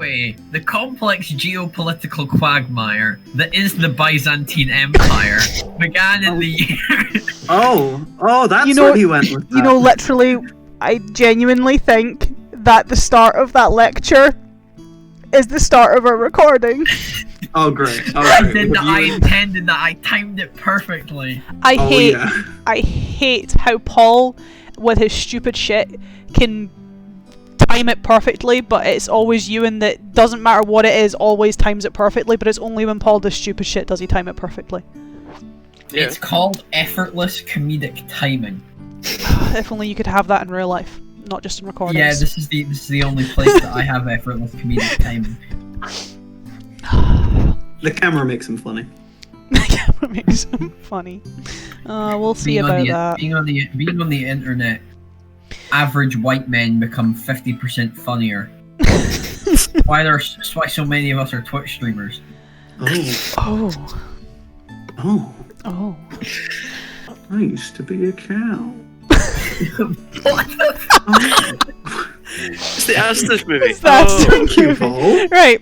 way, the complex geopolitical quagmire that is the Byzantine Empire began in the year... Oh, that's where he went with that. You know, literally, I genuinely think that the start of that lecture is the start of a recording. Oh, great. I intended that. I timed it perfectly. I hate how Paul, with his stupid shit, can time it perfectly, but it's always Ewan that doesn't matter what it is, always times it perfectly, but it's only when Paul does stupid shit does he time it perfectly. Yeah. It's called effortless comedic timing. If only you could have that in real life, not just in recordings. Yeah, this is the only place that I have effortless comedic timing. The camera makes him funny. The camera makes him funny. We'll see about that. Being on the internet, average white men become 50% funnier. Why so many of us are Twitch streamers? Oh. I used to be a cow. What the fuck? It's the Aston movie. Thank you, Paul. Right.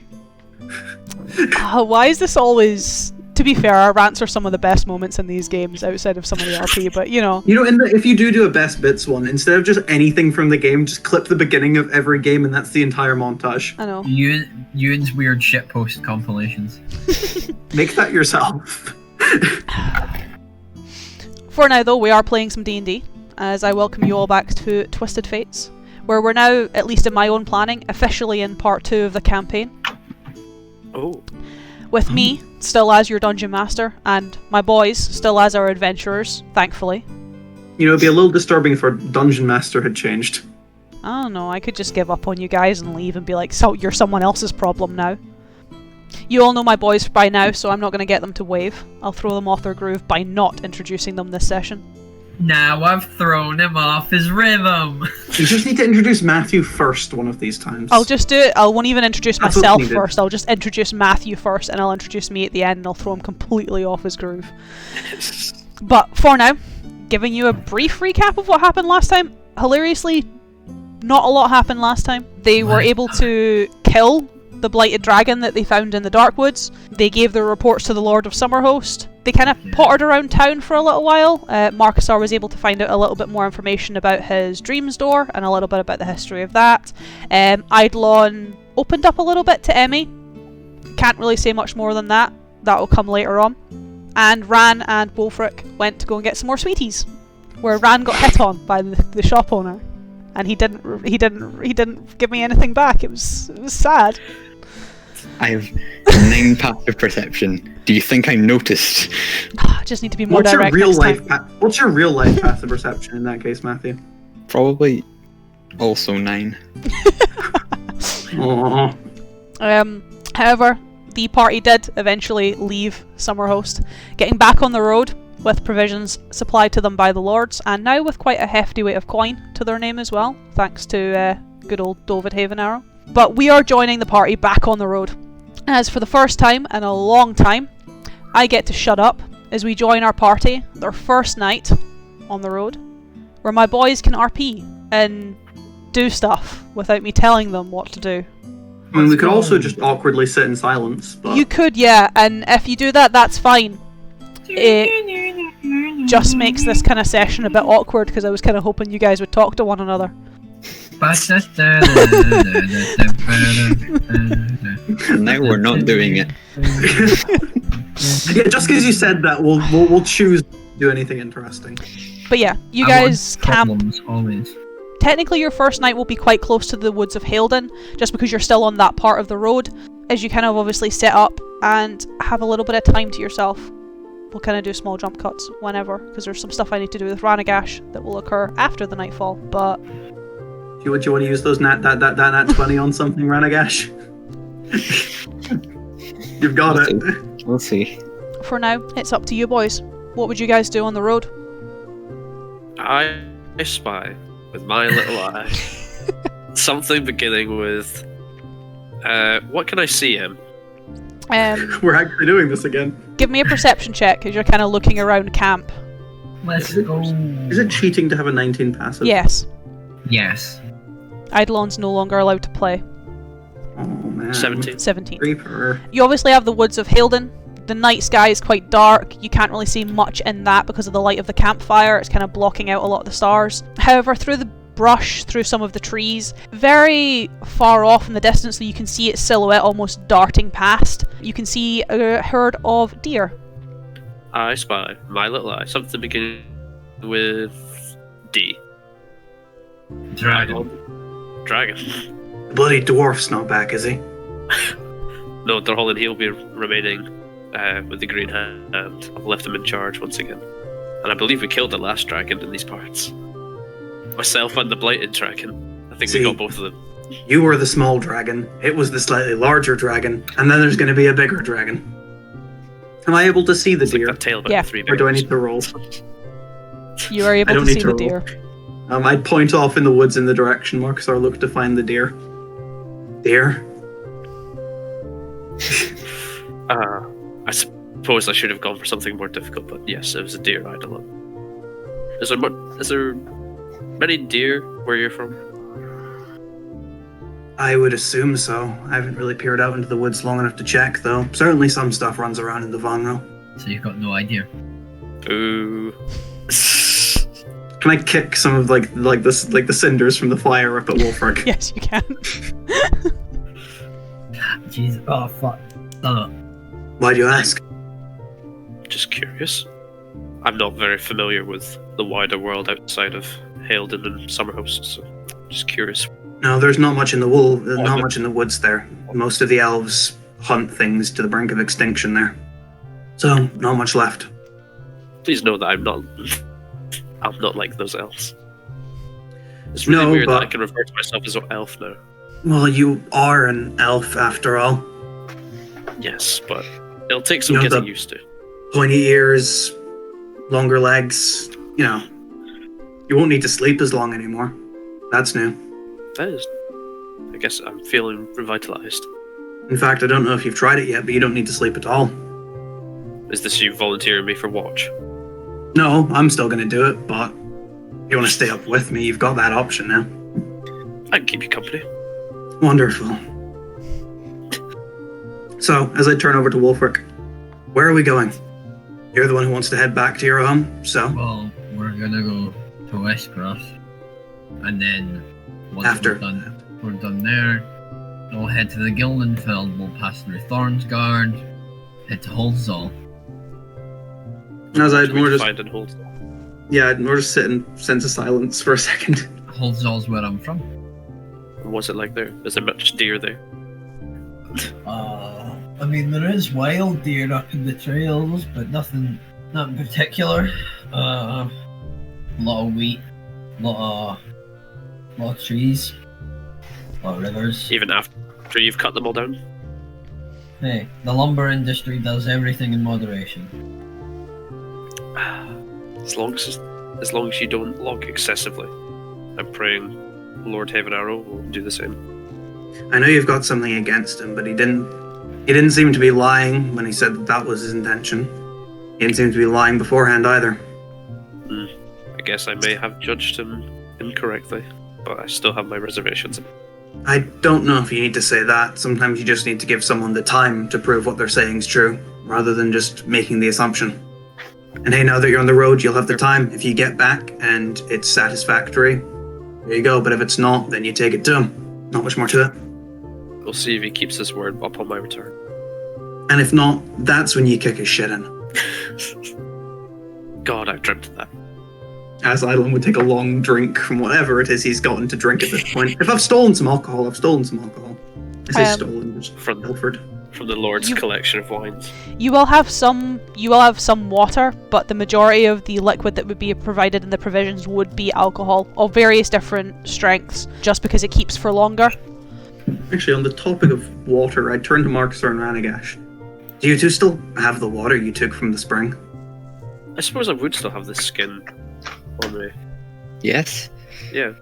Why is this always... To be fair, our rants are some of the best moments in these games outside of some of the RP, but you know. You know, if you do a best bits one, instead of just anything from the game, just clip the beginning of every game and that's the entire montage. I know. Ewan's weird shitpost compilations. Make that yourself. For now though, we are playing some D&D, as I welcome you all back to Twisted Fates, where we're now, at least in my own planning, officially in part 2 of the campaign. Oh. With me, still as your dungeon master, and my boys, still as our adventurers, thankfully. You know, it'd be a little disturbing if our dungeon master had changed. I don't know, I could just give up on you guys and leave and be like, so you're someone else's problem now. You all know my boys by now, so I'm not going to get them to wave. I'll throw them off their groove by not introducing them this session. Now I've thrown him off his rhythm. You just need to introduce Matthew first one of these times. I'll just do it. I won't even introduce myself first. I'll just introduce Matthew first, and I'll introduce me at the end, and I'll throw him completely off his groove. But for now, giving you a brief recap of what happened last time. Hilariously, not a lot happened last time. They were able to kill the blighted dragon that they found in the Darkwoods. They gave their reports to the Lord of Summerhost. They kind of pottered around town for a little while. Marcusar was able to find out a little bit more information about his dreams door and a little bit about the history of that. Eidolon opened up a little bit to Emmy. Can't really say much more than that. That will come later on. And Ran and Wolfric went to go and get some more sweeties, where Ran got hit on by the shop owner, and he didn't give me anything back. It was sad. I have 9 passive perception. Do you think I noticed? I just need to be more direct next time. What's your real life passive perception in that case, Matthew? Probably also 9. However, the party did eventually leave Summerhost, getting back on the road with provisions supplied to them by the lords, and now with quite a hefty weight of coin to their name as well, thanks to good old David Havenarrow. But we are joining the party back on the road, as for the first time in a long time, I get to shut up as we join our party, their first night on the road, where my boys can RP and do stuff without me telling them what to do. I mean, we could also just awkwardly sit in silence, but... You could, yeah, and if you do that, that's fine. It just makes this kind of session a bit awkward, because I was kind of hoping you guys would talk to one another. Now we're not doing it. Yeah, just because you said that, we'll choose to do anything interesting. But yeah, you guys camp. Always. Technically, your first night will be quite close to the woods of Halden, just because you're still on that part of the road, as you kind of obviously set up and have a little bit of time to yourself. We'll kind of do small jump cuts whenever, because there's some stuff I need to do with Ranaagash that will occur after the nightfall, but... Do you want to use those nat 20 on something, Ranaagash? You've got it. We'll see. For now, it's up to you boys. What would you guys do on the road? I spy with my little eye something beginning with what can I see him? We're actually doing this again. Give me a perception check, because you're kind of looking around camp. Let's go. Is it cheating to have a 19 passive? Yes. Yes. Eidolon's no longer allowed to play. Oh man. 17. 17. Creeper. You obviously have the woods of Halden. The night sky is quite dark. You can't really see much in that because of the light of the campfire. It's kind of blocking out a lot of the stars. However, through the brush, through some of the trees, very far off in the distance, so you can see its silhouette almost darting past, you can see a herd of deer. I spy my little eye. Something beginning with D. Dragon. Dragon. The bloody dwarf's not back, is he? No, Durholland, he'll be remaining with the green hand. I've left him in charge once again. And I believe we killed the last dragon in these parts. Myself and the blighted dragon. I think we got both of them. You were the small dragon, it was the slightly larger dragon, and then there's going to be a bigger dragon. Am I able to see the It's like deer? that tale about Yeah. the three Or do I bears. need to roll? You are I able don't to need see to the roll. deer. I'd point off in the woods in the direction Marcus or look to find the deer. Deer? I suppose I should have gone for something more difficult, but yes, it was a deer idol. Is there many deer where you're from? I would assume so. I haven't really peered out into the woods long enough to check, though. Certainly some stuff runs around in the Vonro. So you've got no idea. Ooh. Can I kick some of the cinders from the fire up at Wolfric? Yes, you can. Jeez. Oh, fuck. Stop. Why do you ask? Just curious. I'm not very familiar with the wider world outside of Halden and Summerhost, so just curious. No, there's not much in the not much in the woods there. Most of the elves hunt things to the brink of extinction there. So, not much left. Please know that I'm not like those elves. It's really No, weird that but- I can refer to myself as an elf now. Well, you are an elf after all. Yes, but it'll take some You know, getting the- used to. Pointy ears, longer legs, you know. You won't need to sleep as long anymore. That's new. That is. I guess I'm feeling revitalized. In fact, I don't know if you've tried it yet, but you don't need to sleep at all. Is this you volunteering me for watch? No, I'm still going to do it, but if you want to stay up with me, you've got that option now. I can keep you company. Wonderful. So, as I turn over to Wolfric, where are we going? You're the one who wants to head back to your home, so Well, we're gonna go to Westcross, and then once After. we're done there, we'll head to the Gildenfeld. We'll pass through Thornsguard, head to Holzall. as I'd We more can just find and hold. I'd more just sit in sense of silence for a second. Holzall's where I'm from. What's it like there? Is there much deer there? I mean, there is wild deer up in the trails, but not in particular. A lot of wheat, lot of trees, lot of rivers. Even after you've cut them all down? Hey, the lumber industry does everything in moderation. As long as you don't log excessively. I'm praying Lord Haven Arrow will do the same. I know you've got something against him, but he didn't seem to be lying when he said that was his intention. He didn't seem to be lying beforehand either. I guess I may have judged him incorrectly, but I still have my reservations. I don't know if you need to say that. Sometimes you just need to give someone the time to prove what they're saying is true, rather than just making the assumption. And hey, now that you're on the road, you'll have the time. If you get back and it's satisfactory, there you go. But if it's not, then you take it to him. Not much more to it. We'll see if he keeps his word upon my return. And if not, that's when you kick his shit in. God, I've dreamt of that. As Eidolon would take a long drink from whatever it is he's gotten to drink at this point. If I've stolen some alcohol, I've stolen some alcohol. I say stolen, just From pilfered. the Lord's You- collection of wines. You will have some water, but the majority of the liquid that would be provided in the provisions would be alcohol of various different strengths, just because it keeps for longer. Actually, on the topic of water, I turned to Marcus and Ranaagash. Do you two still have the water you took from the spring? I suppose I would still have this skin on me. Yes? Yeah.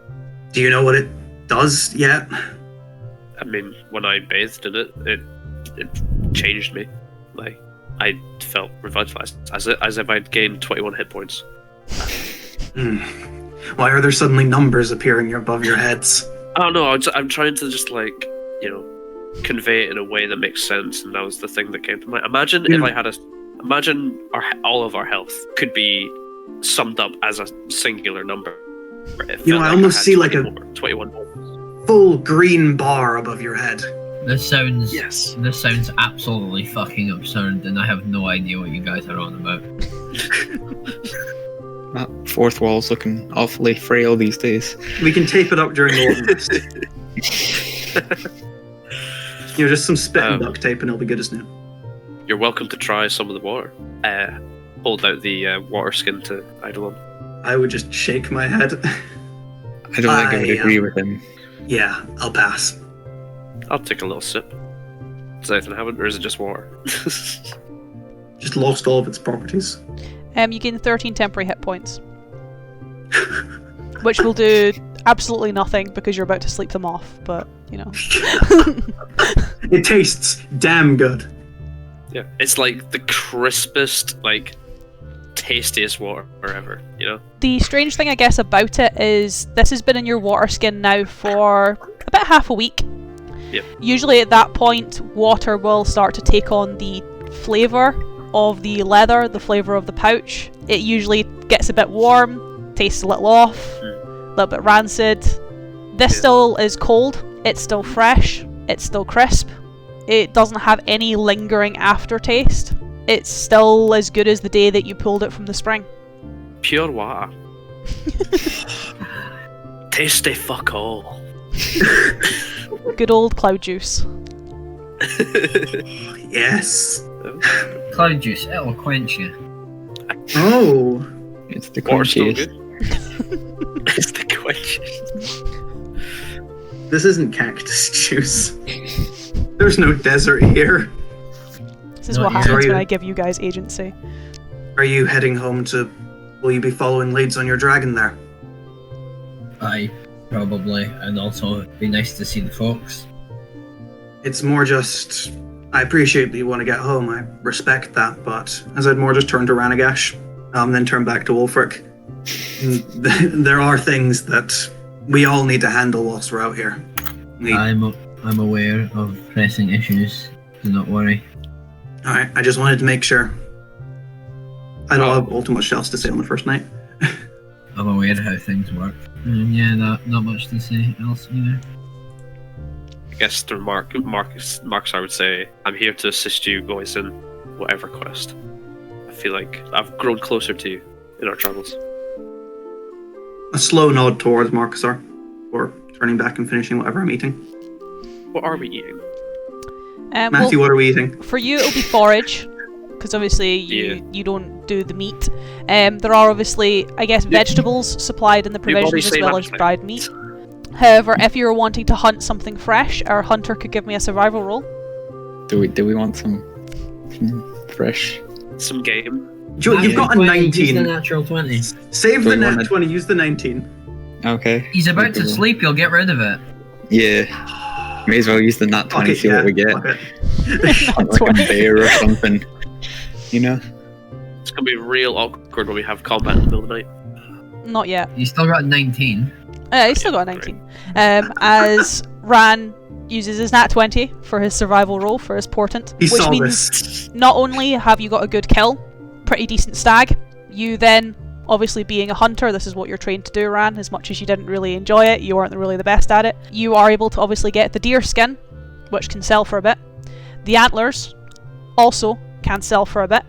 Do you know what it does yet? I mean, when I bathed in it, it changed me. Like, I felt revitalized, as if I'd gained 21 hit points. Why are there suddenly numbers appearing above your heads? I don't know. I'm trying to just convey it in a way that makes sense, and that was the thing that came to mind. Imagine if I had all of our health could be summed up as a singular number. I almost see like a 21 full green bar above your head. This sounds Yes. This sounds absolutely fucking absurd, and I have no idea what you guys are on about. That fourth wall's looking awfully frail these days. We can tape it up during the autumn mist. Just some spit and duct tape, and it'll be good as new. You're welcome to try some of the water. Hold out the water skin to Eidolon. I would just shake my head. I don't think I would agree with him. Yeah, I'll pass. I'll take a little sip. Does anything happen, or is it just water? Just lost all of its properties. You gain 13 temporary hit points. Which will do absolutely nothing because you're about to sleep them off, but, you know. It tastes damn good. Yeah, it's like the crispest, like, tastiest water ever, you know? The strange thing, I guess, about it is this has been in your water skin now for about half a week. Yep. Usually at that point, water will start to take on the flavour of the leather, the flavour of the pouch. It usually gets a bit warm, tastes a little off, a little bit rancid. This still is cold, it's still fresh, it's still crisp. It doesn't have any lingering aftertaste. It's still as good as the day that you pulled it from the spring. Pure water. Tasty fuck all. Good old cloud juice. Yes. Cloud juice, it'll quench you. Oh. It's the Water's still quenchiest. good. It's the quench. This isn't cactus juice. There's no desert here. This is Not what yet. happens Sorry. when I give you guys agency. Are you heading home to... Will you be following leads on your dragon there? Aye, probably, and also it'd be nice to see the folks. It's more just... I appreciate that you want to get home, I respect that, but as I'd more just turn to Ranaagash, then turn back to Wolfric. There are things that we all need to handle whilst we're out here. I'm aware of pressing issues, do not worry. Alright, I just wanted to make sure. I don't have all too much else to say on the first night. I'm aware of how things work. Yeah, not much to say else either. I guess to Marcus, I would say, I'm here to assist you guys in whatever quest. I feel like I've grown closer to you in our travels. A slow nod towards Marcusar, or turning back and finishing whatever I'm eating. What are we eating? Matthew, what are we eating? For you, it'll be forage, because obviously you don't do the meat. There are obviously, I guess, vegetables supplied in the provisions as well as dried meat. However, if you're wanting to hunt something fresh, our hunter could give me a survival roll. Do we want some fresh? Some game. Joe, you've got a 19. Use the natural 20. Save Do the we nat wanna- 20, use the 19. Okay. He's about to sleep, you'll get rid of it. Yeah. May as well use the nat 20, see what we get. Okay. Like a bear or something. You know? It's gonna be real awkward when we have combat in the middle of the night. Not yet. He's still got 19. He's still got a 19. As Ran uses his nat 20 for his survival roll for his portent, He which saw means this. not only have you got a good kill, pretty decent stag, you then, obviously being a hunter, this is what you're trained to do, Ran, as much as you didn't really enjoy it, you weren't really the best at it, you are able to obviously get the deer skin, which can sell for a bit. The antlers also can sell for a bit.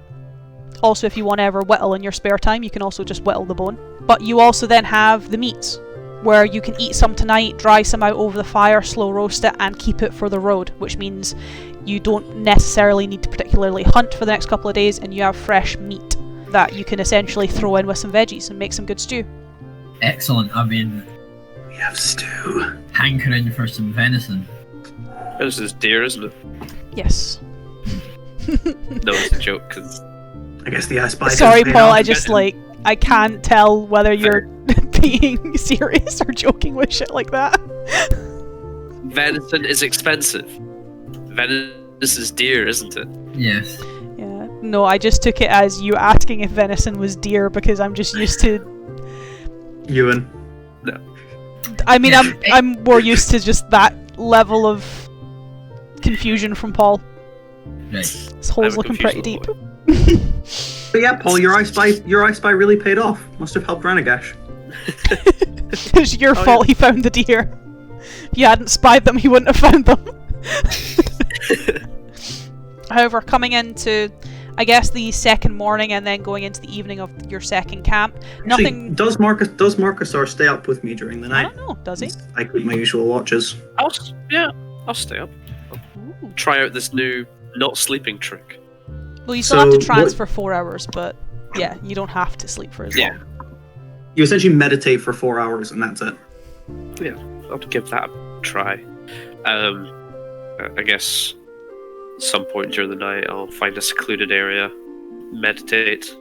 Also, if you want to ever whittle in your spare time, you can also just whittle the bone. But you also then have the meats, where you can eat some tonight, dry some out over the fire, slow roast it, and keep it for the road, which means you don't necessarily need to particularly hunt for the next couple of days, and you have fresh meat that you can essentially throw in with some veggies and make some good stew. Excellent, I've been We have stew. hankering for some venison. This is deer, isn't it? Yes. No, it's a joke, because I guess the ice bite. Sorry, paid Paul, off. I just I can't tell whether you're being serious or joking with shit like that. venison is expensive. Venison is deer, isn't it? Yes. Yeah. No, I just took it as you asking if venison was deer because I'm just used to. Ewan. I mean, I'm more used to just that level of confusion from Paul. Right. This hole's looking pretty deep. But yeah, Paul, your I Spy really paid off. Must have helped Ranaagash. It's your fault he found the deer. If you hadn't spied them, he wouldn't have found them. However, coming into, I guess, the second morning and then going into the evening of your second camp, nothing... Does Marcusar stay up with me during the night? I don't know, does he? I keep my usual watches. I'll stay up. I'll try out this new not sleeping trick. Well, you still have to trance for 4 hours, but yeah, you don't have to sleep for as long. You essentially meditate for 4 hours and that's it. Yeah, I'll give that a try. I guess some point during the night I'll find a secluded area, meditate,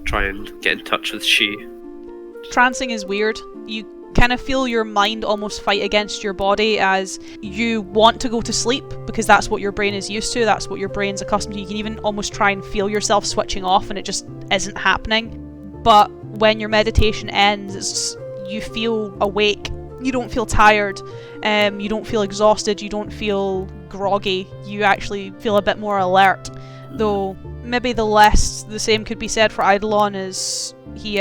try and get in touch with she. Trancing is weird. You kind of feel your mind almost fight against your body as you want to go to sleep because that's what your brain is used to, that's what your brain's accustomed to. You can even almost try and feel yourself switching off and it just isn't happening. But when your meditation ends, you feel awake. You don't feel tired, you don't feel exhausted, you don't feel groggy, you actually feel a bit more alert. Though maybe the same could be said for Eidolon, is he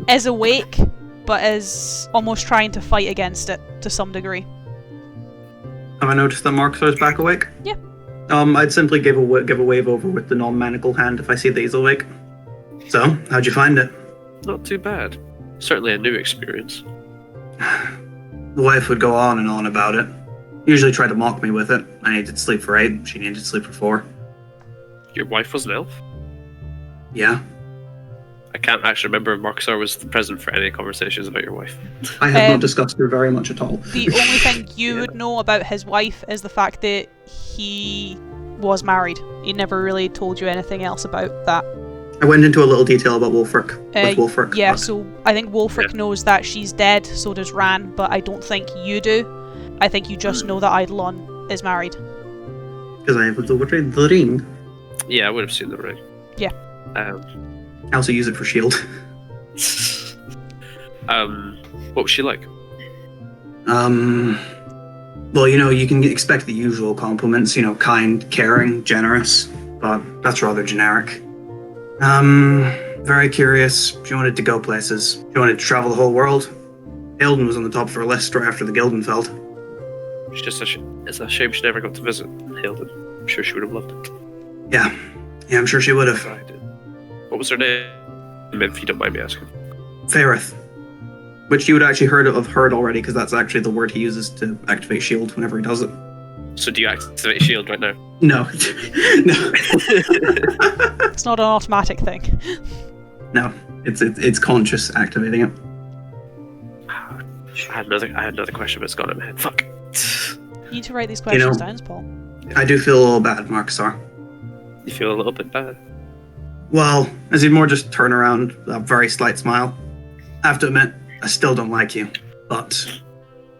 is awake, but is almost trying to fight against it to some degree. Have I noticed that Marcusar's back awake? Yeah. I'd simply give a wave over with the non-manacle hand if I see that he's awake. So, how'd you find it? Not too bad. Certainly a new experience. The wife would go on and on about it. Usually try to mock me with it. I needed to sleep for 8, she needed to sleep for 4. Your wife was an elf? Yeah. I can't actually remember if Marcusar was present for any conversations about your wife. I have not discussed her very much at all. The only thing you would know about his wife is the fact that he was married. He never really told you anything else about that. I went into a little detail about Wulfric. With Wulfric. Yeah, so I think Wulfric knows that she's dead, so does Ran, but I don't think you do. I think you just know that Eidolon is married. Because I have the ring. Yeah, I would have seen the ring. Yeah. I also use it for shield. What was she like? Well, you can expect the usual compliments, kind, caring, generous, but that's rather generic. Very curious. She wanted to go places. She wanted to travel the whole world. Hilden was on the top of her list right after the Gildenfeld. It's a shame she never got to visit Hilden. I'm sure she would have loved it. Yeah, I'm sure she would have. What was her name, if you don't mind me asking? Faerith. Which you would actually heard already, because that's actually the word he uses to activate shield whenever he does it. So do you activate shield right now? No. No. It's not an automatic thing. No, it's conscious activating it. I had another question, but it's gone in my head. Fuck. You need to write these questions down, Paul. I do feel a little bad, Marcusar. You feel a little bit bad? Well, as he'd more just turn around with a very slight smile. I have to admit, I still don't like you, but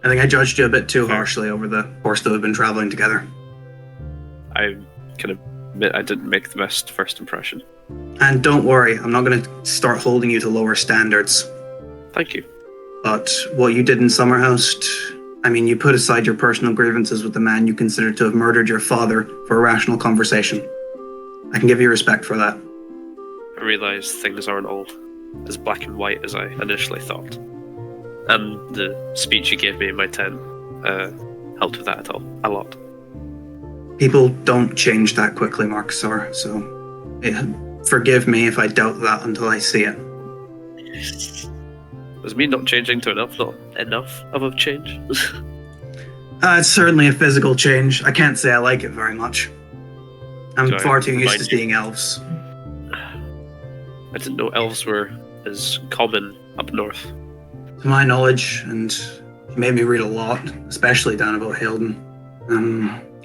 I think I judged you a bit too harshly over the course that we've been traveling together. I can admit I didn't make the best first impression. And don't worry, I'm not going to start holding you to lower standards. Thank you. But what you did in Summerhost, you put aside your personal grievances with the man you consider to have murdered your father for a rational conversation. I can give you respect for that. I realise things aren't all as black and white as I initially thought. And the speech you gave me in my tent helped with that a lot. People don't change that quickly, Marcusar, so forgive me if I doubt that until I see it. Was me not changing to enough not enough of a change? It's certainly a physical change. I can't say I like it very much. I'm far too used to seeing elves. I didn't know elves were as common up north. To my knowledge, and you made me read a lot, especially down about Hilden.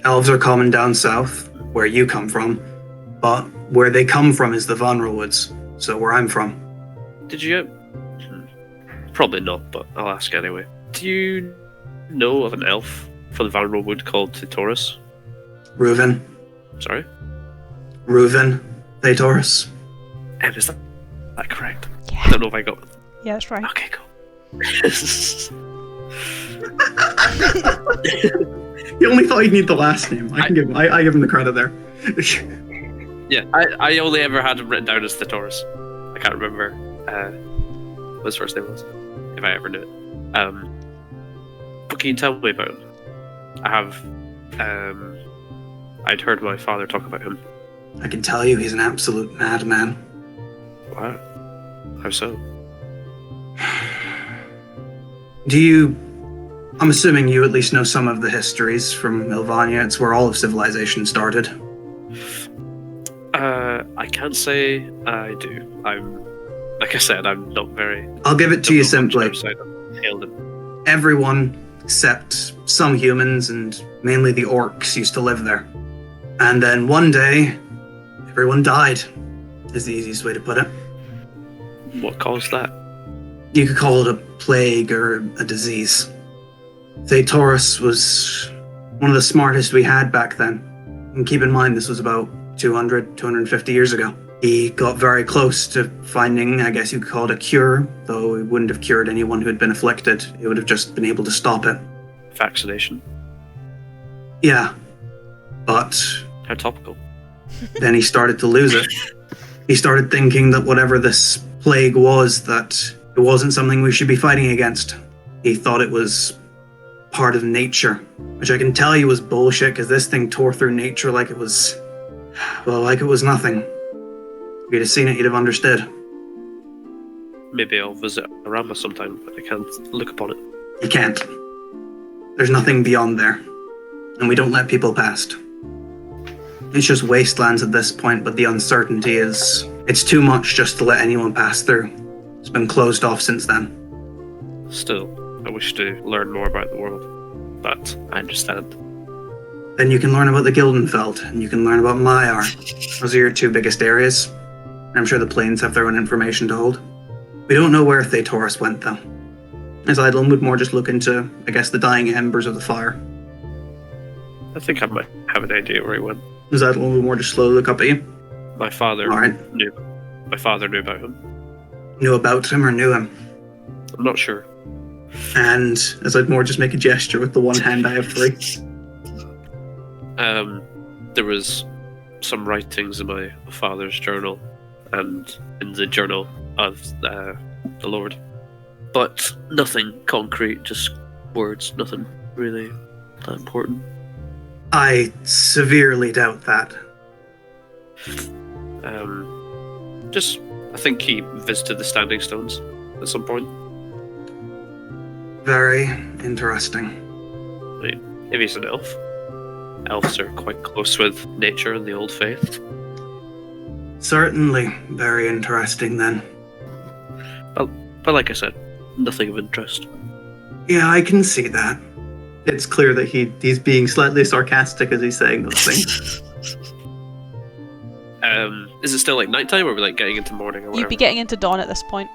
Elves are common down south, where you come from, but where they come from is the Vanral Woods, so where I'm from. Did you... Probably not, but I'll ask anyway. Do you know of an elf for the Vanral Wood called Thetorus? Reuven. Sorry? Reuven Thetorus. Is that correct? Yeah. I don't know if I got... Yeah, that's right. Okay, cool. He only thought he'd need the last name. I give him the credit there. Yeah, I only ever had him written down as the Taurus. I can't remember what his first name was, if I ever knew it. But can you tell me about him? I'd heard my father talk about him. I can tell you he's an absolute madman. Wow. How so? I'm assuming you at least know some of the histories from Milvania. It's where all of civilization started. I can't say I do. Like I said, I'm not very... I'll give it to you simply. Him. Everyone, except some humans and mainly the orcs, used to live there. And then one day, everyone died, is the easiest way to put it. What caused that? You could call it a plague or a disease. Taurus was one of the smartest we had back then. And keep in mind, this was about 250 years ago. He got very close to finding, I guess you could call it a cure, though it wouldn't have cured anyone who had been afflicted. It would have just been able to stop it. Vaccination? Yeah, but... How topical. Then he started to lose it. He started thinking that whatever this plague was, that it wasn't something we should be fighting against. He thought it was part of nature, which I can tell you was bullshit, because this thing tore through nature like it was... well, like it was nothing. If you'd have seen it, you'd have understood. Maybe I'll visit Aramba sometime, but I can't look upon it. You can't. There's nothing beyond there. And we don't let people past. It's just wastelands at this point, but the uncertainty is... it's too much just to let anyone pass through. It's been closed off since then. Still, I wish to learn more about the world, but I understand. Then you can learn about the Gildenfeld, and you can learn about Maiar. Those are your two biggest areas. I'm sure the plains have their own information to hold. We don't know where Taurus went, though. As Eidolon would more just look into, I guess, the dying embers of the fire. I think I might have an idea where he went. As Eidolon would more just slowly look up at you. My father knew about him. Knew about him or knew him? I'm not sure. And as I'd more just make a gesture with the one hand I have free. There was some writings in my father's journal and in the journal of the Lord, but nothing concrete, just words, nothing really that important. I severely doubt that. I think he visited the Standing Stones at some point. Very interesting. I mean, if he's an elf. Elves are quite close with nature and the old faith. Certainly very interesting then. But like I said, nothing of interest. Yeah, I can see that. It's clear that he's being slightly sarcastic as he's saying those things. Is it still like nighttime, or are we like getting into morning or whatever? You'd be getting into dawn at this point.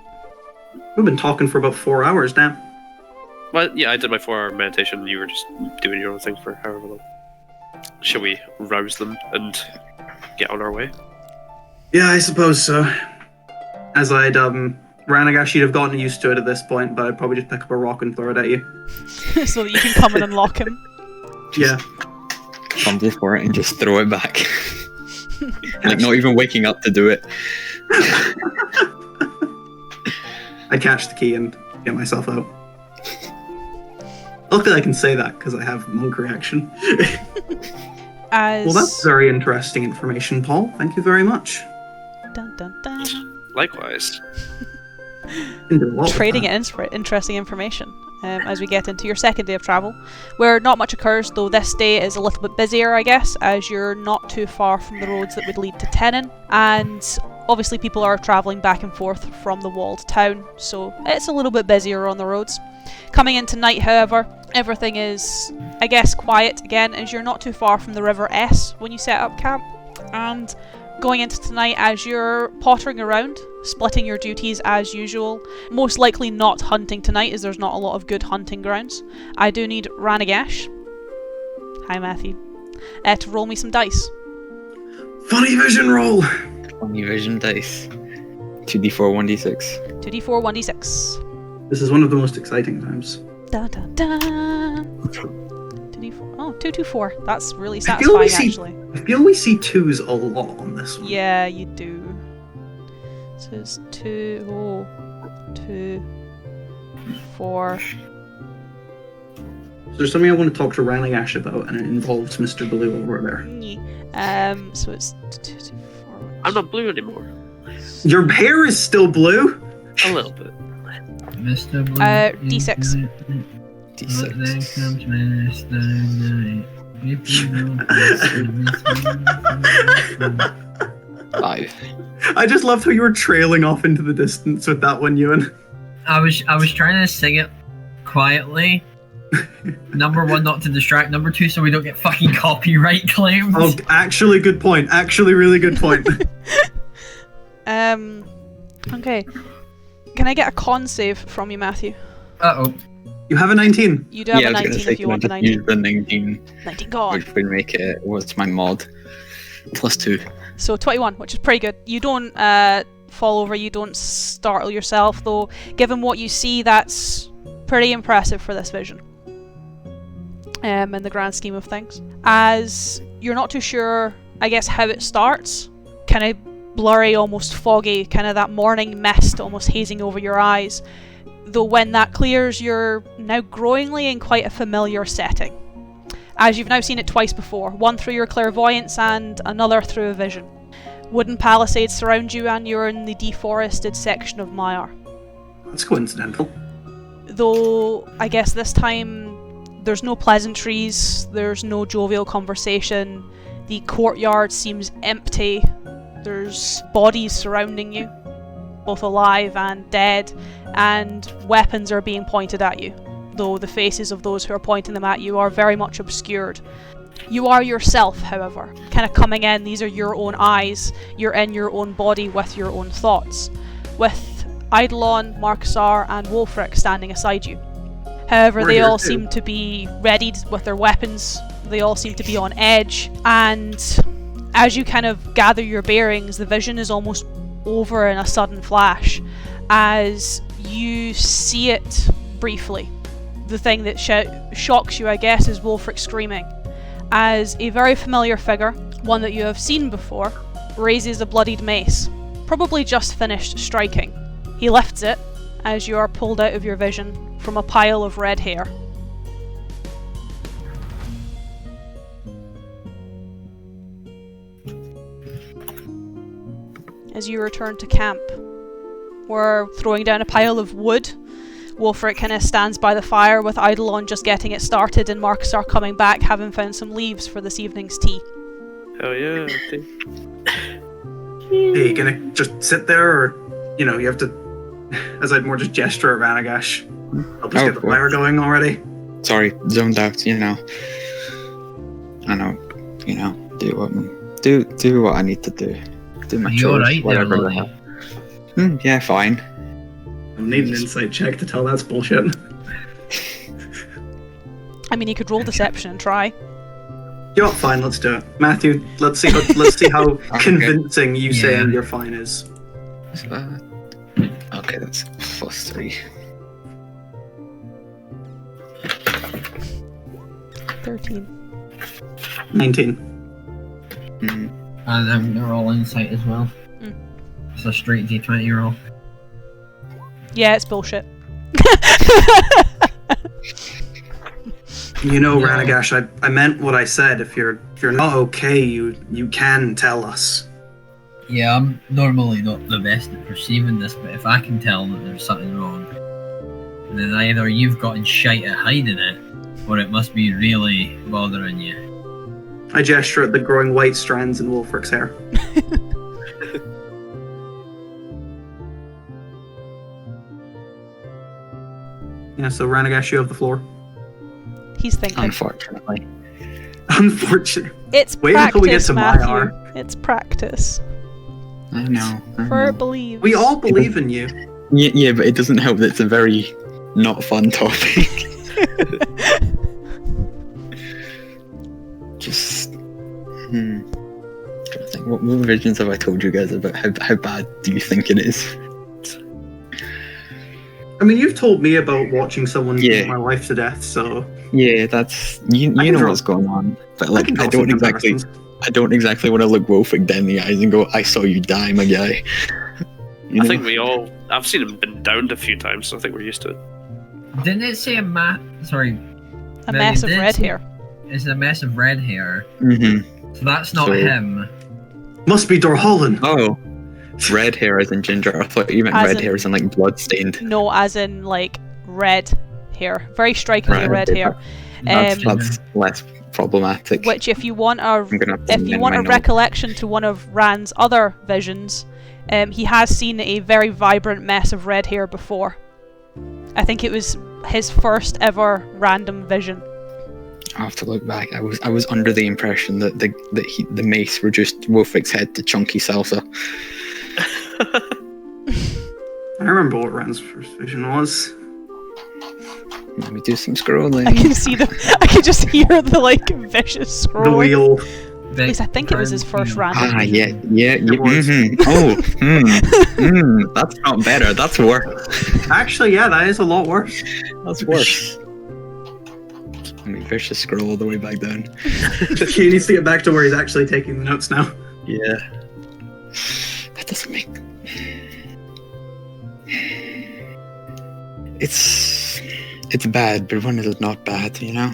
We've been talking for about 4 hours now. Well, yeah, I did my 4-hour meditation, and you were just doing your own thing for however long. Shall we rouse them and get on our way? Yeah, I suppose so. As I'd, Ranaagash, you'd have gotten used to it at this point, but I'd probably just pick up a rock and throw it at you. So that you can come and unlock him. Yeah. Fumble for it and just throw it back. Like, not even waking up to do it. I catch the key and get myself out. Luckily I can say that, because I have monk reaction. Well, that's very interesting information, Paul. Thank you very much. Dun, dun, dun. Likewise. Trading interesting information as we get into your second day of travel, where not much occurs, though this day is a little bit busier, I guess, as you're not too far from the roads that would lead to Tenon, and obviously people are travelling back and forth from the walled town, so it's a little bit busier on the roads. Coming into night, however, everything is, I guess, quiet again, as you're not too far from the River S when you set up camp, and going into tonight as you're pottering around, splitting your duties as usual, most likely not hunting tonight as there's not a lot of good hunting grounds. I do need Ranaagash, hi Matthew, to roll me some dice. Funny vision roll! Funny vision dice. 2d4, 1d6. 2d4, 1d6. This is one of the most exciting times. Dun, dun, dun. 2d4. Oh, 224. That's really I feel we satisfying, see- actually. I feel we see 2s a lot on this one. Yeah, you do. So it's 2, 2, 4. So there's something I want to talk to Ranaagash about, and it involves Mr. Blue over there. So it's 2, 4. I'm not blue anymore. Your hair is still blue? A little bit. Mr. Blue. D6. But then comes Mr. Night. If you don't 5. I just loved how you were trailing off into the distance with that one, Ewan. I was trying to sing it quietly. Number 1, not to distract. Number 2, so we don't get fucking copyright claims. Oh, actually, good point. Actually, really good point. Okay. Can I get a con save from you, Matthew? Uh-oh. You have a 19. You do have Yeah, a I was 19 gonna say, if you can I want a just 19. use the 19, 19 God. which would make it, what's my mod? +2. So 21, which is pretty good. You don't fall over, you don't startle yourself, though given what you see, that's pretty impressive for this vision. In the grand scheme of things. As you're not too sure, I guess, how it starts, kind of blurry, almost foggy, kind of that morning mist almost hazing over your eyes. Though when that clears, you're now growingly in quite a familiar setting, as you've now seen it twice before, one through your clairvoyance and another through a vision. Wooden palisades surround you and you're in the deforested section of Maiar. That's coincidental. Though, I guess this time, there's no pleasantries, there's no jovial conversation, the courtyard seems empty, there's bodies surrounding you, both alive and dead, and weapons are being pointed at you, though the faces of those who are pointing them at you are very much obscured. You are yourself, however, kind of coming in. These are your own eyes, you're in your own body with your own thoughts, with Eidolon, Markazar and Wolfric standing aside you. However, We're they here all too. seem to be readied with their weapons, they all seem to be on edge, and as you kind of gather your bearings, the vision is almost over in a sudden flash, as you see it briefly. The thing that shocks you, I guess, is Wolfric screaming, as a very familiar figure, one that you have seen before, raises a bloodied mace, probably just finished striking. He lifts it as you are pulled out of your vision from a pile of red hair. As you return to camp, we're throwing down a pile of wood. Wolfric kind of stands by the fire with Eidolon just getting it started and Markazar coming back having found some leaves for this evening's tea. Oh yeah. Hey, you gonna just sit there, or, you know, you have to, as I'd more just gesture at Ranaagash. Help us Oh, get the fire going already. Sorry, zoned out, you know. I know, you know, do what I need to do. Do my You chores, alright there, whatever the Lottie? hell. Yeah, fine. I need an insight check to tell that's bullshit. I mean, you could roll deception and try. You know what, fine, let's do it. Matthew, let's see how Okay. convincing you saying Yeah. you're fine is. Okay, that's +3. 13. 19. Mm. And then they're all insight as well. Mm. It's a straight D20 roll. Yeah, it's bullshit. You know, No. Ranaagash, I meant what I said. If you're not okay, you can tell us. Yeah, I'm normally not the best at perceiving this, but if I can tell that there's something wrong, then either you've gotten shite at hiding it, or it must be really bothering you. I gesture at the growing white strands in Wolfric's hair. Yeah, so Ranaagash, you have the floor. He's thinking. Unfortunately. Unfortunate. It's Wait practice, until we get to Matthew. Maiar. It's practice. I know. For believes. We all believe in you. Yeah, but it doesn't help that it's a very not fun topic. Just. Trying to think, what visions have I told you guys about how bad do you think it is? I mean, you've told me about watching someone Yeah. beat my wife to death, so Yeah, that's you I can know draw- what's going on. But I like, can draw I some don't exactly comparisons. want to look Wolfric dead in the eyes and go, "I saw you die, my guy." You I know? think I've seen him been downed a few times, so I think we're used to it. Didn't it say sorry, A Megan, mess of didn't it red say hair. It's a mess of red hair. Mhm. So that's not So- him. Must be Dorholland. Oh, red hair as in ginger. I thought you meant As red in- hair as in like blood stained. No, as in like red hair, very strikingly Right, red okay, hair. That's less problematic. Which, if you want a I'm gonna have to if you amend want my a note. recollection to one of Rand's other visions, he has seen a very vibrant mess of red hair before. I think it was his first ever random vision. I have to look back. I was under the impression that the mace reduced Wolfric's head to chunky salsa. I remember what Rand's first vision was. Let me do some scrolling. I can see I can just hear the like vicious The scrolling. wheel. At least I think it was his first random Ah, vision. yeah. was. Oh, that's not better. That's worse. Actually, yeah, that is a lot worse. That's worse. Let me vicious scroll all the way back down. He needs to get back to where he's actually taking the notes now. Yeah. That doesn't make. It's bad, but when is it not bad? You know.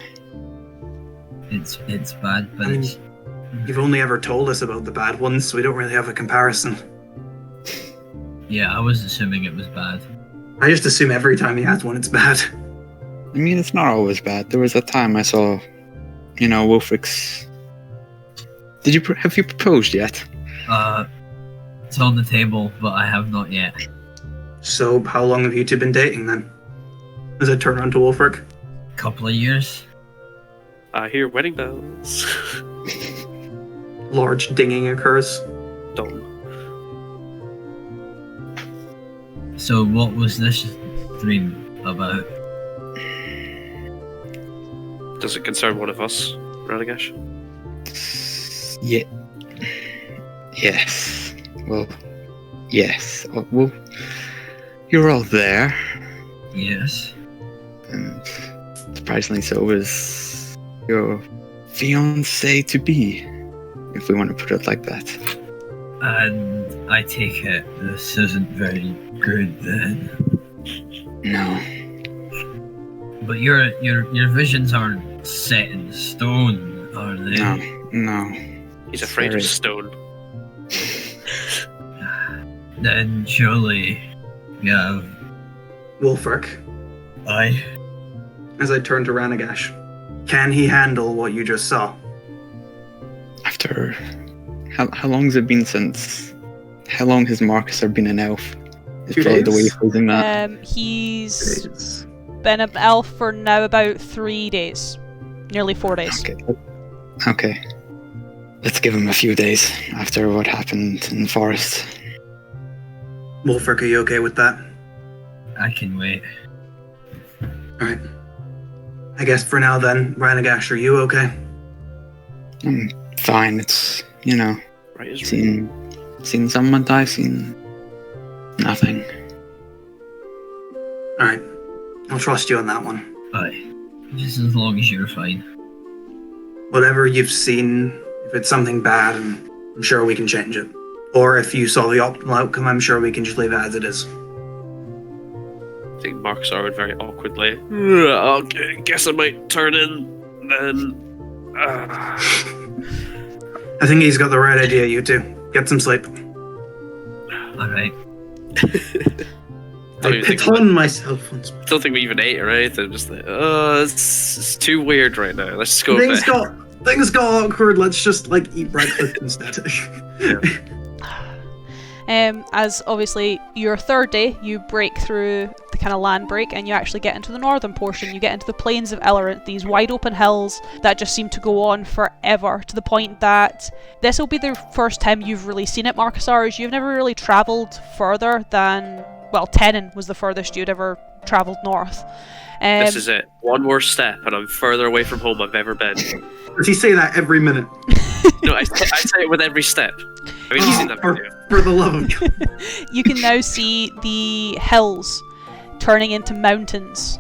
It's bad, but I mean, it's You've only ever told us about the bad ones, so we don't really have a comparison. yeah. I was assuming it was bad. I just assume every time he has one, it's bad. I mean, it's not always bad. There was a time I saw, Wolfric's. Have you proposed yet? It's on the table, but I have not yet. So, how long have you two been dating then? As I turn around to Wolfric. Couple of years. I hear wedding bells. Large dinging occurs. Done. So what was this dream about? Does it concern one of us, Ranaagash? Yeah. Yes. Well, yes. Well, you were all there, Yes. and surprisingly so was your fiancé to be, if we want to put it like that. And I take it this isn't very good then. No. But your visions aren't set in stone, are they? No. He's afraid Sorry. of stone. Then surely, yeah. Wolfric, I. as I turn to Ranaagash, can he handle what you just saw? After how long has it been since? How long has Marcus been an elf? Is 2 probably the way days? of phrasing that. He's Days. been an elf for now about 3 days. Nearly 4 days. Okay. Let's give him a few days after what happened in the forest. Wolfric, are you okay with that? I can wait. Alright. I guess for now then, Ranaagash, are you okay? I'm fine. It's Right is right. seen someone die, seen nothing. Alright. I'll trust you on that one. Aye. Just as long as you're fine. Whatever you've seen, if it's something bad, I'm sure we can change it. Or if you saw the optimal outcome, I'm sure we can just leave it as it is. I think Marcus would very awkwardly. Okay, guess I might turn in then. I think he's got the right idea, you two. Get some sleep. Alright. Don't I even think put on myself once. don't think we even ate or anything. I'm just like, it's too weird right now. Let's just go to bed. Things got awkward. Let's just eat breakfast instead. As obviously your third day, you break through the kind of land break and you actually get into the northern portion. You get into the plains of Ellerant, these wide open hills that just seem to go on forever, to the point that this will be the first time you've really seen it, Marcusars. You've never really travelled further than, well, Tenon was the furthest you'd ever travelled north. This is it. One more step, and I'm further away from home I've ever been. Does he say that every minute? No, I say it with every step. I mean, you've seen that video. For the love of God. You can now see the hills turning into mountains.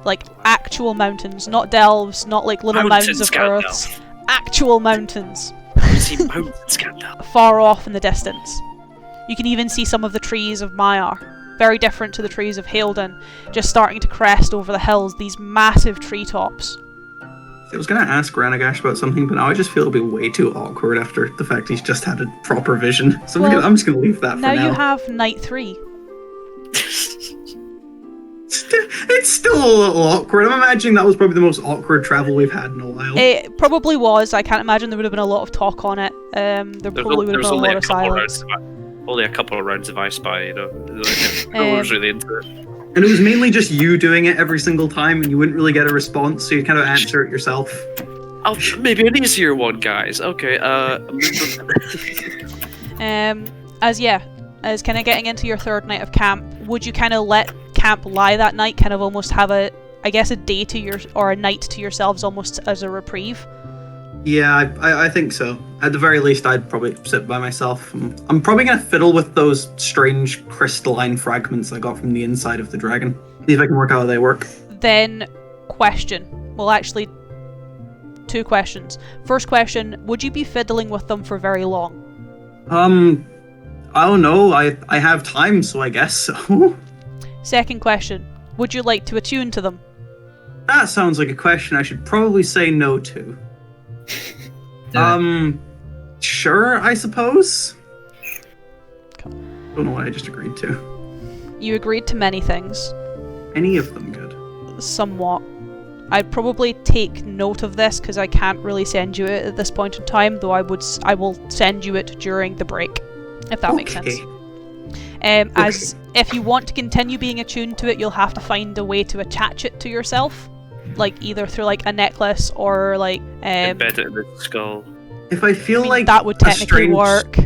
Like, actual mountains, not delves, not like little mounds of earths. Actual mountains. You see mountains, Gandalf. Far off in the distance. You can even see some of the trees of Maiar, very different to the trees of Halden, just starting to crest over the hills, these massive treetops. I was going to ask Ranaagash about something, but now I just feel it'll be way too awkward after the fact he's just had a proper vision. So I'm just going to leave that for now. Now you have night 3. It's still a little awkward. I'm imagining that was probably the most awkward travel we've had in a while. It probably was. I can't imagine there would have been a lot of talk on it. There probably would have been a lot of silence. Only a couple of rounds of I Spy, no one was really into it. And it was mainly just you doing it every single time, and you wouldn't really get a response, so you'd kind of answer it yourself. Oh, maybe an easier one, guys. Okay, as kind of getting into your third night of camp, would you kind of let camp lie that night, kind of almost have a day or a night to yourselves almost as a reprieve? Yeah, I think so. At the very least, I'd probably sit by myself. I'm probably going to fiddle with those strange crystalline fragments I got from the inside of the dragon. See if I can work out how they work. Then, question. Well, actually, 2 questions. First question, would you be fiddling with them for very long? I don't know. I have time, so I guess so. Second question, would you like to attune to them? That sounds like a question I should probably say no to. Sure, I suppose. Don't know what I just agreed to. You agreed to many things. Any of them good? Somewhat. I'd probably take note of this because I can't really send you it at this point in time, though I will send you it during the break, if that makes sense. As if you want to continue being attuned to it, you'll have to find a way to attach it to yourself, like either through like a necklace or like embed it in the skull. If I feel like that would technically work.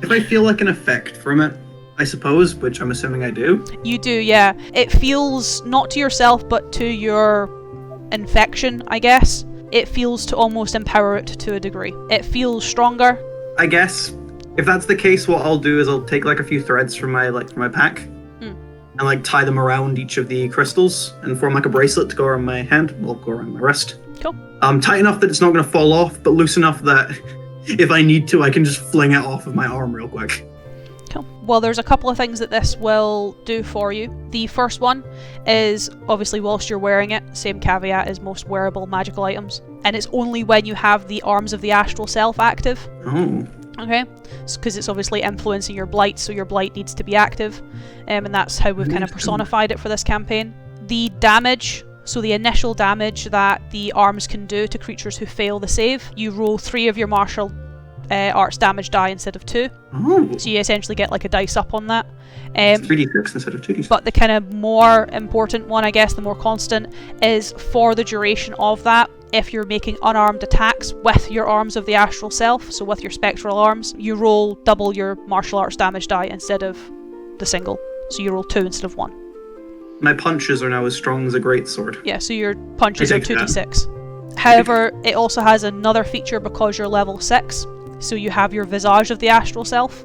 If I feel like an effect from it, I suppose, which I'm assuming I do. You do, yeah. It feels not to yourself, but to your infection, I guess. It feels to almost empower it to a degree. It feels stronger. I guess if that's the case, what I'll do is I'll take like a few threads from my pack and like tie them around each of the crystals and form like a bracelet to go around my hand. Well, go around my wrist. Cool. Tight enough that it's not going to fall off, but loose enough that if I need to, I can just fling it off of my arm real quick. Cool. Well, there's a couple of things that this will do for you. The first one is, obviously, whilst you're wearing it, same caveat as most wearable magical items, and it's only when you have the arms of the astral self active. Oh. Okay? Because it's obviously influencing your blight, so your blight needs to be active, and that's how we've kind of personified it for this campaign. The damage, so the initial damage that the arms can do to creatures who fail the save, you roll 3 of your martial arts damage die instead of 2. Oh. So you essentially get like a dice up on that. 3d6 instead of 2d6. But the kind of more important one, I guess, the more constant, is for the duration of that, if you're making unarmed attacks with your arms of the astral self, so with your spectral arms, you roll double your martial arts damage die instead of the single. So you roll 2 instead of 1. My punches are now as strong as a greatsword. Yeah, so your punches are 2d6. However, it also has another feature because you're level 6. So you have your visage of the astral self.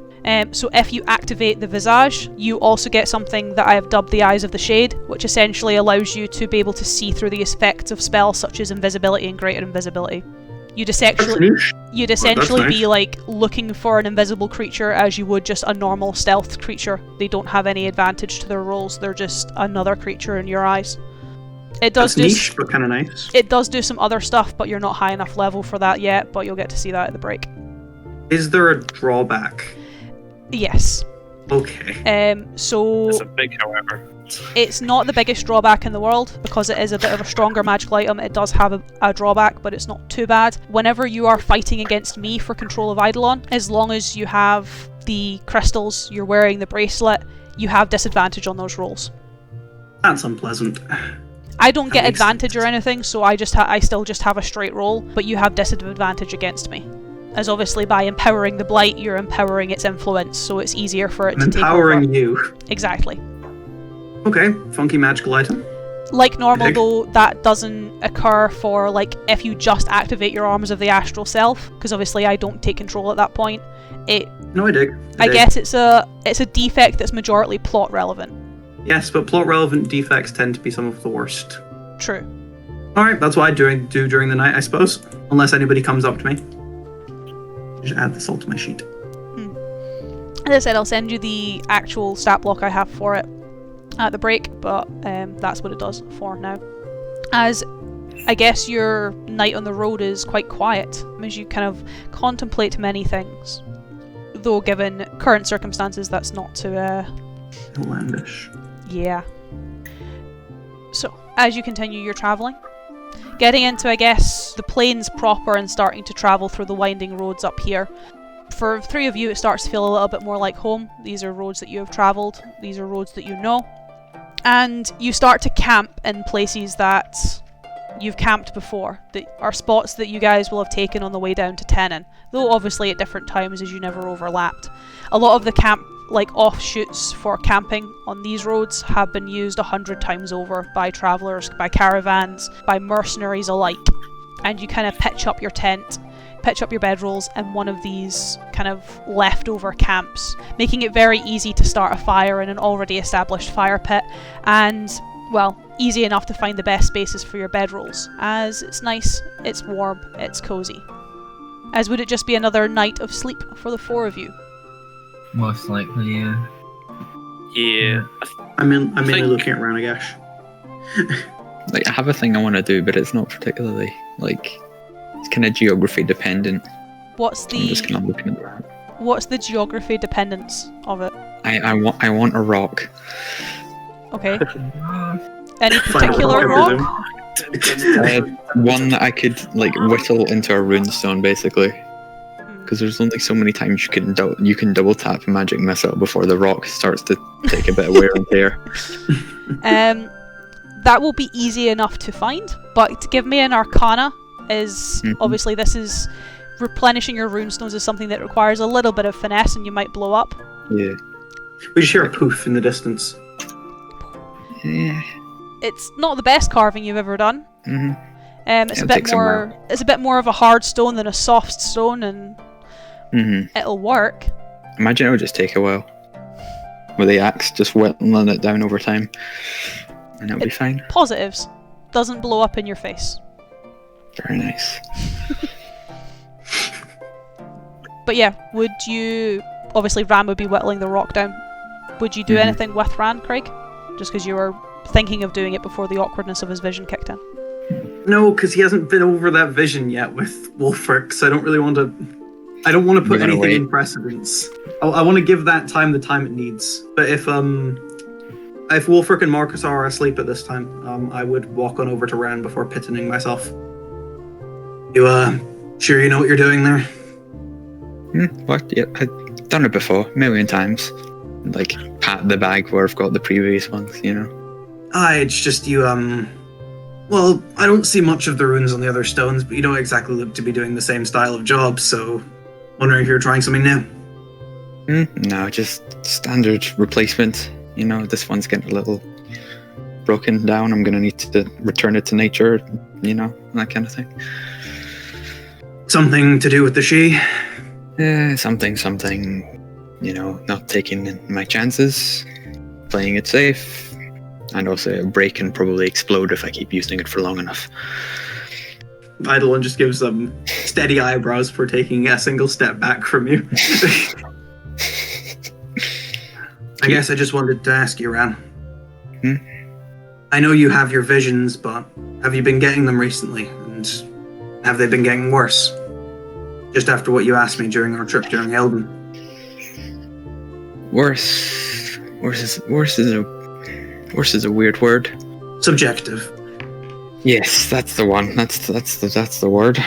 So if you activate the visage, you also get something that I have dubbed the Eyes of the Shade, which essentially allows you to be able to see through the effects of spells such as invisibility and greater invisibility. You'd essentially be like looking for an invisible creature as you would just a normal stealth creature. They don't have any advantage to their rolls, they're just another creature in your eyes. It does niche, but kind of nice. It does do some other stuff, but you're not high enough level for that yet, but you'll get to see that at the break. Is there a drawback? Yes. Okay. So it's a big however. It's not the biggest drawback in the world, because it is a bit of a stronger magical item. It does have a drawback, but it's not too bad. Whenever you are fighting against me for control of Eidolon, as long as you have the crystals, you're wearing the bracelet, you have disadvantage on those rolls. That's unpleasant. I don't get advantage or anything, so I still just have a straight roll, but you have disadvantage against me. As obviously by empowering the blight, you're empowering its influence, so it's easier for it to take over. Empowering you. Exactly. Okay, funky magical item. Like normal though, that doesn't occur for like if you just activate your arms of the astral self, because obviously I don't take control at that point. No, I dig. I guess it's a defect that's majorly plot relevant. Yes, but plot-relevant defects tend to be some of the worst. True. Alright, that's what I do during the night, I suppose. Unless anybody comes up to me. Just add this all to my sheet. As I said, I'll send you the actual stat block I have for it at the break, but that's what it does for now. As I guess your night on the road is quite quiet, as you kind of contemplate many things. Though given current circumstances, that's not too, Outlandish. yeah. So, as you continue your travelling, getting into, I guess, the plains proper and starting to travel through the winding roads up here. For three of you, it starts to feel a little bit more like home. These are roads that you have travelled, these are roads that you know. And you start to camp in places that you've camped before, that are spots that you guys will have taken on the way down to Tenon, though obviously at different times as you never overlapped. A lot of the camp, like offshoots for camping on these roads, have been used 100 times over by travellers, by caravans, by mercenaries alike. And you kind of pitch up your tent, pitch up your bedrolls in one of these kind of leftover camps, making it very easy to start a fire in an already established fire pit, and, well, easy enough to find the best spaces for your bedrolls, as it's nice, it's warm, it's cosy. As would it just be another night of sleep for the four of you? Most likely, yeah. Yeah. I'm mainly think- looking at Ranaagash. Like, I have a thing I want to do, but it's not particularly, like, it's kind of geography dependent. What's I'm just kind of looking at that. what's the geography dependence of it? I want a rock. Okay. Any Find a particular rock, I rock? presume. One that I could, like, whittle into a runestone, basically. Because there's only so many times you can double tap a magic missile before the rock starts to take a bit of wear and tear. That will be easy enough to find, but give me an arcana, is obviously this is replenishing your runestones is something that requires a little bit of finesse and you might blow up. Yeah. We just hear a poof in the distance. Yeah. It's not the best carving you've ever done. Mm-hmm. It's It'll a bit take some more. work. It's a bit more of a hard stone than a soft stone, and Mm-hmm. it'll work. Imagine it would just take a while. With the axe, just whittling it down over time. And it'll be fine. Positives. Doesn't blow up in your face. Very nice. But yeah, would you... Obviously Ran would be whittling the rock down. Would you do Mhm. anything with Ran, Craig? Just because you were thinking of doing it before the awkwardness of his vision kicked in. No, because he hasn't been over that vision yet with Wolfric, so I don't really want to... I don't want to put We're gonna anything wait. in precedence. I want to give that time the time it needs. But if Wolfric and Marcus are asleep at this time, I would walk on over to Ran before pittoning myself. You, sure you know what you're doing there? What? Yeah, I've done it before, a million times. Like, pat the bag where I've got the previous ones, you know? It's just you, well, I don't see much of the runes on the other stones, but you don't exactly look to be doing the same style of job, so wondering if you're trying something new. No, just standard replacement. You know, this one's getting a little broken down. I'm gonna need to return it to nature, you know, that kind of thing. Something to do with the she? Something, you know, not taking my chances, playing it safe, and also a break can probably explode if I keep using it for long enough. Eidolon just gives them steady eyebrows for taking a single step back from you. I guess I just wanted to ask you, Ran. I know you have your visions, but have you been getting them recently? And have they been getting worse? Just after what you asked me during our trip during Elden. Worse is a weird word. Subjective. Yes, that's the one. That's the word.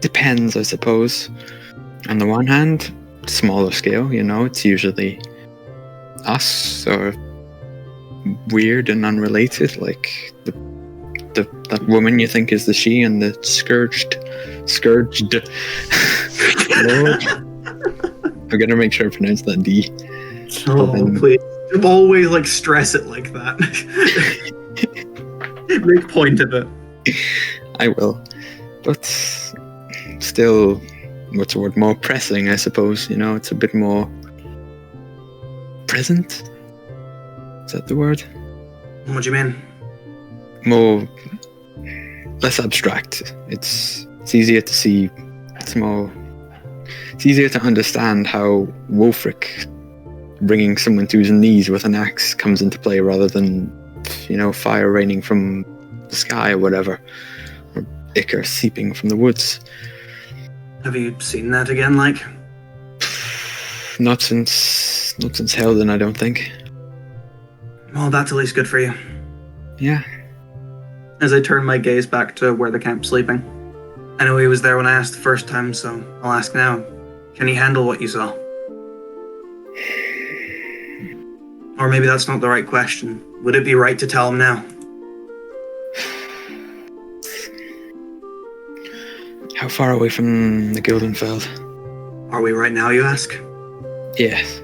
Depends, I suppose. On the one hand, smaller scale, you know, it's usually us or weird and unrelated, like that woman you think is the she and the scourged Lord. I'm gonna make sure I pronounce that D. Oh, please. Always, like, stress it like that. Make point of it. I will. But still, what's the word? More pressing, I suppose. You know, it's a bit more present. Is that the word? What do you mean? More, less abstract. It's easier to see. It's easier to understand how Wolfric bringing someone to his knees with an axe comes into play rather than, fire raining from the sky or whatever, or ichor seeping from the woods. Have you seen that again, like? Not since Helden, I don't think. Well, that's at least good for you. Yeah. As I turn my gaze back to where the camp's sleeping. I know he was there when I asked the first time, so I'll ask now. Can he handle what you saw? Or maybe that's not the right question. Would it be right to tell him now? How far away from the Gildenfeld? Are we right now, you ask? Yes.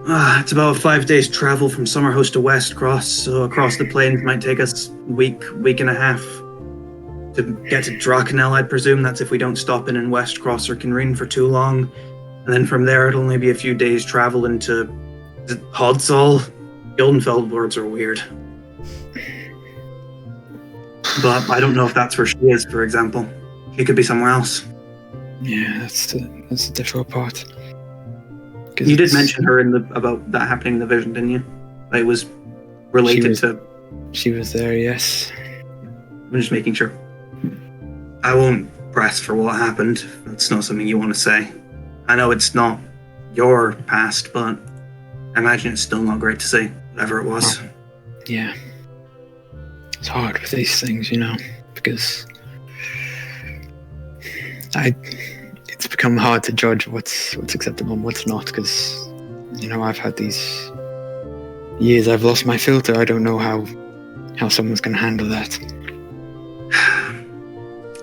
It's about 5 days' travel from Summerhost to Westcross, so across the plains might take us a week and a half. To get to Drakenel, I'd presume. That's if we don't stop in Westcross or Kinreen for too long. And then from there, it'll only be a few days' travel into Hodsall. Gildenfeld words are weird. But I don't know if that's where she is, for example. She could be somewhere else. Yeah, that's the difficult part. You did mention her about that happening in the vision, didn't you? That it was related to... She was there, yes. I'm just making sure. I won't press for what happened. That's not something you want to say. I know it's not your past, but I imagine it's still not great to see, whatever it was. Yeah. It's hard with these things, because it's become hard to judge what's acceptable and what's not, because I've had these years I've lost my filter. I don't know how someone's going to handle that.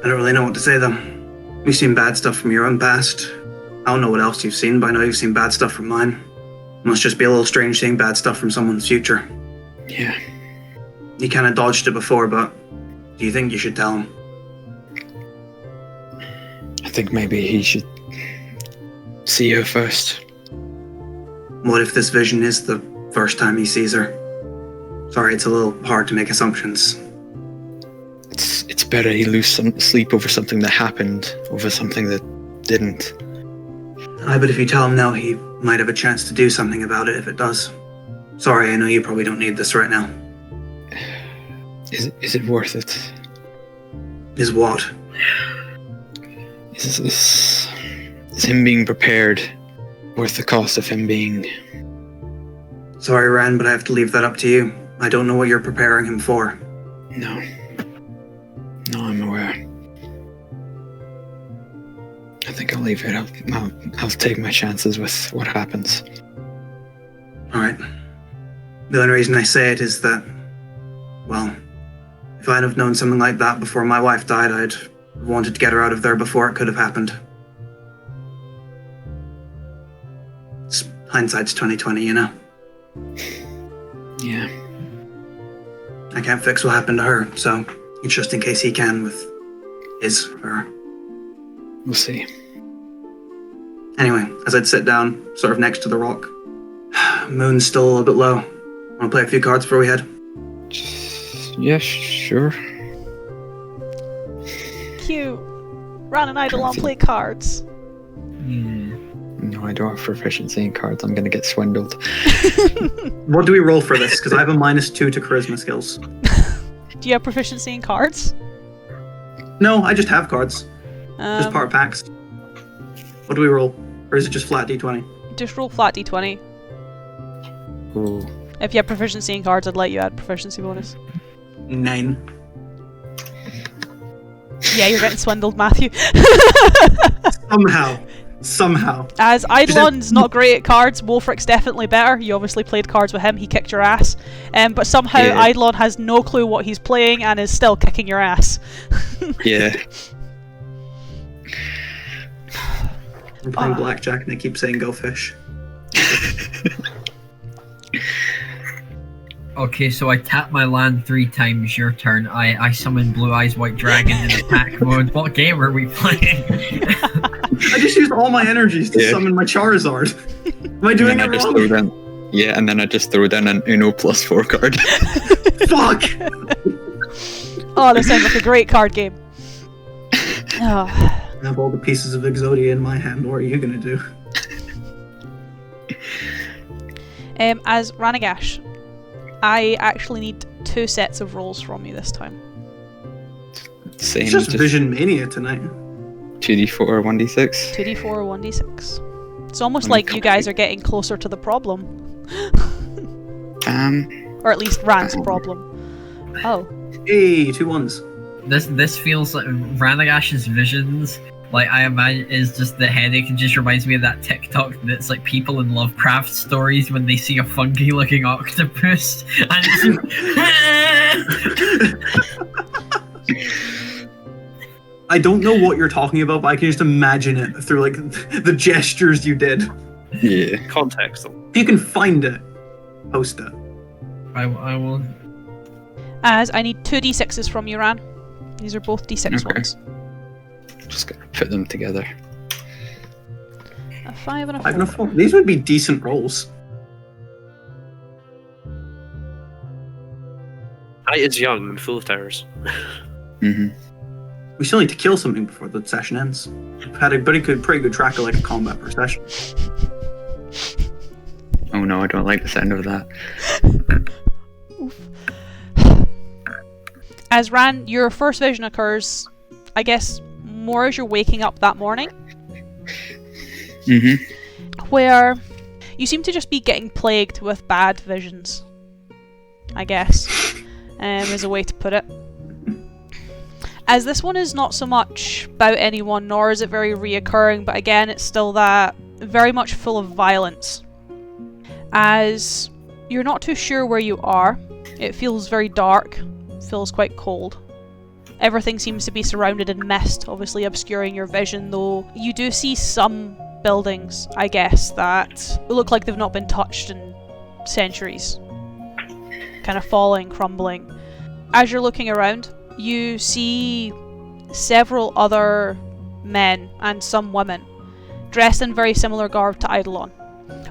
I don't really know what to say, though. You've seen bad stuff from your own past. I don't know what else you've seen, but I know you've seen bad stuff from mine. It must just be a little strange seeing bad stuff from someone's future. Yeah. You kind of dodged it before, but do you think you should tell him? I think maybe he should see her first. What if this vision is the first time he sees her? Sorry, it's a little hard to make assumptions. It's better he lose some sleep over something that happened, over something that didn't. But if you tell him now, he might have a chance to do something about it if it does. Sorry, I know you probably don't need this right now. Is it worth it? Is what? Is him being prepared worth the cost of him being... Sorry, Ran, but I have to leave that up to you. I don't know what you're preparing him for. No, I'm aware. I think I'll leave it. I'll take my chances with what happens. Alright. The only reason I say it is that, well, if I'd have known something like that before my wife died, I'd have wanted to get her out of there before it could have happened. Hindsight's 20/20, Yeah. I can't fix what happened to her, so it's just in case he can with his, her. We'll see. Anyway, as I'd sit down, sort of next to the rock, moon's still a little bit low. Want to play a few cards before we head? Yeah, sure. Cute. Ran and Eidolon play cards. No, I don't have proficiency in cards. I'm going to get swindled. What do we roll for this? Because I have a -2 to charisma skills. Do you have proficiency in cards? No, I just have cards. Just part of packs. What do we roll? Or is it just flat d20? Just roll flat d20. Ooh. If you have proficiency in cards, I'd let you add proficiency bonus. 9. Yeah, you're getting swindled, Matthew. Somehow. As Eidolon's not great at cards, Wolfric's definitely better. You obviously played cards with him, he kicked your ass. But somehow Eidolon has no clue what he's playing and is still kicking your ass. Yeah. I'm playing blackjack and I keep saying go fish. Okay, so I tap my land 3 times, your turn. I summon Blue Eyes White Dragon in attack mode. What game are we playing? I just used all my energies to summon my Charizard. Am I doing it wrong? Yeah, and then I just throw down an Uno +4 card. Fuck! Oh, that sounds like a great card game. Oh. I have all the pieces of Exodia in my hand. What are you gonna do? As Ranaagash, I actually need 2 sets of rolls from you this time. Same. It's just Vision Mania tonight. 2d4, 1d6. 2d4, 1d6. It's almost like you guys are getting closer to the problem. Or at least Ran's problem. Oh. Hey, 2 1s. This feels like Ranaagash's visions. Like, I imagine is just the headache. It just reminds me of that TikTok that's like people in Lovecraft stories when they see a funky-looking octopus and I don't know what you're talking about, but I can just imagine it through like the gestures you did. Yeah. Context. If you can find it, post it. I will. As I need 2 d6s from you, Ran. These are both d6 Okay. ones. Just gonna put them together. A 5 and a 4. 5 and a 4. These would be decent rolls. Night is young and full of terrors. Mm-hmm. We still need to kill something before the session ends. We've had a pretty good track of like a combat per session. Oh no, I don't like the sound of that. As Ran, your first vision occurs, I guess, more as you're waking up that morning. Mm-hmm. Where you seem to just be getting plagued with bad visions, I guess, is a way to put it. As this one is not so much about anyone, nor is it very reoccurring, but again, it's still that very much full of violence. As you're not too sure where you are, it feels very dark, feels quite cold. Everything seems to be surrounded in mist, obviously obscuring your vision, though you do see some buildings, I guess, that look like they've not been touched in centuries. Kind of falling, crumbling. As you're looking around, you see several other men and some women dressed in very similar garb to Eidolon.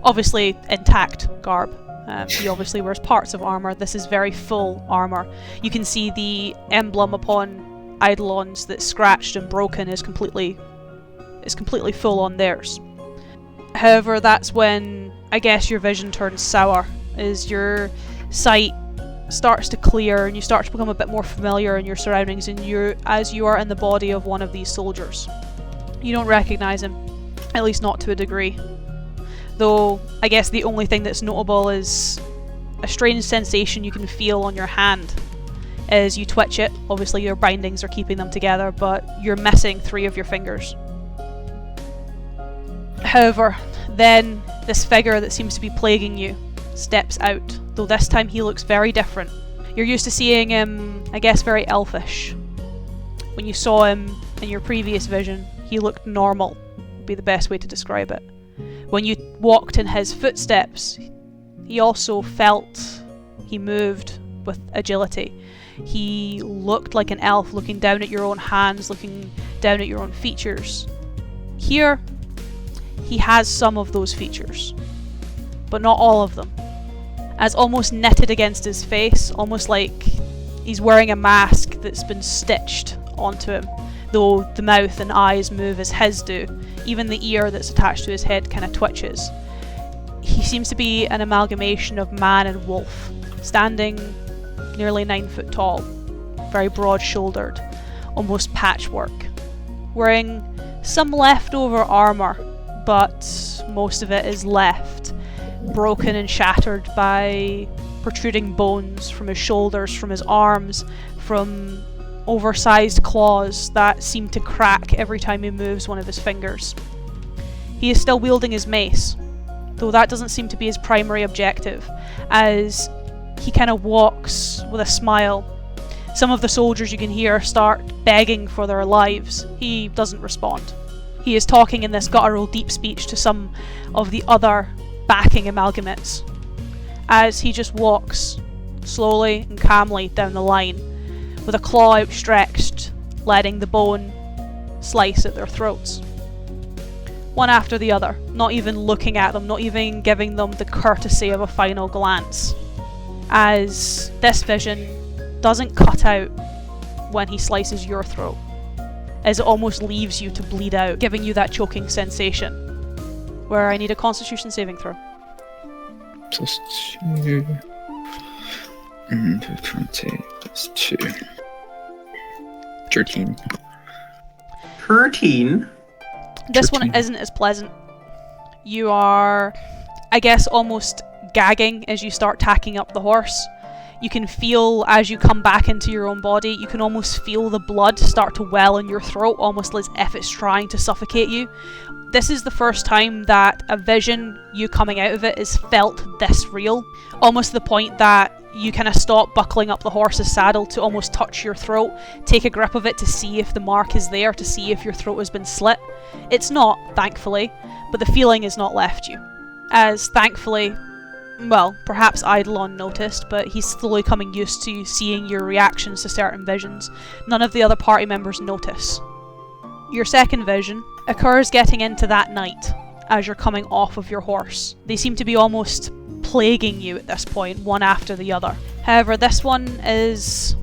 Obviously intact garb. He obviously wears parts of armour. This is very full armour. You can see the emblem upon Eidolon's that's scratched and broken is completely full on theirs. However, that's when I guess your vision turns sour, as your sight starts to clear and you start to become a bit more familiar in your surroundings, and as you are in the body of one of these soldiers. You don't recognise him, at least not to a degree. Though, I guess the only thing that's notable is a strange sensation you can feel on your hand as you twitch it. Obviously your bindings are keeping them together, but you're missing 3 of your fingers. However, then this figure that seems to be plaguing you steps out, though this time he looks very different. You're used to seeing him, I guess, very elfish. When you saw him in your previous vision, he looked normal, would be the best way to describe it. When you walked in his footsteps, he also felt, he moved with agility. He looked like an elf, looking down at your own hands, looking down at your own features. Here, he has some of those features, but not all of them. As almost knitted against his face, almost like he's wearing a mask that's been stitched onto him, though the mouth and eyes move as his do. Even the ear that's attached to his head kind of twitches. He seems to be an amalgamation of man and wolf, standing nearly 9 foot tall, very broad-shouldered, almost patchwork, wearing some leftover armour, but most of it is left, broken and shattered by protruding bones from his shoulders, from his arms, from oversized claws that seem to crack every time he moves one of his fingers. He is still wielding his mace, though that doesn't seem to be his primary objective, as he kind of walks with a smile. Some of the soldiers you can hear start begging for their lives. He doesn't respond. He is talking in this guttural deep speech to some of the other backing amalgamates, as he just walks slowly and calmly down the line, with a claw outstretched, letting the bone slice at their throats. one after the other, not even looking at them, not even giving them the courtesy of a final glance, as this vision doesn't cut out when he slices your throat, as it almost leaves you to bleed out, giving you that choking sensation, where I need a Constitution saving throw. Plus 2. And 20 plus 2. 13. 13? This one isn't as pleasant. You are, I guess, almost gagging as you start tacking up the horse. You can feel, as you come back into your own body, you can almost feel the blood start to well in your throat, almost as if it's trying to suffocate you. This is the first time that a vision, you coming out of it, is felt this real. Almost to the point that you kind of stop buckling up the horse's saddle to almost touch your throat, take a grip of it to see if the mark is there, to see if your throat has been slit. It's not, thankfully, but the feeling has not left you. As thankfully, well, perhaps Eidolon noticed, but he's slowly coming used to seeing your reactions to certain visions. None of the other party members notice. Your second vision occurs getting into that night, as you're coming off of your horse. They seem to be almost plaguing you at this point, one after the other. However, this one is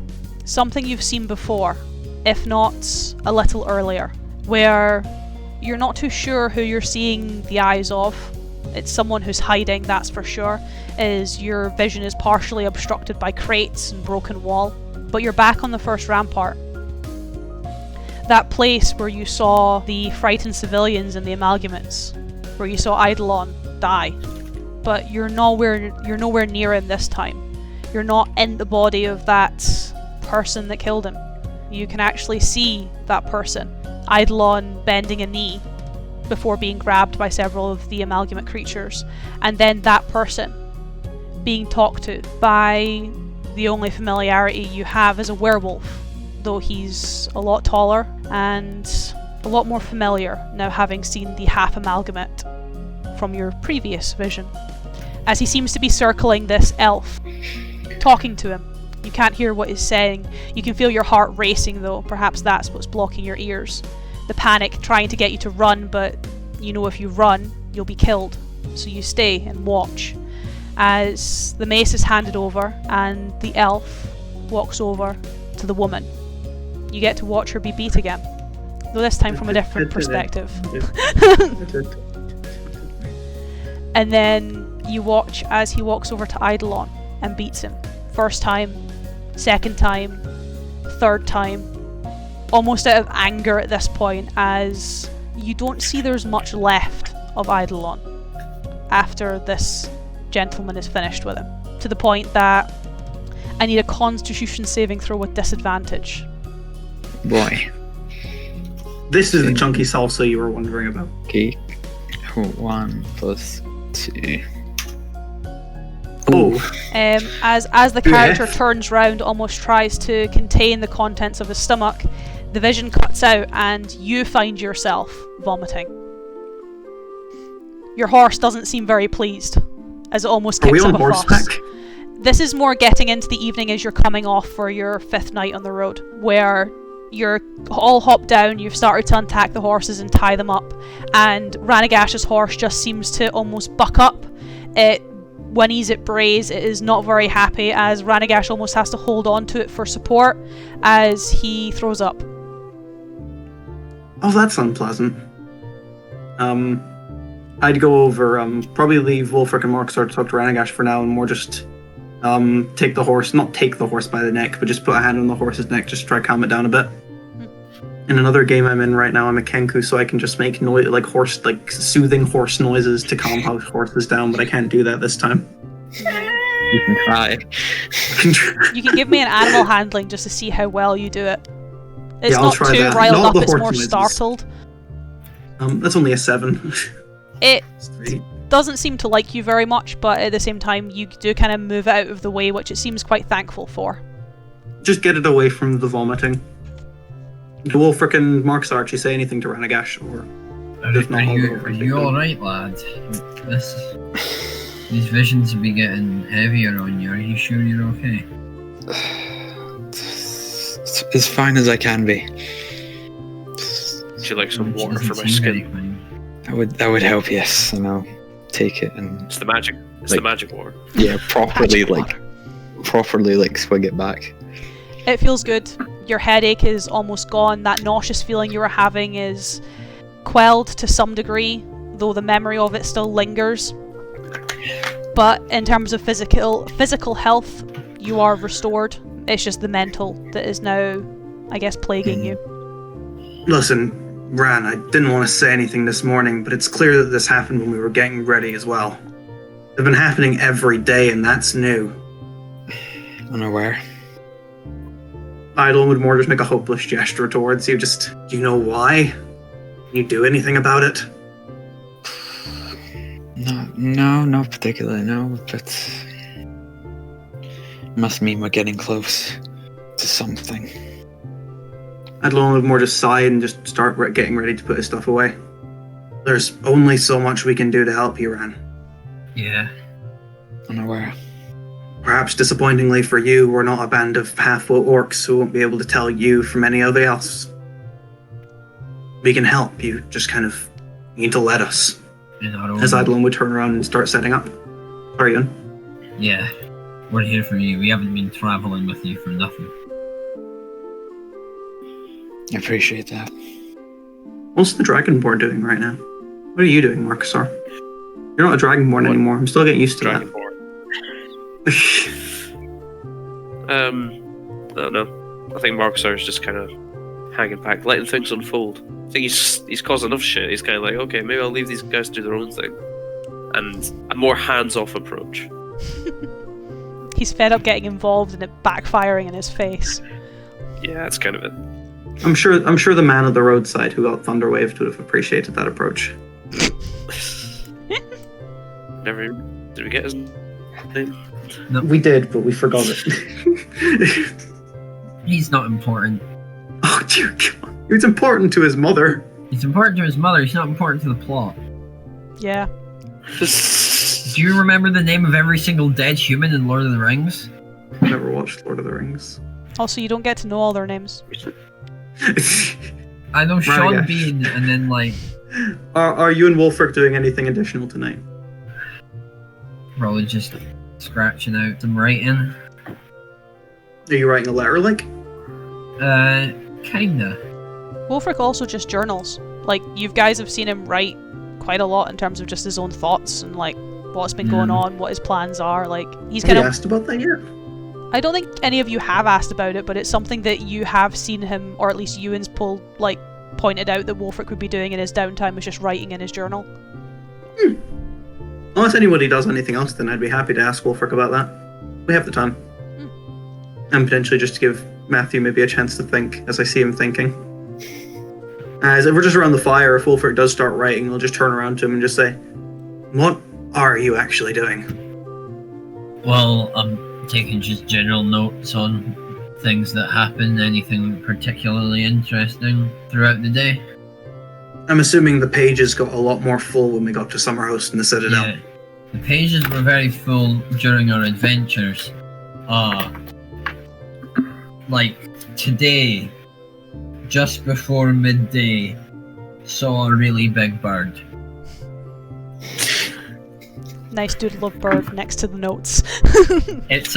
something you've seen before, if not a little earlier, where you're not too sure who you're seeing the eyes of. It's someone who's hiding, that's for sure, as your vision is partially obstructed by crates and broken wall. But you're back on the first rampart. That place where you saw the frightened civilians and the amalgamates, where you saw Eidolon die. But you're nowhere near him this time. You're not in the body of that person that killed him. You can actually see that person, Eidolon bending a knee before being grabbed by several of the amalgamate creatures, and then that person being talked to by the only familiarity you have as a werewolf, though he's a lot taller and a lot more familiar now, having seen the half amalgamate from your previous vision, as he seems to be circling this elf, talking to him. You can't hear what he's saying. You can feel your heart racing though, perhaps that's what's blocking your ears. The panic trying to get you to run, but you know if you run, you'll be killed. So you stay and watch as the mace is handed over and the elf walks over to the woman. You get to watch her be beat again, though this time from a different perspective. And then you watch as he walks over to Eidolon and beats him. First time, second time, third time. Almost out of anger at this point, as you don't see there's much left of Eidolon after this gentleman is finished with him. To the point that I need a Constitution saving throw with disadvantage. Boy. This is the chunky salsa you were wondering about. Okay. 1 plus 2. Oh. As the character turns round, almost tries to contain the contents of his stomach, the vision cuts out and you find yourself vomiting. Your horse doesn't seem very pleased, as it almost kicks up a fuss. This is more getting into the evening as you're coming off for your 5th night on the road, where you're all hopped down, you've started to untack the horses and tie them up, and Ranaagash's horse just seems to almost buck up. When he's at braze, it is not very happy, as Ranaagash almost has to hold on to it for support as he throws up. Oh, that's unpleasant. I'd go over, probably leave Wolfric and Marksar to talk to Ranaagash for now, and more just take the horse, not take the horse by the neck, but just put a hand on the horse's neck, just try to calm it down a bit. In another game I'm in right now, I'm a Kenku, so I can just make soothing horse noises to calm horses down, but I can't do that this time. You can try. You can give me an animal handling just to see how well you do it. It's yeah, not too that. riled not up, it's more noises. startled. That's only a 7. It doesn't seem to like you very much, but at the same time you do kind of move out of the way, which it seems quite thankful for. Just get it away from the vomiting. Do Wolfric and Marksar actually say anything to Ranaagash, or Are you alright, lad? These visions will be getting heavier on you. Are you sure you're okay? As fine as I can be. Would you like some water for my skin? That would help. Yes, and I'll take it and It's the magic. It's the magic water. yeah, properly Magic swig it back. It feels good. Your headache is almost gone. That nauseous feeling you were having is quelled to some degree, though the memory of it still lingers. But in terms of physical health, you are restored. It's just the mental that is now, I guess, plaguing you. Listen, Ran, I didn't want to say anything this morning, but it's clear that this happened when we were getting ready as well. They've been happening every day, and that's new. Unaware. Idle would more just make a hopeless gesture towards you. Just, do you know why? Can you do anything about it? No, not particularly, no, but must mean we're getting close to something. Idle would more just sigh and just start getting ready to put his stuff away. There's only so much we can do to help you, Ran. Yeah. Unaware. Perhaps disappointingly for you, we're not a band of half-full orcs who won't be able to tell you from anybody else. We can help, you just kind of need to let us. As Eidolon would turn around and start setting up. Sorry, Ian. Yeah, we're here for you. We haven't been travelling with you for nothing. I appreciate that. What's the Dragonborn doing right now? What are you doing, Marcusar? You're not a Dragonborn anymore. I'm still getting used to that. I don't know. I think Marcusar is just kind of hanging back, letting things unfold. I think he's caused enough shit. He's kind of like, okay, maybe I'll leave these guys to do their own thing, and a more hands-off approach. He's fed up getting involved and it backfiring in his face. Yeah, that's kind of it. I'm sure the man at the roadside who got thunderwaved would have appreciated that approach. Never did we get his name? No. We did, but we forgot it. He's not important. Oh dear God. It's important to his mother. He's important to his mother, he's not important to the plot. Yeah. Do you remember the name of every single dead human in Lord of the Rings? I've never watched Lord of the Rings. Also, you don't get to know all their names. I know Sean Ranaagash. Bean, and then like... Are you and Wolfric doing anything additional tonight? Probably just scratching out some writing. Are you writing a letter, like? Kinda. Wolfric also just journals. Like, you guys have seen him write quite a lot in terms of just his own thoughts and like what's been going on, what his plans are. Like, he's Have kind you of... asked about that yet? I don't think any of you have asked about it, but it's something that you have seen him, or at least Ewan's pointed out that Wolfric would be doing in his downtime, was just writing in his journal. Unless anybody does anything else, then I'd be happy to ask Wolfric about that. We have the time. And potentially just to give Matthew maybe a chance to think, as I see him thinking. As if we're just around the fire, if Wolfric does start writing, I'll just turn around to him and just say, what are you actually doing? Well, I'm taking just general notes on things that happen, anything particularly interesting throughout the day. I'm assuming the pages got a lot more full when we got to Summerhost in the Citadel. Yeah, the pages were very full during our adventures. Like today, just before midday, saw a really big bird. Nice doodle of bird next to the notes. It's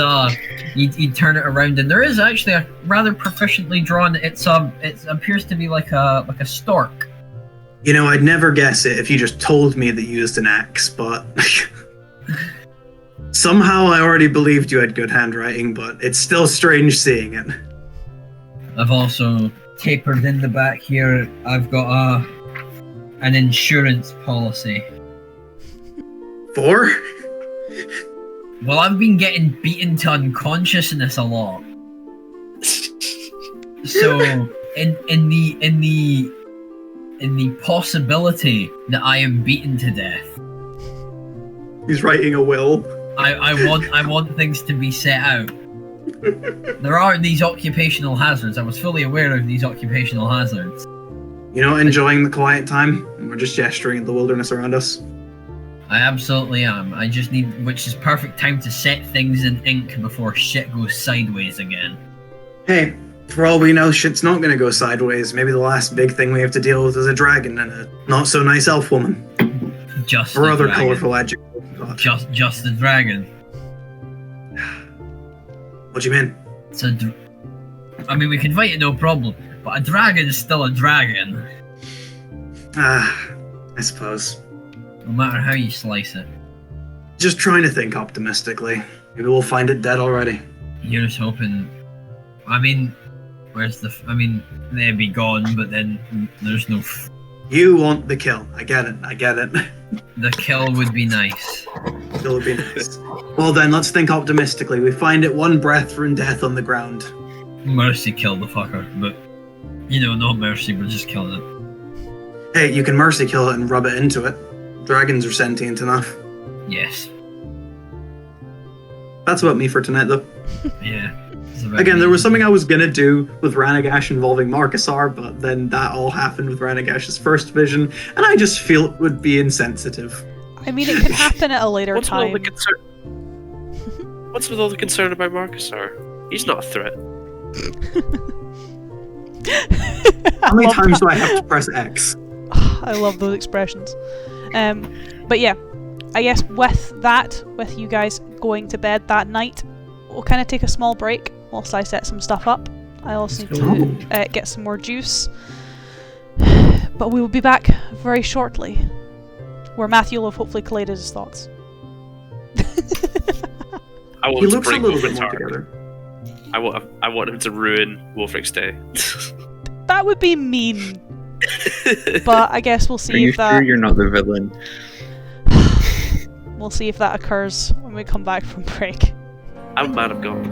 you turn it around and there is actually a rather proficiently drawn. It appears to be like a stork. You know, I'd never guess it if you just told me that you used an axe, but somehow I already believed you had good handwriting, but it's still strange seeing it. I've also tapered in the back here. I've got an insurance policy. For? Well, I've been getting beaten to unconsciousness a lot. So, in the possibility that I am beaten to death, He's writing a will. I want things to be set out. There are these occupational hazards. I was fully aware of these occupational hazards. You know, enjoying the quiet time, and we're just gesturing at the wilderness around us. I absolutely am. I just need, which is perfect time to set things in ink before shit goes sideways again. Hey, For all we know, shit's not gonna go sideways. Maybe the last big thing we have to deal with is a dragon and a not so nice elf woman. Just Or the other dragon. colourful adjectives. Just the dragon. What do you mean? It's a I mean, we can fight it no problem, but a dragon is still a dragon. I suppose. No matter how you slice it. Just trying to think optimistically. Maybe we'll find it dead already. You're just hoping. I mean, I mean, they'd be gone, but then there's no. You want the kill. I get it. The kill would be nice. Kill would be nice. Well then, let's think optimistically. We find it one breath from death on the ground. Mercy killed the fucker, but not mercy, but just killing it. Hey, you can mercy kill it and rub it into it. Dragons are sentient enough. Yes. That's about me for tonight, though. Yeah. Again, there was something I was gonna do with Ranaagash involving Marcusar, but then that all happened with Ranaagash's first vision, and I just feel it would be insensitive. I mean, it can happen at a later time. What's with all the concern about Marcusar? He's not a threat. How many times do I have to press X? I love those expressions. But yeah, I guess with you guys going to bed that night, we'll kind of take a small break whilst I set some stuff up. I also need to get some more juice. But we will be back very shortly, where Matthew will have hopefully collated his thoughts. He looks a little bit more together. I want him to ruin Wolfric's day. That would be mean. But I guess we'll see Are you if that. sure you're not the villain? We'll see if that occurs when we come back from break. I'm mad of God.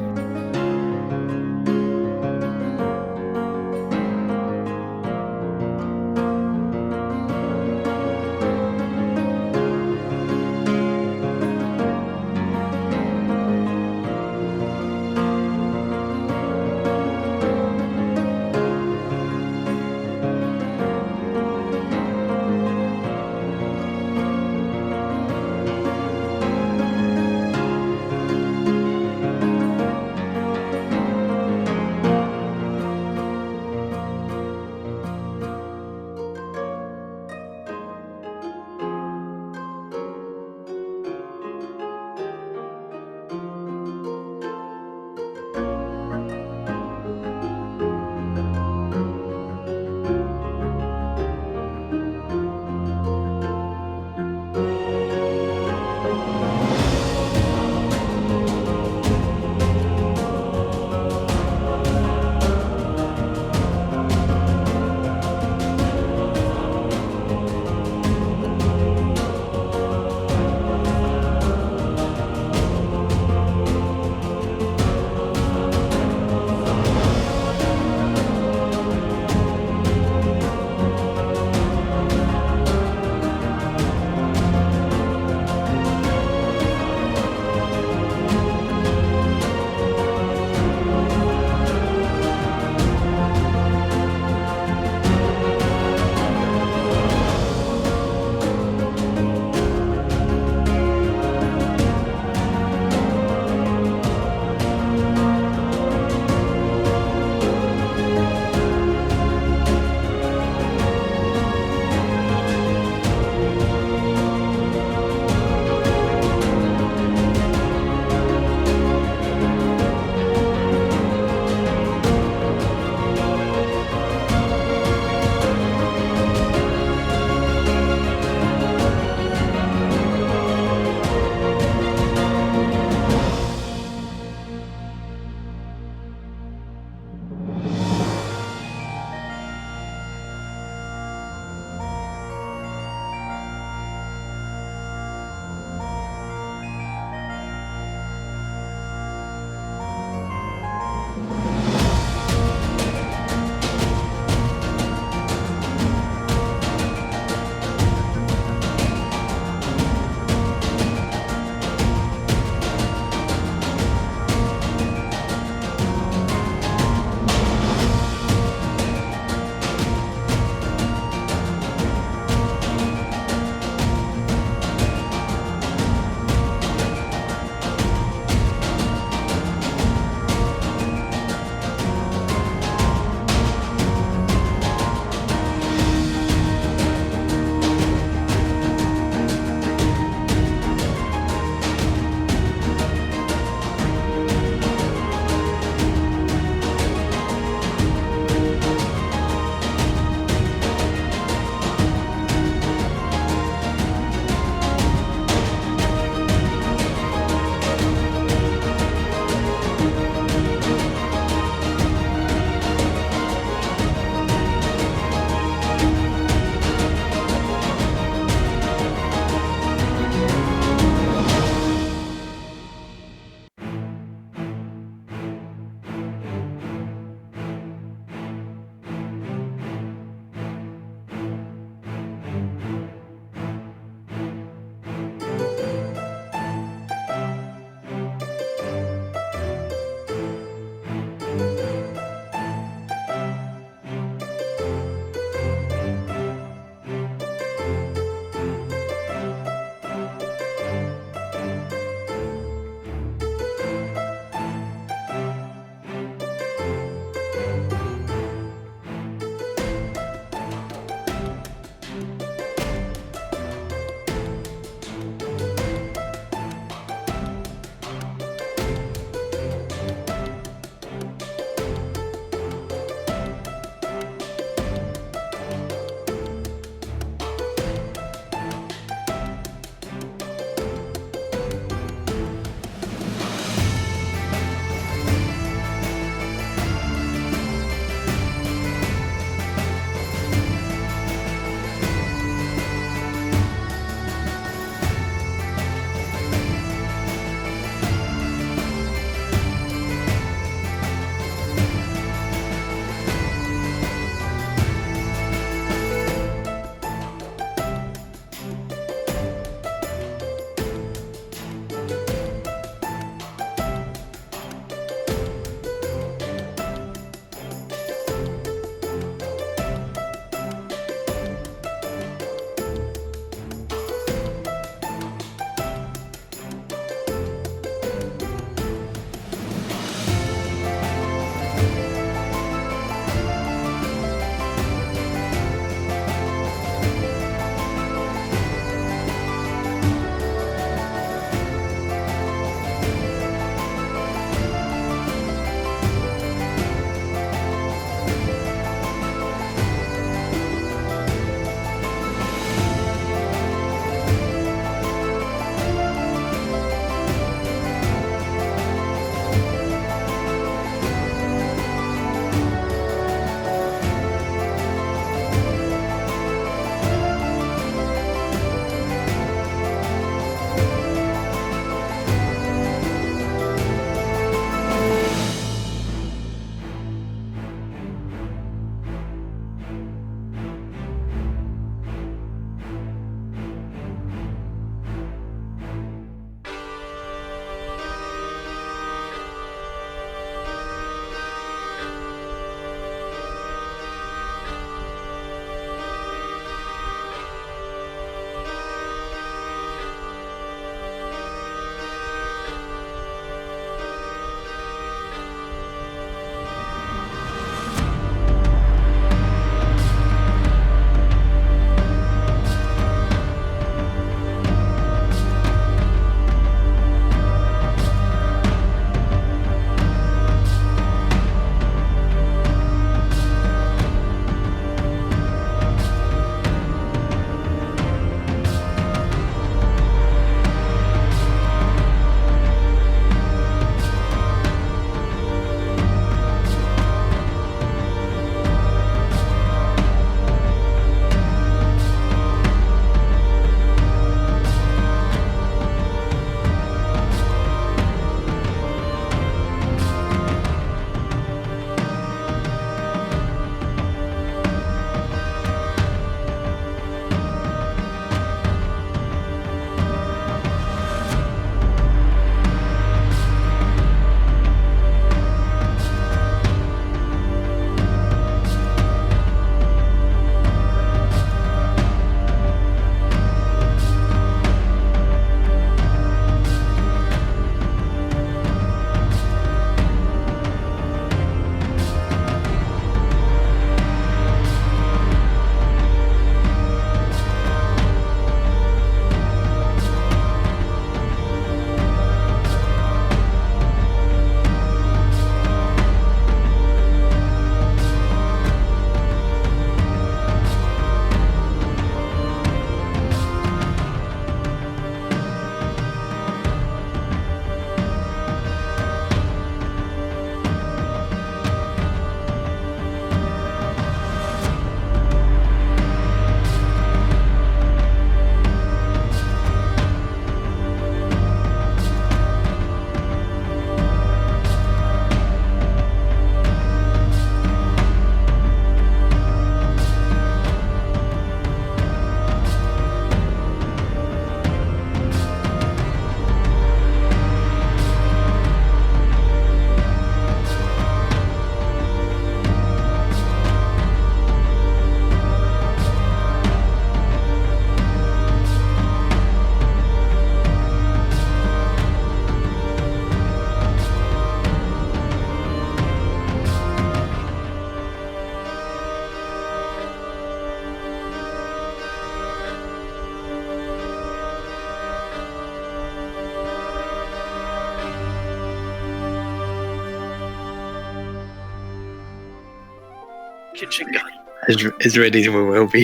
Kitchen gun. As ready as we will be.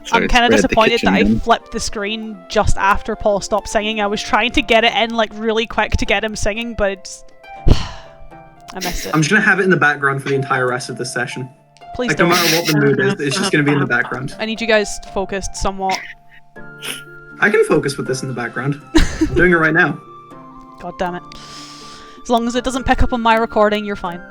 So I'm kind of spread the disappointed that I kitchen flipped the screen just after Paul stopped singing. I was trying to get it in like really quick to get him singing, but it's... I missed it. I'm just gonna have it in the background for the entire rest of the session. Please Like, don't. no matter what the mood is, it's just gonna be in the background. I need you guys focused somewhat. I can focus with this in the background. I'm doing it right now. God damn it. As long as it doesn't pick up on my recording, you're fine.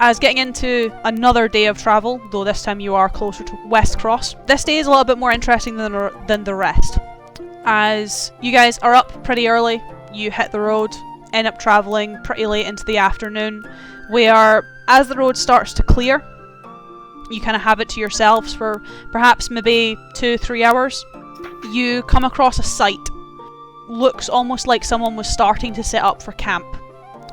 As getting into another day of travel, though this time you are closer to Westcross, this day is a little bit more interesting than the rest. As you guys are up pretty early, you hit the road, end up travelling pretty late into the afternoon, where as the road starts to clear, you kind of have it to yourselves for perhaps maybe 2-3 hours. You come across a site. Looks almost like someone was starting to set up for camp.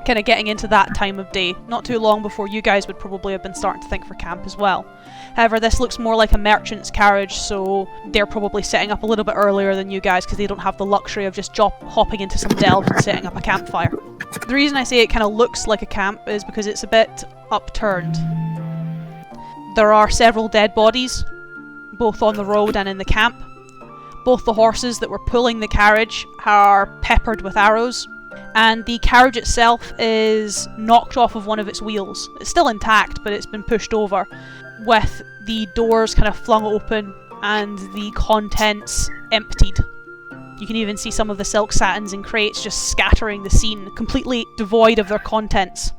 Kind of getting into that time of day. Not too long before you guys would probably have been starting to think for camp as well. However, this looks more like a merchant's carriage, so they're probably setting up a little bit earlier than you guys because they don't have the luxury of just hopping into some delves and setting up a campfire. The reason I say it kind of looks like a camp is because it's a bit upturned. There are several dead bodies, both on the road and in the camp. Both the horses that were pulling the carriage are peppered with arrows, and the carriage itself is knocked off of one of its wheels. It's still intact, but it's been pushed over, with the doors kind of flung open and the contents emptied. You can even see some of the silk satins and crates just scattering the scene, completely devoid of their contents.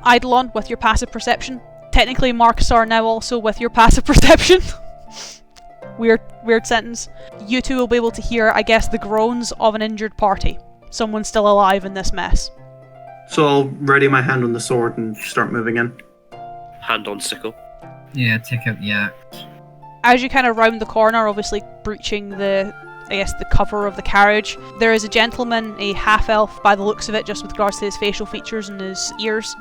Eidolon, with your passive perception. Technically Marcusar now also with your passive perception. Weird sentence. You two will be able to hear, I guess, the groans of an injured party. Someone still alive in this mess. So I'll ready my hand on the sword and start moving in. Hand on sickle. Yeah, take out the axe. As you kind of round the corner, obviously breaching the cover of the carriage, there is a gentleman, a half-elf by the looks of it, just with regards to his facial features and his ears,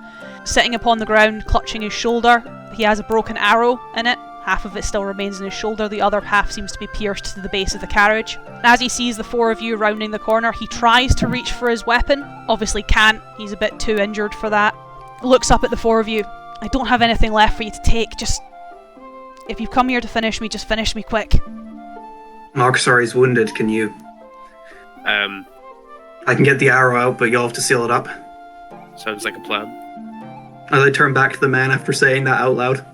sitting upon the ground, clutching his shoulder. He has a broken arrow in it. Half of it still remains in his shoulder, the other half seems to be pierced to the base of the carriage. As he sees the four of you rounding the corner, he tries to reach for his weapon. Obviously can't, he's a bit too injured for that. Looks up at the four of you. I don't have anything left for you to take, just... If you've come here to finish me, just finish me quick. Marcusar is wounded, can you... I can get the arrow out, but you'll have to seal it up. Sounds like a plan. As I turn back to the man after saying that out loud.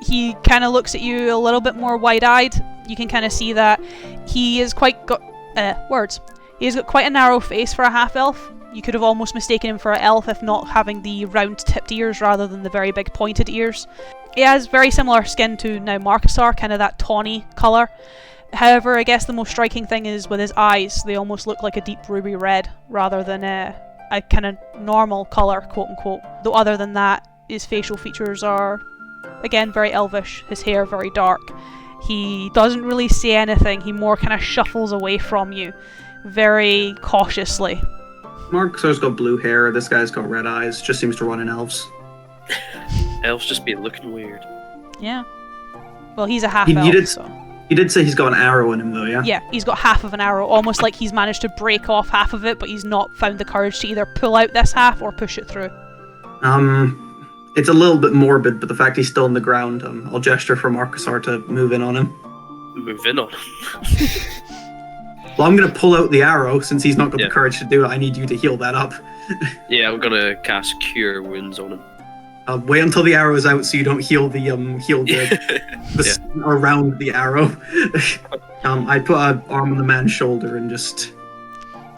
He kind of looks at you a little bit more wide-eyed. You can kind of see that he is quite He has got quite a narrow face for a half-elf. You could have almost mistaken him for an elf if not having the round-tipped ears rather than the very big pointed ears. He has very similar skin to now Marcusar, kind of that tawny colour. However, I guess the most striking thing is with his eyes. They almost look like a deep ruby red rather than a kind of normal colour, quote-unquote. Though other than that, his facial features are... Again, very elvish, his hair very dark. He doesn't really say anything, he more kind of shuffles away from you, very cautiously. Marcusar's got blue hair, this guy's got red eyes, just seems to run in elves. Elves just be looking weird. Yeah. Well, he's a half-elf, so... You did say he's got an arrow in him though, yeah? Yeah, he's got half of an arrow, almost like he's managed to break off half of it, but he's not found the courage to either pull out this half or push it through. It's a little bit morbid, but the fact he's still on the ground, I'll gesture for Marcusar to move in on him. Move in on him? Well, I'm going to pull out the arrow, since he's not got the courage to do it. I need you to heal that up. Yeah, I'm going to cast Cure Wounds on him. Wait until the arrow is out so you don't heal the around the arrow. I put an arm on the man's shoulder and just...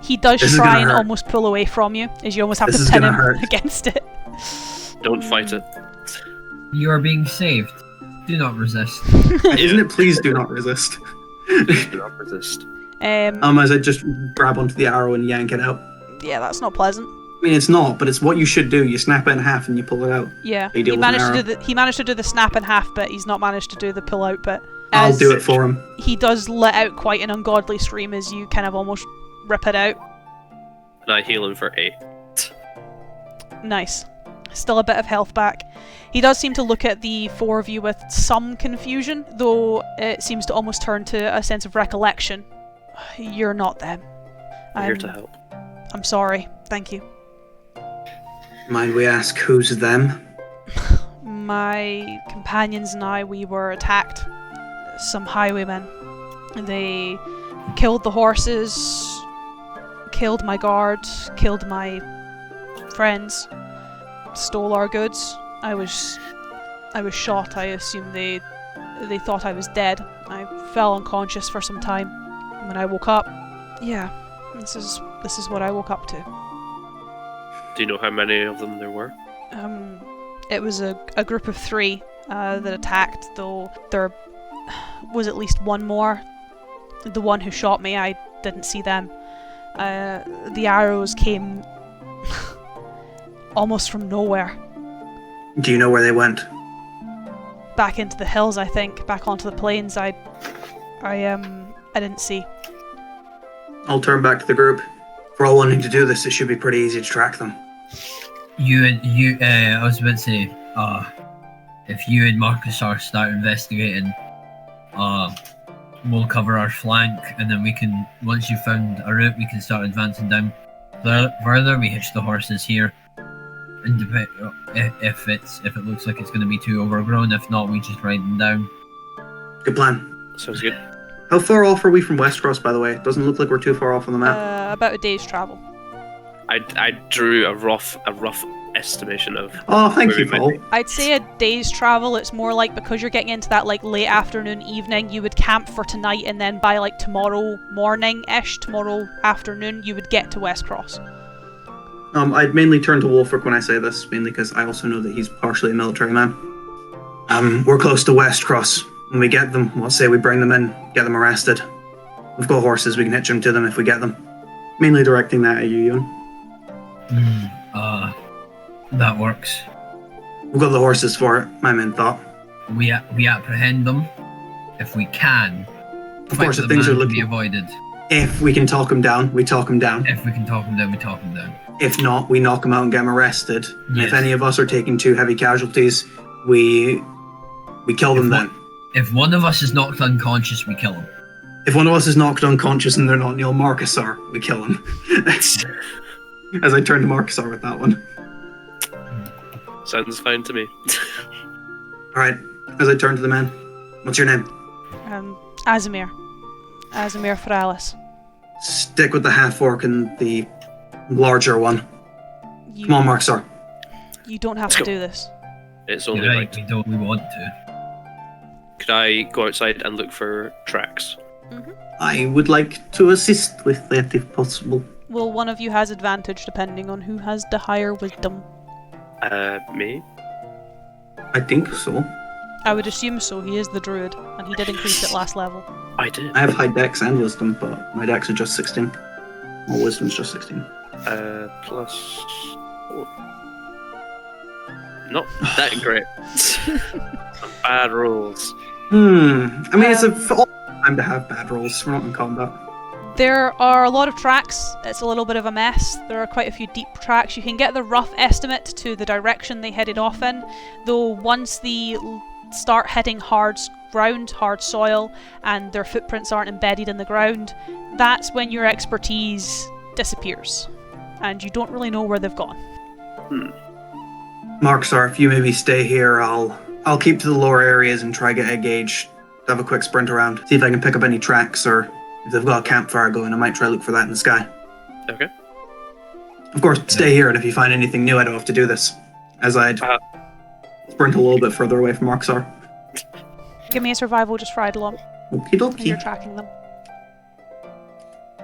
He does try and almost pull away from you, as you almost have to pin him against it. Don't fight it. You are being saved. Do not resist. Isn't it please do not resist? Please do not resist. As I just grab onto the arrow and yank it out. Yeah, that's not pleasant. I mean, it's not, but it's what you should do. You snap it in half and you pull it out. Yeah, he managed to do the snap in half bit. He's not managed to do the pull out bit. I'll do it for him. He does let out quite an ungodly scream as you kind of almost rip it out. And I heal him for 8. Nice. Still a bit of health back. He does seem to look at the four of you with some confusion, though it seems to almost turn to a sense of recollection. You're not them. I'm here to help. I'm sorry. Thank you. Mind we ask who's them? My companions and I, we were attacked. Some highwaymen. They killed the horses, killed my guard, killed my friends, stole our goods. I was shot. I assume they thought I was dead. I fell unconscious for some time. When I woke up, yeah, this is what I woke up to. Do you know how many of them there were? It was a group of 3 that attacked, though there was at least one more. The one who shot me, I didn't see them. The arrows came almost from nowhere. Do you know where they went? Back into the hills, I think. Back onto the plains. I didn't see. I'll turn back to the group. For all wanting to do this, it should be pretty easy to track them. I was about to say, if you and Marcus are start investigating, we'll cover our flank, and then we can, once you've found a route, we can start advancing down further. We hitch the horses here, and if it looks like it's going to be too overgrown, if not, we just ride them down. Good plan. Sounds good. How far off are we from Westcross, by the way? It doesn't look like we're too far off on the map. About a day's travel. I drew a rough estimation of. Oh, thank where you, we might Paul. be. I'd say a day's travel. It's more like, because you're getting into that like late afternoon, evening, you would camp for tonight, and then by like tomorrow morning-ish, tomorrow afternoon, you would get to Westcross. I'd mainly turn to Wolfric when I say this, mainly because I also know that he's partially a military man. We're close to Westcross. When we get them, let's say we bring them in, get them arrested. We've got horses, we can hitch them to them if we get them. Mainly directing that at you, Ewan. That works. We've got the horses for it, my men thought. We apprehend them if we can. Of course, if the things are man can be looking... avoided. If we can talk them down, we talk them down. If we can talk them down, we talk them down. If not, we knock them out and get them arrested. And Yes. if any of us are taking 2 heavy casualties, we kill them then. If one of us is knocked unconscious, we kill him. If one of us is knocked unconscious and they're not Neil Marcusar, we kill him. As I turn to Marcusar with that one. Sounds fine to me. Alright, as I turn to the men, what's your name? Azimir Feralis. Stick with the half-orc and the larger one. Come on, Marcusar. You don't have Let's to go. do this. It's only You're right. right, we want to. Could I go outside and look for tracks? I would like to assist with that if possible. Well, one of you has advantage depending on who has the higher wisdom. Me? I think so. I would assume so. He is the druid, and he did increase it last level. I did. I have high dex and wisdom, but my dex is just 16. Well, wisdom's just 16. Plus 4. Not that great. Some bad rolls. I mean, it's all time to have bad rolls. We're not in combat. There are a lot of tracks. It's a little bit of a mess. There are quite a few deep tracks. You can get the rough estimate to the direction they headed off in, though once they start hitting hard ground, hard soil, and their footprints aren't embedded in the ground, that's when your expertise disappears, and you don't really know where they've gone. Marcusar, if you maybe stay here, I'll keep to the lower areas and try get a gauge. Have a quick sprint around, see if I can pick up any tracks, or if they've got a campfire going, I might try look for that in the sky. Okay. Of course, stay here, and if you find anything new, I don't have to do this. As I'd sprint a little bit further away from Marcusar. Give me a survival, just ride along, Okie and you're dokie. tracking them.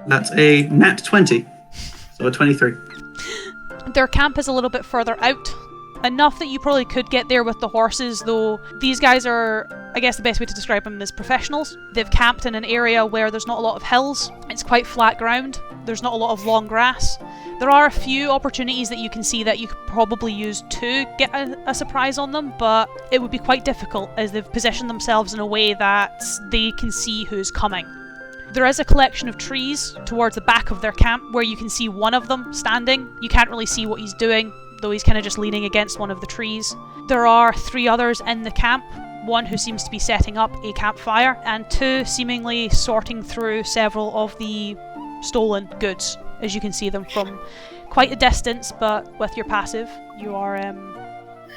That's a nat 20. So a 23. Their camp is a little bit further out. Enough that you probably could get there with the horses, though these guys are, I guess the best way to describe them is professionals. They've camped in an area where there's not a lot of hills. It's quite flat ground. There's not a lot of long grass. There are a few opportunities that you can see that you could probably use to get a surprise on them, but it would be quite difficult as they've positioned themselves in a way that they can see who's coming. There is a collection of trees towards the back of their camp where you can see one of them standing. You can't really see what he's doing, though he's kind of just leaning against one of the trees. There are 3 others in the camp, one who seems to be setting up a campfire, and 2 seemingly sorting through several of the stolen goods, as you can see them from quite a distance, but with your passive, you are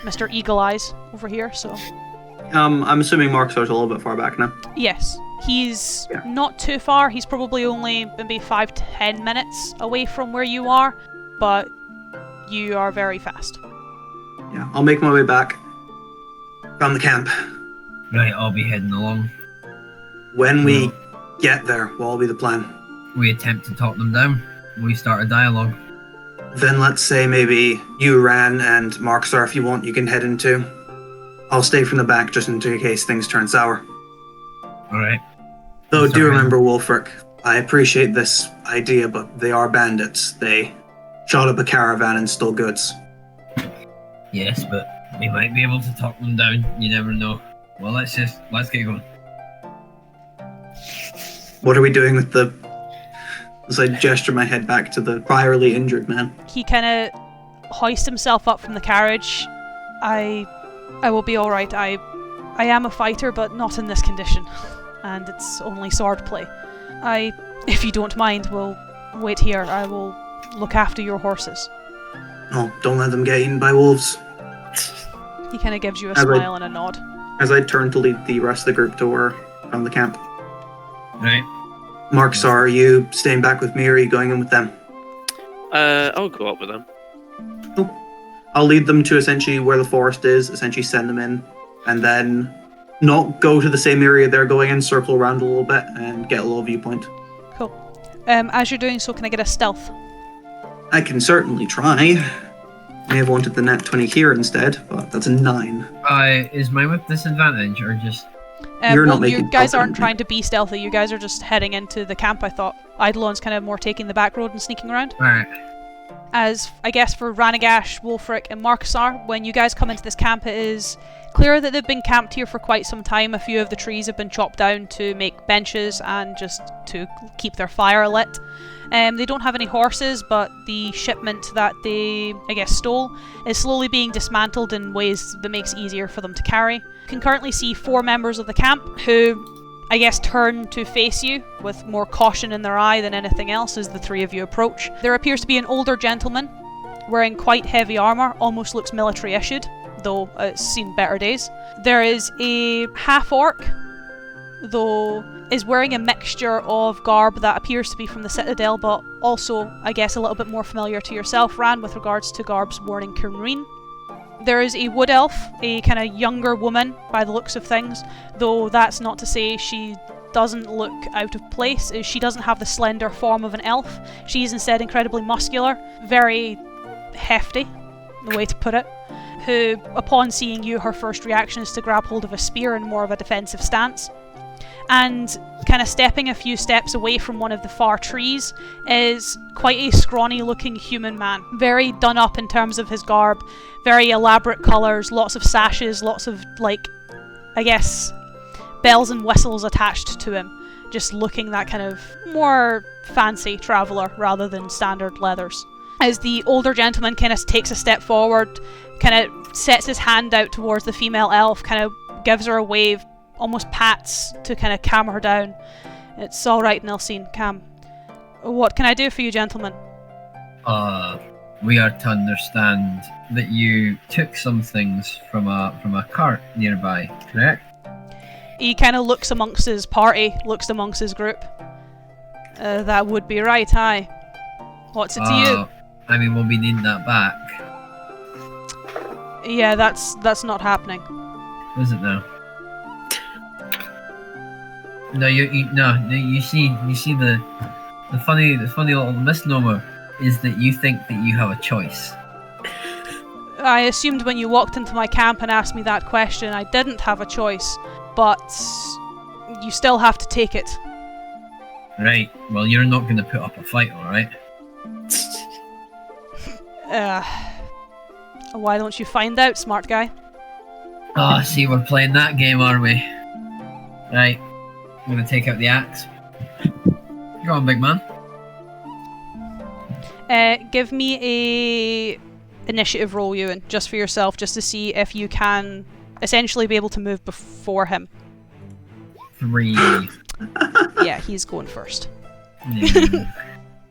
Mr. Eagle Eyes over here, so... I'm assuming Mark's a little bit far back now. Yes. He's not too far. He's probably only maybe 5-10 minutes away from where you are, but you are very fast. Yeah, I'll make my way back from the camp. Right, I'll be heading along. When we get there, what'll be the plan? We attempt to talk them down. We start a dialogue. Then let's say maybe you, Ran, and Markstar, if you want, you can head into. I'll stay from the back just in case things turn sour. Alright. Though do remember, Wolfric, I appreciate this idea, but they are bandits. They shot up a caravan and stole goods. Yes, but we might be able to talk them down. You never know. Well, let's get going. What are we doing with the... As I gesture my head back to the priorly injured man. He kind of hoists himself up from the carriage. I will be alright. I am a fighter, but not in this condition. And it's only swordplay. If you don't mind, will wait here. I will look after your horses. Oh, don't let them get eaten by wolves. He kind of gives you a smile and a nod. As I turn to lead the rest of the group toward from the camp. Right. Markstar, are you staying back with me or are you going in with them? I'll go up with them. Cool. I'll lead them to essentially where the forest is, essentially send them in, and then not go to the same area they're going in, circle around a little bit, and get a little viewpoint. Cool. As you're doing so, can I get a stealth? I can certainly try. May have wanted the nat 20 here instead, but that's a 9. Is mine with disadvantage or just... You're not making you guys aren't stealth, trying to be stealthy, you guys are just heading into the camp, I thought. Eidolon's kind of more taking the back road and sneaking around. Alright. As, I guess, for Ranaagash, Wolfric, and Markasar, when you guys come into this camp, it is clear that they've been camped here for quite some time. A few of the trees have been chopped down to make benches and just to keep their fire lit. They don't have any horses, but the shipment that they, I guess, stole is slowly being dismantled in ways that makes it easier for them to carry. You can currently see 4 members of the camp who, I guess, turn to face you with more caution in their eye than anything else as the 3 of you approach. There appears to be an older gentleman wearing quite heavy armour, almost looks military issued, though it's seen better days. There is a half-orc, though is wearing a mixture of garb that appears to be from the Citadel, but also, I guess, a little bit more familiar to yourself, Ran, with regards to garbs worn in Cymrine. There is a wood elf, a kind of younger woman by the looks of things, though that's not to say she doesn't look out of place. She doesn't have the slender form of an elf. She's instead incredibly muscular, very hefty, the way to put it, who, upon seeing you, her first reaction is to grab hold of a spear in more of a defensive stance. And kind of stepping a few steps away from one of the far trees is quite a scrawny looking human man. Very done up in terms of his garb, very elaborate colours, lots of sashes, lots of, like, I guess, bells and whistles attached to him. Just looking that kind of more fancy traveller rather than standard leathers. As the older gentleman kind of takes a step forward, kind of sets his hand out towards the female elf, kind of gives her a wave, almost pats to kind of calm her down. It's alright, Nelsine, calm. What can I do for you, gentlemen? We are to understand that you took some things from a cart nearby, correct? He kind of looks amongst his party, looks amongst his group. That would be right, aye. What's it to you? I mean, we'll be needing that back. Yeah, that's not happening. Is it now? No, you see the funny little misnomer is that you think that you have a choice. I assumed when you walked into my camp and asked me that question, I didn't have a choice, but you still have to take it. Right. Well, you're not going to put up a fight, all right? Why don't you find out, smart guy? See, we're playing that game, are we? Right. I'm going to take out the axe. Go on, big man. Give me a initiative roll, Ewan, just for yourself, just to see if you can essentially be able to move before him. 3. Yeah, he's going first.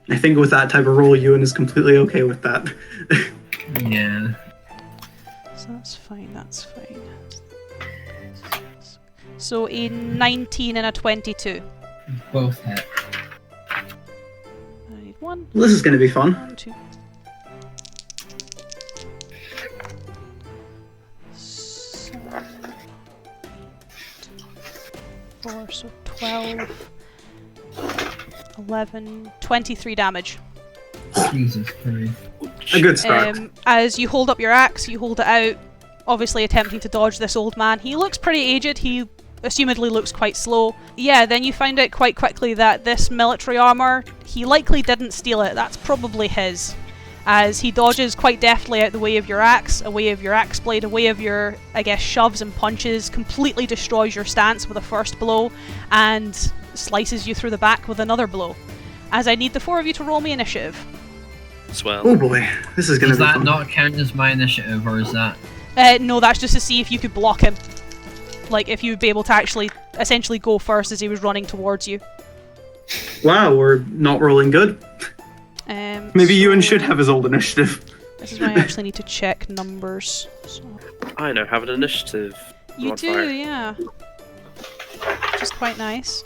I think with that type of roll, Ewan is completely okay with that. Yeah. So that's fine, that's fine. So a 19 and a 22. Both hit. I need one. Well, this is going to be fun. 1, 2. So, 4, so 12, 11, 23 damage. Jesus Christ. A good start. As you hold up your axe, you hold it out, obviously attempting to dodge this old man. He looks pretty aged, he assumedly looks quite slow. Yeah, then you find out quite quickly that this military armour, he likely didn't steal it, that's probably his. As he dodges quite deftly out the way of your axe, away of your axe blade, away of your, I guess, shoves and punches, completely destroys your stance with a first blow, and slices you through the back with another blow. As I need the 4 of you to roll me initiative. Swell. Oh boy, this is going to Does be that fun. not count as my initiative, or is that... No, that's just to see if you could block him. Like, if you would be able to actually, essentially go first as he was running towards you. Wow, we're not rolling good. Maybe Ewan should have his old initiative. This is why I actually need to check numbers. So. I now have an initiative. You on do, fire. yeah. Which is quite nice.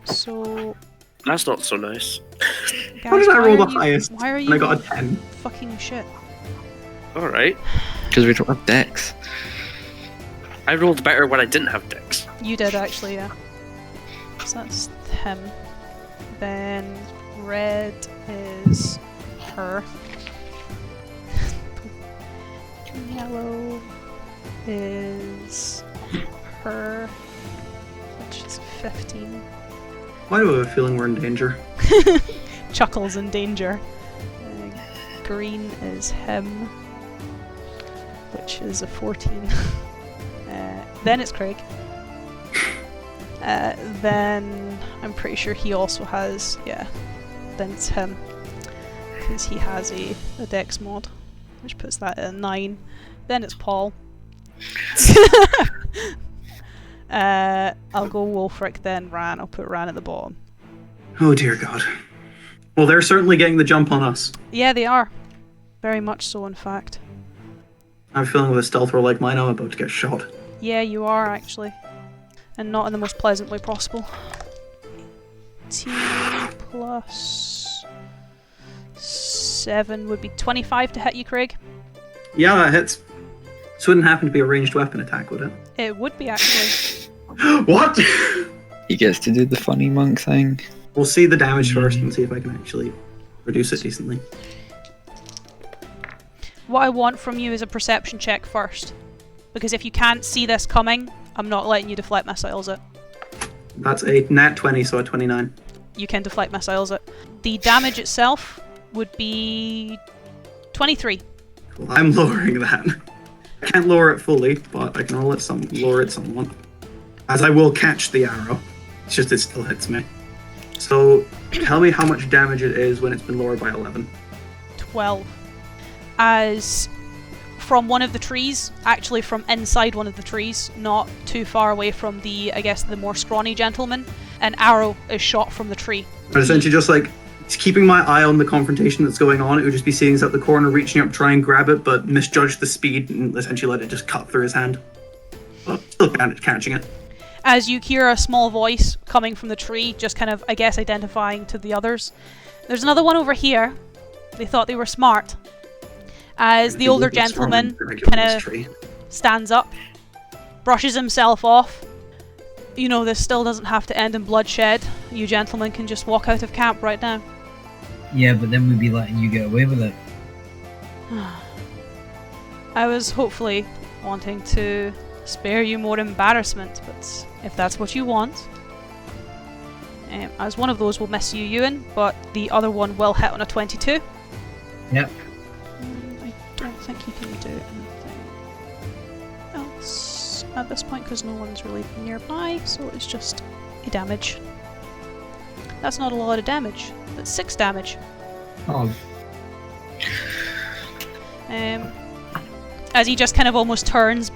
So... That's not so nice. Guys, How did I why roll are the you- highest? Why are you And I got a 10. fucking shit? Alright. Because we don't have decks. I rolled better when I didn't have decks. You did, actually, yeah. So that's him. Then red is her. Yellow is her, which is 15. Why do I have a feeling we're in danger? Chuckles in danger. Green is him, which is a 14. Then it's Craig. Then I'm pretty sure he also has, yeah, then it's him. Because he has a dex mod, which puts that at a 9. Then it's Paul. I'll go Wolfric, then Ran. I'll put Ran at the bottom. Oh dear God. Well, they're certainly getting the jump on us. Yeah, they are. Very much so, in fact. I have a feeling with a stealth roll like mine, I'm about to get shot. Yeah, you are, actually. And not in the most pleasant way possible. T plus 7 would be 25 to hit you, Craig. Yeah, that hits. This wouldn't happen to be a ranged weapon attack, would it? It would be, actually. What? He gets to do the funny monk thing. We'll see the damage first and see if I can actually reduce it decently. What I want from you is a perception check first. Because if you can't see this coming, I'm not letting you deflect missiles it. That's a nat 20, so a 29. You can deflect missiles it. The damage itself would be 23. Well, I'm lowering that. I can't lower it fully, but I can lower it somewhat. As I will catch the arrow. It's just it still hits me. So, tell me how much damage it is when it's been lowered by 11. 12. As from one of the trees, actually from inside one of the trees, not too far away from the, I guess, the more scrawny gentleman, an arrow is shot from the tree. But essentially just like, it's keeping my eye on the confrontation that's going on. It would just be seeing us at the corner, reaching up, try and grab it, but misjudge the speed and essentially let it just cut through his hand. But still catching it. As you hear a small voice coming from the tree, just kind of, I guess, identifying to the others. There's another one over here. They thought they were smart. As the older gentleman kind of stands up, brushes himself off. You know, this still doesn't have to end in bloodshed. You gentlemen can just walk out of camp right now. Yeah, but then we'd be letting you get away with it. I was hopefully wanting to spare you more embarrassment, but if that's what you want. As one of those will miss you, Ewan, but the other one will hit on a 22. Yep. I don't think you can do anything else at this point because no one's really nearby, so it's just a damage. That's not a lot of damage. That's 6 damage. Oh. As he just kind of almost turns,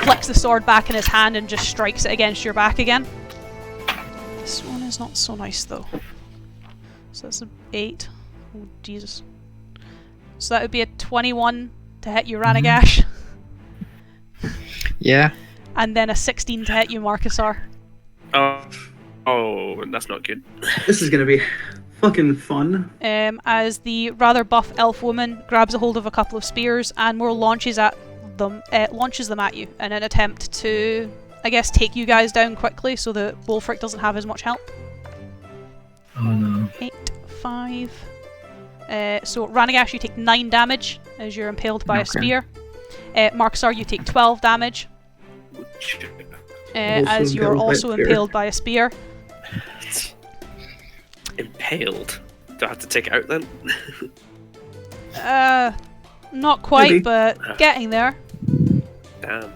flicks the sword back in his hand and just strikes it against your back again. This one is not so nice though. So that's an 8. Oh, Jesus. So that would be a 21 to hit you, Ranaagash. Yeah. And then a 16 to hit you, Marcusar. Oh, that's not good. This is gonna be fucking fun. As the rather buff elf woman grabs a hold of a couple of spears and more launches them at you in an attempt to, I guess, take you guys down quickly so that Wulfric doesn't have as much help. Oh no. 8, 5. So Ranaagash, you take 9 damage as you're impaled by a spear. Marcusar, you take 12 damage as you're also impaled by a spear. Impaled? Do I have to take it out then? Not quite, Maybe. but getting there. Damn.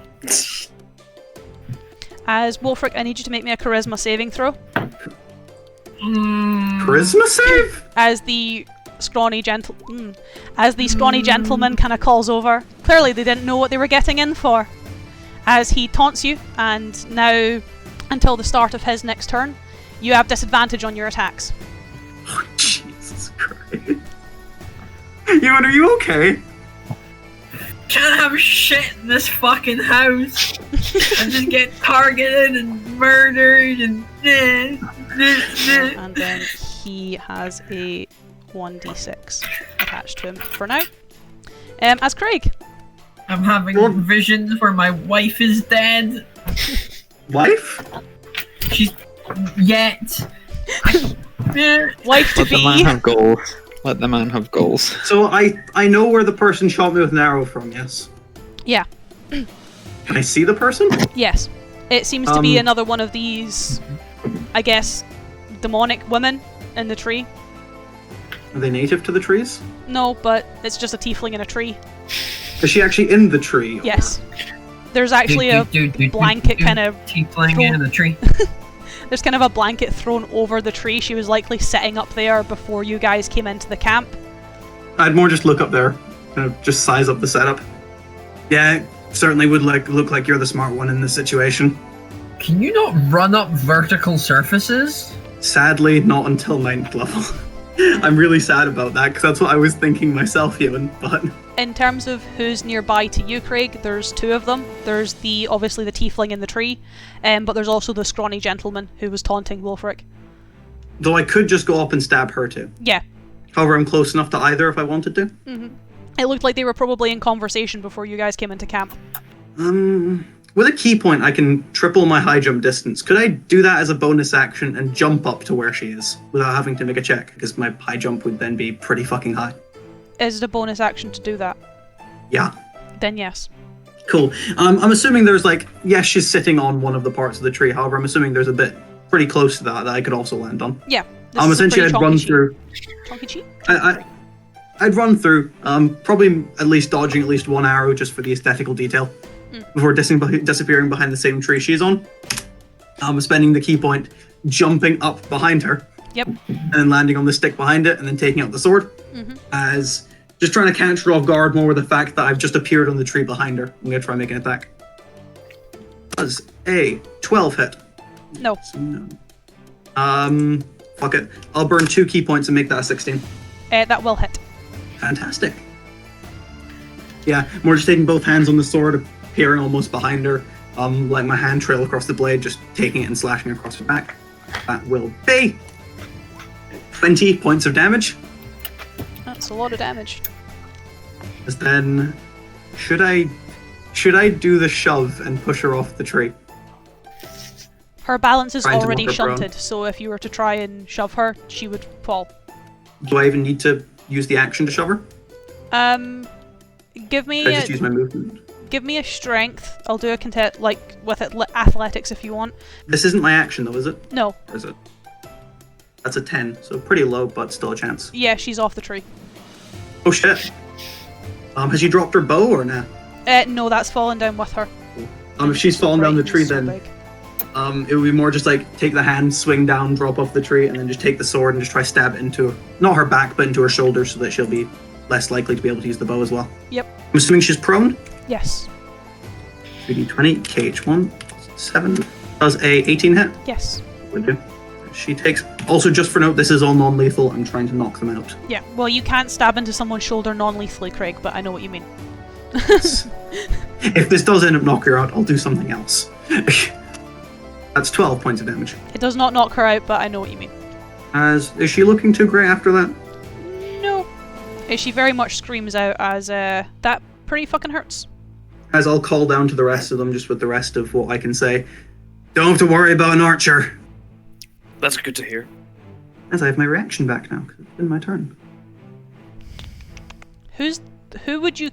As Wulfric, I need you to make me a charisma saving throw. Charisma save? As the scrawny gentleman kind of calls over. Clearly they didn't know what they were getting in for. As he taunts you, and now, until the start of his next turn, you have disadvantage on your attacks. Oh, Jesus Christ. Ewan, are you okay? Can't have shit in this fucking house. I just get targeted and murdered and. And then he has a 1d6 attached to him for now. As Craig. I'm having visions where my wife is dead. Wife? She's yet. Wife to Let the man be. have goals. Let the man have goals. So I know where the person shot me with an arrow from, yes? Yeah. Can I see the person? Yes. It seems to be another one of these, I guess, demonic women in the tree. Are they native to the trees? No, but it's just a tiefling in a tree. Is she actually in the tree? Yes. There's actually a blanket kind of tiefling in the tree. There's kind of a blanket thrown over the tree. She was likely sitting up there before you guys came into the camp. I'd more just look up there, kind of just size up the setup. Yeah, it certainly would look like you're the smart one in this situation. Can you not run up vertical surfaces? Sadly, not until 9th level. I'm really sad about that, because that's what I was thinking myself, Ewan, but... In terms of who's nearby to you, Craig, there's 2 of them. There's obviously the tiefling in the tree, but there's also the scrawny gentleman who was taunting Wulfric. Though I could just go up and stab her too. Yeah. However, I'm close enough to either if I wanted to. Mm-hmm. It looked like they were probably in conversation before you guys came into camp. With a key point, I can triple my high jump distance. Could I do that as a bonus action and jump up to where she is without having to make a check? Because my high jump would then be pretty fucking high. Is it a bonus action to do that? Yeah. Then yes. Cool. I'm assuming there's yes, she's sitting on one of the parts of the tree. However, I'm assuming there's a bit pretty close to that I could also land on. Yeah. Essentially, I'd run through. Chunky cheat? I'd run through, probably at least dodging at least one arrow just for the aesthetical detail before disappearing behind the same tree she's on. Spending the key point, jumping up behind her. Yep. And then landing on the stick behind it and then taking out the sword. As just trying to catch her off guard more with the fact that I've just appeared on the tree behind her. I'm going to try and make an attack. Does a 12 hit? No. So no. Fuck it. I'll burn 2 key points and make that a 16. That will hit. Fantastic. Yeah, more just taking both hands on the sword, appearing almost behind her, letting my hand trail across the blade, just taking it and slashing it across her back. That will be 20 points of damage. That's a lot of damage. As then, should I do the shove and push her off the tree? Her balance is Trying to already knock her prone. shunted, so if you were to try and shove her, she would fall. Do I even need to use the action to shove her? Give me Should I just use my movement? give me a strength. I'll do a contest with athletics if you want. This isn't my action though, is it? No. Or is it? That's a 10, so pretty low, but still a chance. Yeah, she's off the tree. Oh shit. Has she dropped her bow or nah? No, that's fallen down with her. If she's fallen down the tree, So then big. it would be more just take the hand, swing down, drop off the tree, and then just take the sword and just try stab it into not her back, but into her shoulder, so that she'll be less likely to be able to use the bow as well. Yep. I'm assuming she's prone. Yes. 3d20, KH1, 7. Does a 18 hit? Yes. Would do. She takes. Also, just for note, this is all non-lethal. I'm trying to knock them out. Yeah, well, you can't stab into someone's shoulder non-lethally, Craig, but I know what you mean. If this does end up knocking her out, I'll do something else. That's 12 points of damage. It does not knock her out, but I know what you mean. Is she looking too grey after that? No. She very much screams out as, that pretty fucking hurts. As I'll call down to the rest of them, just with the rest of what I can say. Don't have to worry about an archer. That's good to hear. As I have my reaction back now, because it's been my turn. Who would you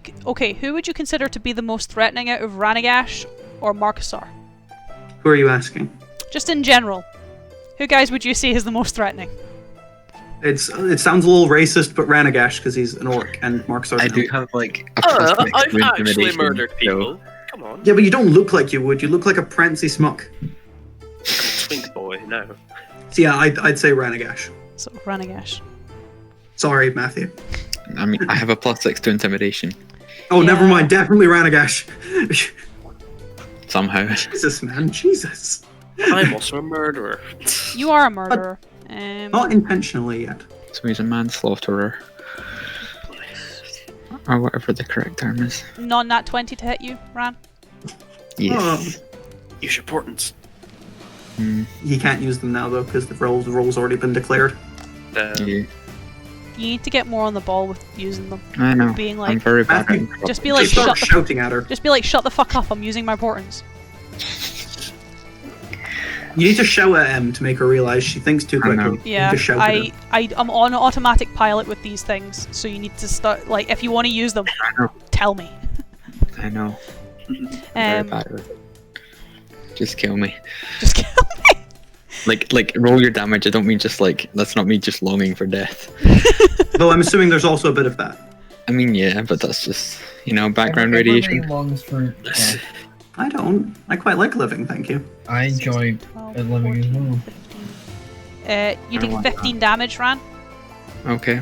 consider to be the most threatening out of Ranaagash or Marcusar? Who are you asking? Just in general. Who guys would you say is the most threatening? It sounds a little racist, but Ranaagash, because he's an orc, and Mark's I do have like a prospect I've for actually intimidation, murdered people. so- Come on. Yeah, but you don't look like you would. You look like a prancy smuck. Twink boy, no. So yeah, I'd say Ranaagash. So, Ranaagash. Sorry, Matthew. I mean, I have a +6 to intimidation. Oh, never Yeah. mind. Definitely Ranaagash. Somehow. Jesus, man. Jesus. I'm also a murderer. You are a murderer. Not intentionally yet. So he's a manslaughterer. Or whatever the correct term is. Non-nat 20 to hit you, Ran. Yes. Use your portents. He can't use them now, though, because the roll's already been declared. Yeah. You need to get more on the ball with using them. I know. Being I'm like, very bad Matthew, at just be like, Start shut shouting at her. the fuck up, I'm using my portents. You need to shout at M to make her realize she thinks too I know. quickly. Yeah, Just shout at her. I'm on automatic pilot with these things, so you need to start, like, if you want to use them, I know. tell me. I know. I'm very bad at it. Just kill me. Just kill me. Like roll your damage. I don't mean just like, that's not me just longing for death. Though I'm assuming there's also a bit of that. I mean, yeah, but that's just, background Everybody radiation. longs for death. I don't. I quite like living, thank you. I enjoy 12, living as 14, well. 15. You I take want 15 damage, Ran. Okay.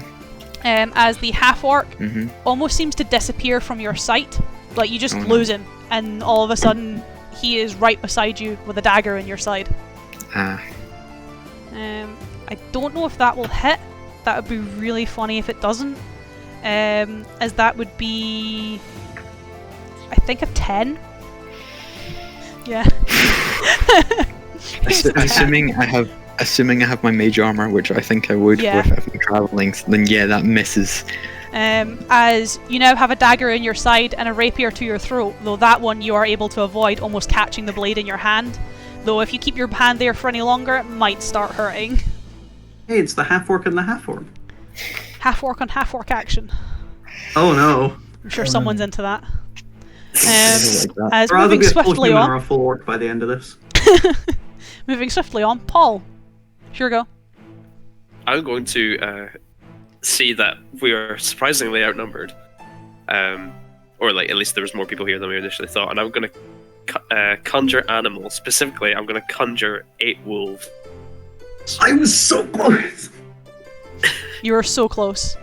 As the half-orc Mm-hmm. almost seems to disappear from your sight. Like, you just Oh, no. lose him, and all of a sudden, he is right beside you with a dagger in your side. Ah. I don't know if that will hit. That would be really funny if it doesn't. As that would be, I think, a 10. Yeah. Assuming I have my mage armor, which I think I would Yeah. with if I'm traveling, then yeah, that misses. As you now have a dagger in your side and a rapier to your throat, though that one you are able to avoid, almost catching the blade in your hand. Though if you keep your hand there for any longer, it might start hurting. Hey, it's the half-orc and the half-orc. Half-orc on half-orc action. Oh no. I'm sure someone's into that. Like that. As I'd rather moving be a full swiftly human or on, a full orc by the end of this. moving swiftly on, Paul. Sure go. I'm going to see that we are surprisingly outnumbered. Or like at least there was more people here than we initially thought, and I'm going to conjure animals. Specifically, I'm going to conjure 8 wolves. I was so close. You were so close.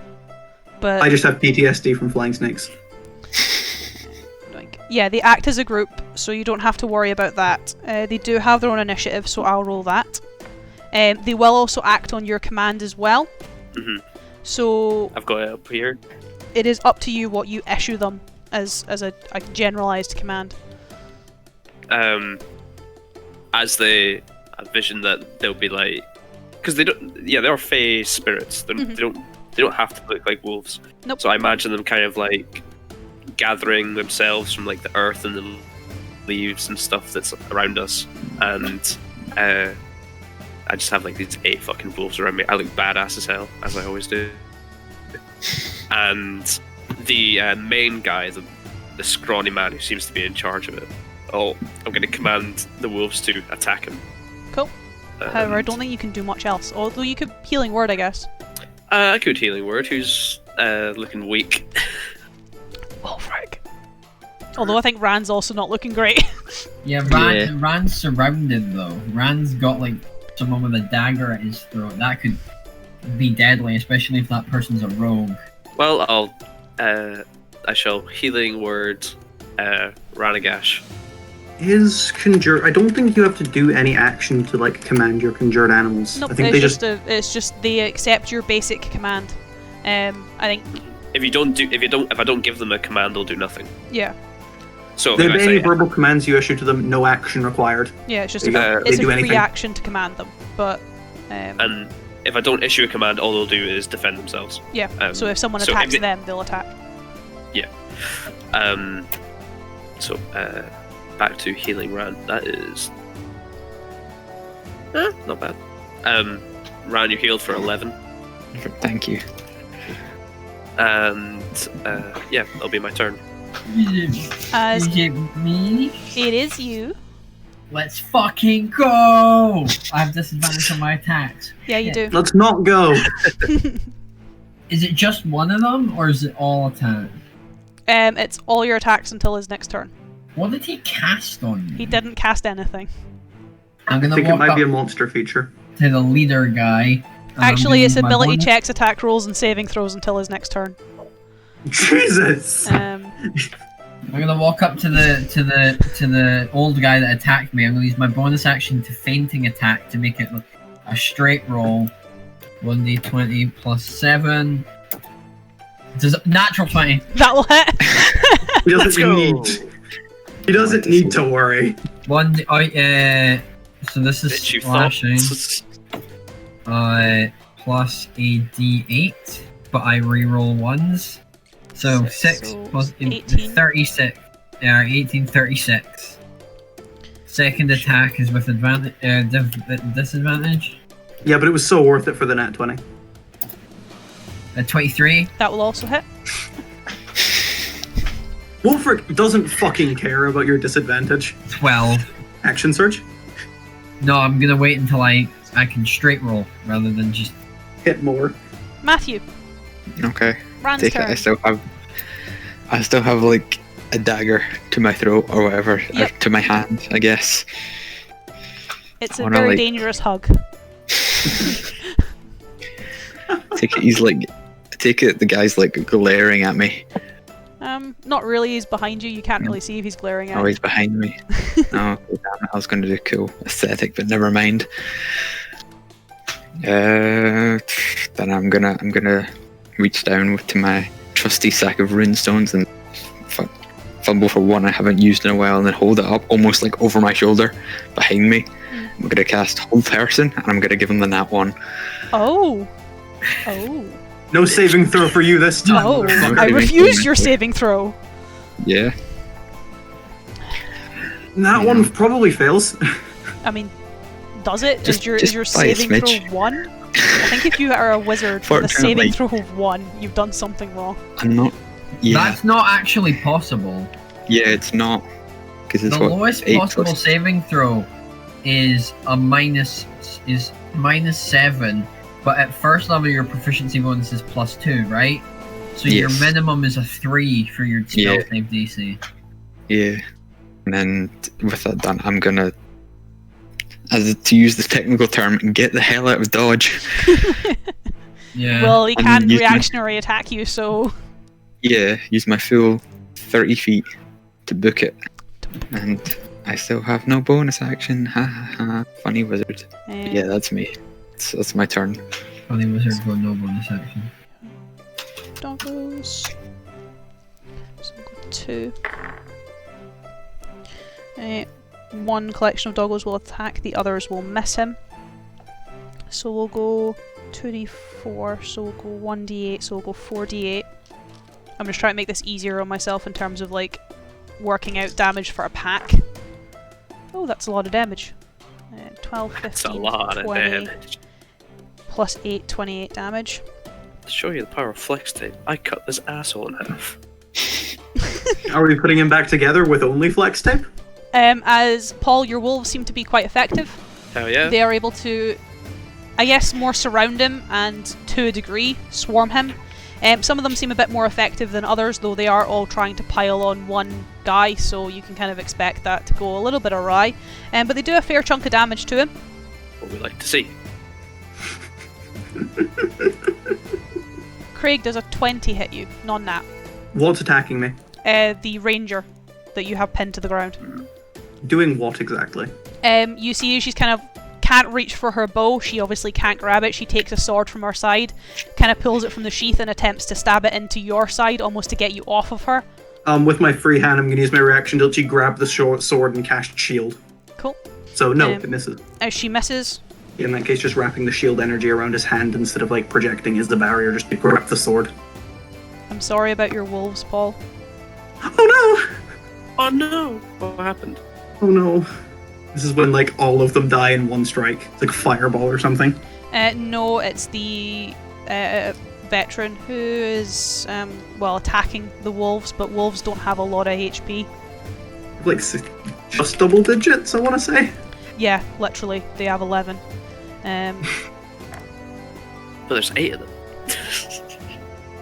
But I just have PTSD from flying snakes. yeah, they act as a group, so you don't have to worry about that. They do have their own initiative, so I'll roll that. They will also act on your command as well. Mhm. So I've got it up here. it is up to you what you issue them as a generalized command. As they envision that they'll be like, because they are fey spirits. They don't have to look like wolves. Nope. So I imagine them kind of like gathering themselves from like the earth and the leaves and stuff that's around us, and I just have like these 8 fucking wolves around me. I look badass as hell, as I always do. And the main guy, the scrawny man who seems to be in charge of it, I'm going to command the wolves to attack him. Cool. However, I don't think you can do much else. Although you could healing word, I guess. I could healing word. Who's looking weak? Oh, frick. Although I think Rand's also not looking great. Yeah, Yeah. Rand's surrounded though. Rand's got like someone with a dagger at his throat. That could be deadly, especially if that person's a rogue. Well, I shall healing word Ranaagash. is conjure. I don't think you have to do any action to like command your conjured animals. Nope, I think it's just they accept your basic command. I think If I don't give them a command, they'll do nothing. yeah. So they if I obey say, any verbal commands you issue to them. No action required. Yeah, it's just There you go. it's They a do free anything. action to command them, but and if I don't issue a command, all they'll do is defend themselves. yeah. So if someone so attacks if they- them, they'll attack. So back to healing Ran. That is not bad. Ran, you healed for 11, Thank you. and yeah, that'll be my turn. As Is it me? it is you. Let's fucking go! I have disadvantage on my attacks. Yeah, you do. Let's not go. Is it just one of them, or is it all attacks? It's all your attacks until his next turn. What did he cast on me? He didn't cast anything. I'm I gonna think it walk might up be a monster feature. to the leader guy. and I'm Actually, gonna it's use my ability bonus. checks, attack rolls, and saving throws until his next turn. Jesus. Um, I'm gonna walk up to the old guy that attacked me. I'm gonna use my bonus action to fainting attack to make it a straight roll. 1d20 plus 7. Does natural 20. that will hit. He doesn't Let's go. need. He doesn't need to worry. So this is Bitch, you slashing. thought. Plus a d8, but I reroll ones. So 6 So plus 18. 36. 1836. Second attack is with advantage. Disadvantage. Yeah, but it was so worth it for the nat 20. 23. That will also hit. Wolfric doesn't fucking care about your disadvantage. 12. Action surge. No, I'm gonna wait until I can straight roll rather than just. Hit more. Matthew, Okay. Ran's Take it. turn. I still have like a dagger to my throat or whatever, Yep. or to my hand, I guess. It's a wanna, very like- dangerous hug. Take it. He's like. Take it. The guy's like glaring at me. Not really. He's behind you. You can't really see if he's glaring at Oh, you. he's behind me. Oh, okay, damn it. I was going to do cool aesthetic, but never mind. Then I'm gonna reach down to my trusty sack of runestones and fumble for one I haven't used in a while, and then hold it up almost like over my shoulder behind me. I'm gonna cast Hold Person, and I'm gonna give him the nat 1. Oh. Oh. No saving throw for you this time. Oh. motherfucker. I saving refuse throw. your saving throw. Yeah. That one probably fails. I mean, does it? Just Is your by a saving smidge. throw 1? I think if you are a wizard with a saving Fortunately- throw of 1, you've done something wrong. I'm not. Yeah. That's not actually possible. Yeah, it's not. Because it's The what, lowest 8 possible plus- saving throw is minus 7, but at first level your proficiency bonus is +2, right? So your Yes. minimum is a 3 for your spell Yeah. save DC. Yeah. And then with that done, I'm gonna, to use the technical term, get the hell out of dodge. Yeah. Well, he And can use my- reactionary attack you, so... Yeah, use my full 30 feet to book it. And I still have no bonus action. Ha ha ha. Funny wizard. Yeah, that's me. That's my turn. Funny wizard go no bonus action. Doggos. So we'll go 2. One collection of doggos will attack, the others will miss him. So we'll go 2d4, so we'll go 1d8, so we'll go 4d8. I'm just trying to make this easier on myself in terms of like working out damage for a pack. Oh, that's a lot of damage. 12, 15, It's a lot of 20, damage. plus 8, 28 damage. To show you the power of flex tape, I cut this asshole in half. Are we putting him back together with only flex tape? As Paul, your wolves seem to be quite effective. Hell yeah. They are able to, I guess, more surround him and, to a degree, swarm him. Some of them seem a bit more effective than others, though they are all trying to pile on one guy, so you can kind of expect that to go a little bit awry. But they do a fair chunk of damage to him. What we like to see. Craig, does a 20 hit you? Non-nat. What's attacking me? The ranger that you have pinned to the ground. Doing what exactly? You see she's kind of can't reach for her bow. She obviously can't grab it. She takes a sword from her side, kind of pulls it from the sheath and attempts to stab it into your side, almost to get you off of her. With my free hand, I'm going to use my reaction till she grab the sword and cast shield. Cool. So no, it misses. As she misses. In that case, just wrapping the shield energy around his hand instead of like projecting as the barrier, just to grab the sword. I'm sorry about your wolves, Paul. Oh no! Oh no! What happened? Oh no. This is when like all of them die in one strike. It's like fireball or something. No, it's the veteran who is attacking the wolves, but wolves don't have a lot of HP. Like just double digits, I want to say. Yeah, literally, they have 11. But there's 8 of them.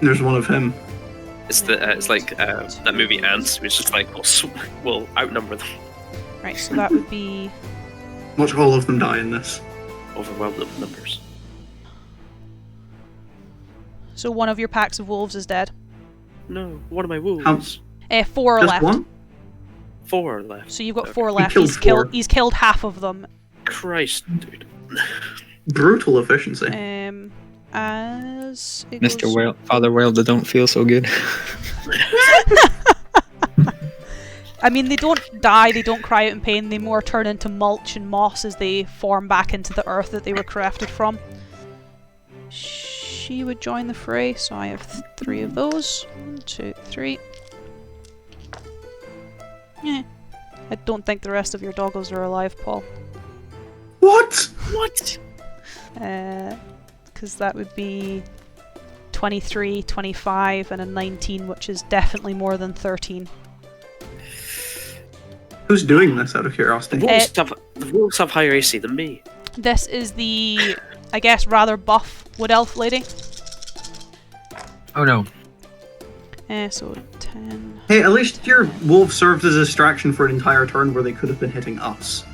There's one of him. It's like that movie Ants, which is like we'll outnumber them. Right, so that would be... Watch all of them die in this. Overwhelming numbers. So one of your packs of wolves is dead. No, one of my wolves. 4 are Just left. one? 4 are left. So you've got Okay. 4 left. killed 4. He's killed half of them. Christ, dude. Brutal efficiency. As it Mr. goes- Whale, Father Whale, they don't feel so good. I mean, they don't die, they don't cry out in pain, they more turn into mulch and moss as they form back into the earth that they were crafted from. She would join the fray, so I have 3 of those. 1, 2, 3. Yeah. I don't think the rest of your doggos are alive, Paul. What? What? Because that would be 23, 25, and a 19, which is definitely more than 13. Who's doing this out of curiosity? The wolves have higher AC than me. This is the, I guess, rather buff wood elf lady. Oh no. So 10. Hey, at least your wolf served as a distraction for an entire turn where they could have been hitting us.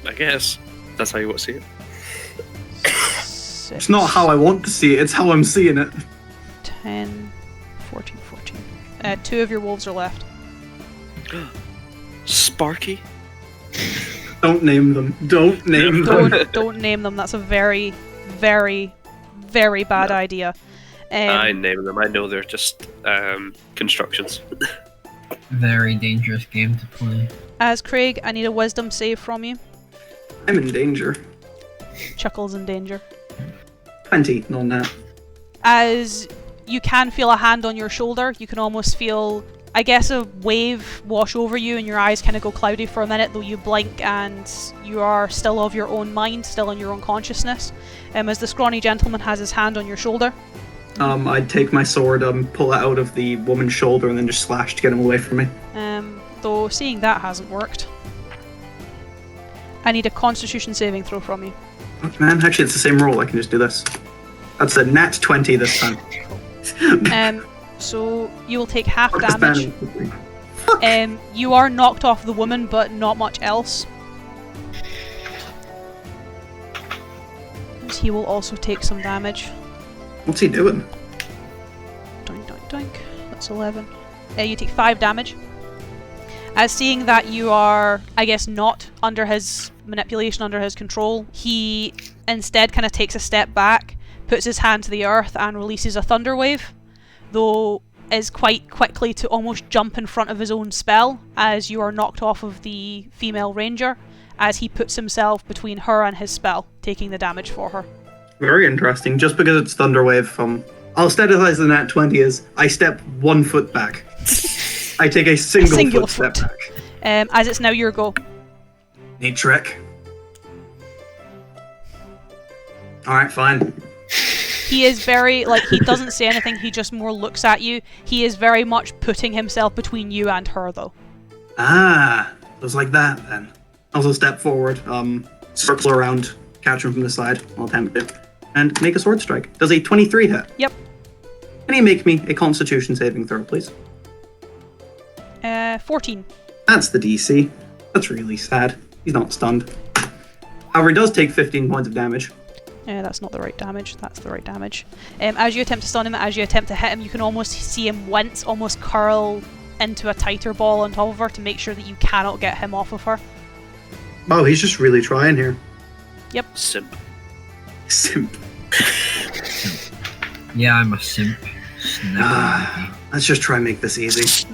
I guess. That's how you want to see it. It's not how I want to see it, it's how I'm seeing it. 10, 14, 14. 2 of your wolves are left. Sparky? Don't name them. Don't name them. Don't name them. That's a very, very, very bad idea. I name them. I know they're just constructions. Very dangerous game to play. As Craig, I need a wisdom save from you. I'm in danger. Chuckles in danger. 20, non that. As you can feel a hand on your shoulder, you can almost feel, I guess, a wave wash over you and your eyes kind of go cloudy for a minute, though you blink and you are still of your own mind, still in your own consciousness. As the scrawny gentleman has his hand on your shoulder. I'd take my sword, pull it out of the woman's shoulder and then just slash to get him away from me. Though seeing that hasn't worked. I need a constitution saving throw from you. Oh, man, actually it's the same roll, I can just do this. That's a nat 20 this time. So you will take half Fuck this damage. ban. You are knocked off the woman, but not much else. He will also take some damage. What's he doing? Doink, doink, doink. That's 11. You take 5 damage. As seeing that you are, I guess, not under his manipulation, under his control, he instead kind of takes a step back, puts his hand to the earth and releases a thunder wave, though is quite quickly to almost jump in front of his own spell as you are knocked off of the female ranger, as he puts himself between her and his spell, taking the damage for her. Very interesting. Just because it's Thunderwave, I'll staticize the nat 20 as I step 1 foot back. I take a single foot step back. As it's now your go. Neat trick. Alright, fine. He is very, he doesn't say anything, he just more looks at you. He is very much putting himself between you and her, though. Ah, it was like that, then. Also step forward, circle around, catch him from the side, I'll attempt it, and make a sword strike. Does a 23 hit? Yep. Can you make me a constitution saving throw, please? 14. That's the DC. That's really sad. He's not stunned. However, he does take 15 points of damage. That's not the right damage. That's the right damage. As you attempt to stun him, as you attempt to hit him, you can almost see him wince, almost curl into a tighter ball on top of her to make sure that you cannot get him off of her. Oh, he's just really trying here. Yep. Simp. Simp. Yeah, I'm a simp. Let's just try and make this easy.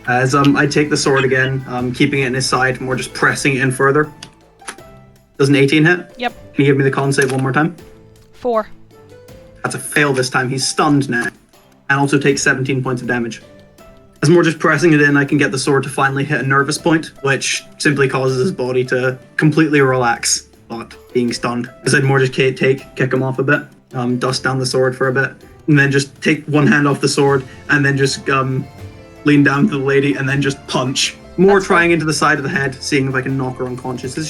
As I take the sword again, keeping it in his side, more just pressing it in further. Does an 18 hit? Yep. Can you give me the con save one more time? 4. That's a fail this time. He's stunned now. And also takes 17 points of damage. As more just pressing it in, I can get the sword to finally hit a nervous point, which simply causes his body to completely relax, but being stunned. As I'd more just kick him off a bit, dust down the sword for a bit, and then just take one hand off the sword, and then just lean down to the lady, and then just punch. More That's trying into the side of the head, seeing if I can knock her unconscious. Is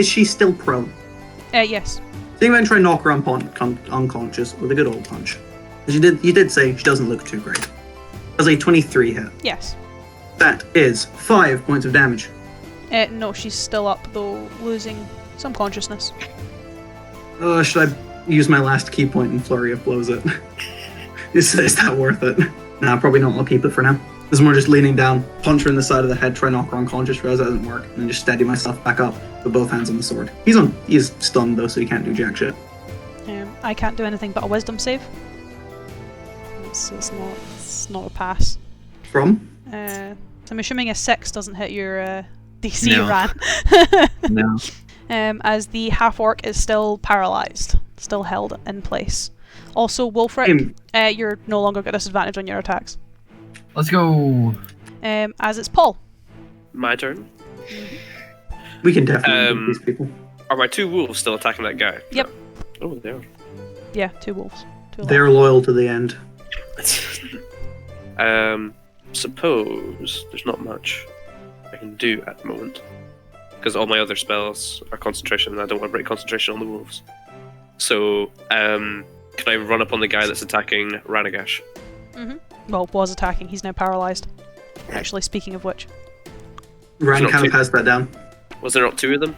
she still prone? Yes. Seeing if I can try and knock her unconscious with a good old punch. As you did say she doesn't look too great. As a 23 hit. Yes. That is 5 points of damage. No, she's still up though, losing some consciousness. Should I use my last key point and flurry of blows it? Is that worth it? Nah, probably not. I'll keep it for now. This is more just leaning down, punch her in the side of the head, try and knock her unconscious, realize that doesn't work, and then just steady myself back up with both hands on the sword. He's stunned though, so he can't do jack shit. I can't do anything but a wisdom save. So it's not a pass. From? So I'm assuming a 6 doesn't hit your DC, No. Ran. No. As the half-orc is still paralysed, still held in place. Also, Wolfric, you're no longer got disadvantage on your attacks. Let's go. As it's Paul. My turn. We can definitely beat these people. Are my 2 wolves still attacking that guy? Yep. Oh, they are. Yeah, 2 wolves. 2 They're loyal to the end. Suppose there's not much I can do at the moment because all my other spells are concentration, and I don't want to break concentration on the wolves. So, can I run up on the guy that's attacking Ranaagash? Well, was attacking. He's now paralysed. Actually, speaking of which. Ran not kind of too- has that down. Was there not 2 of them?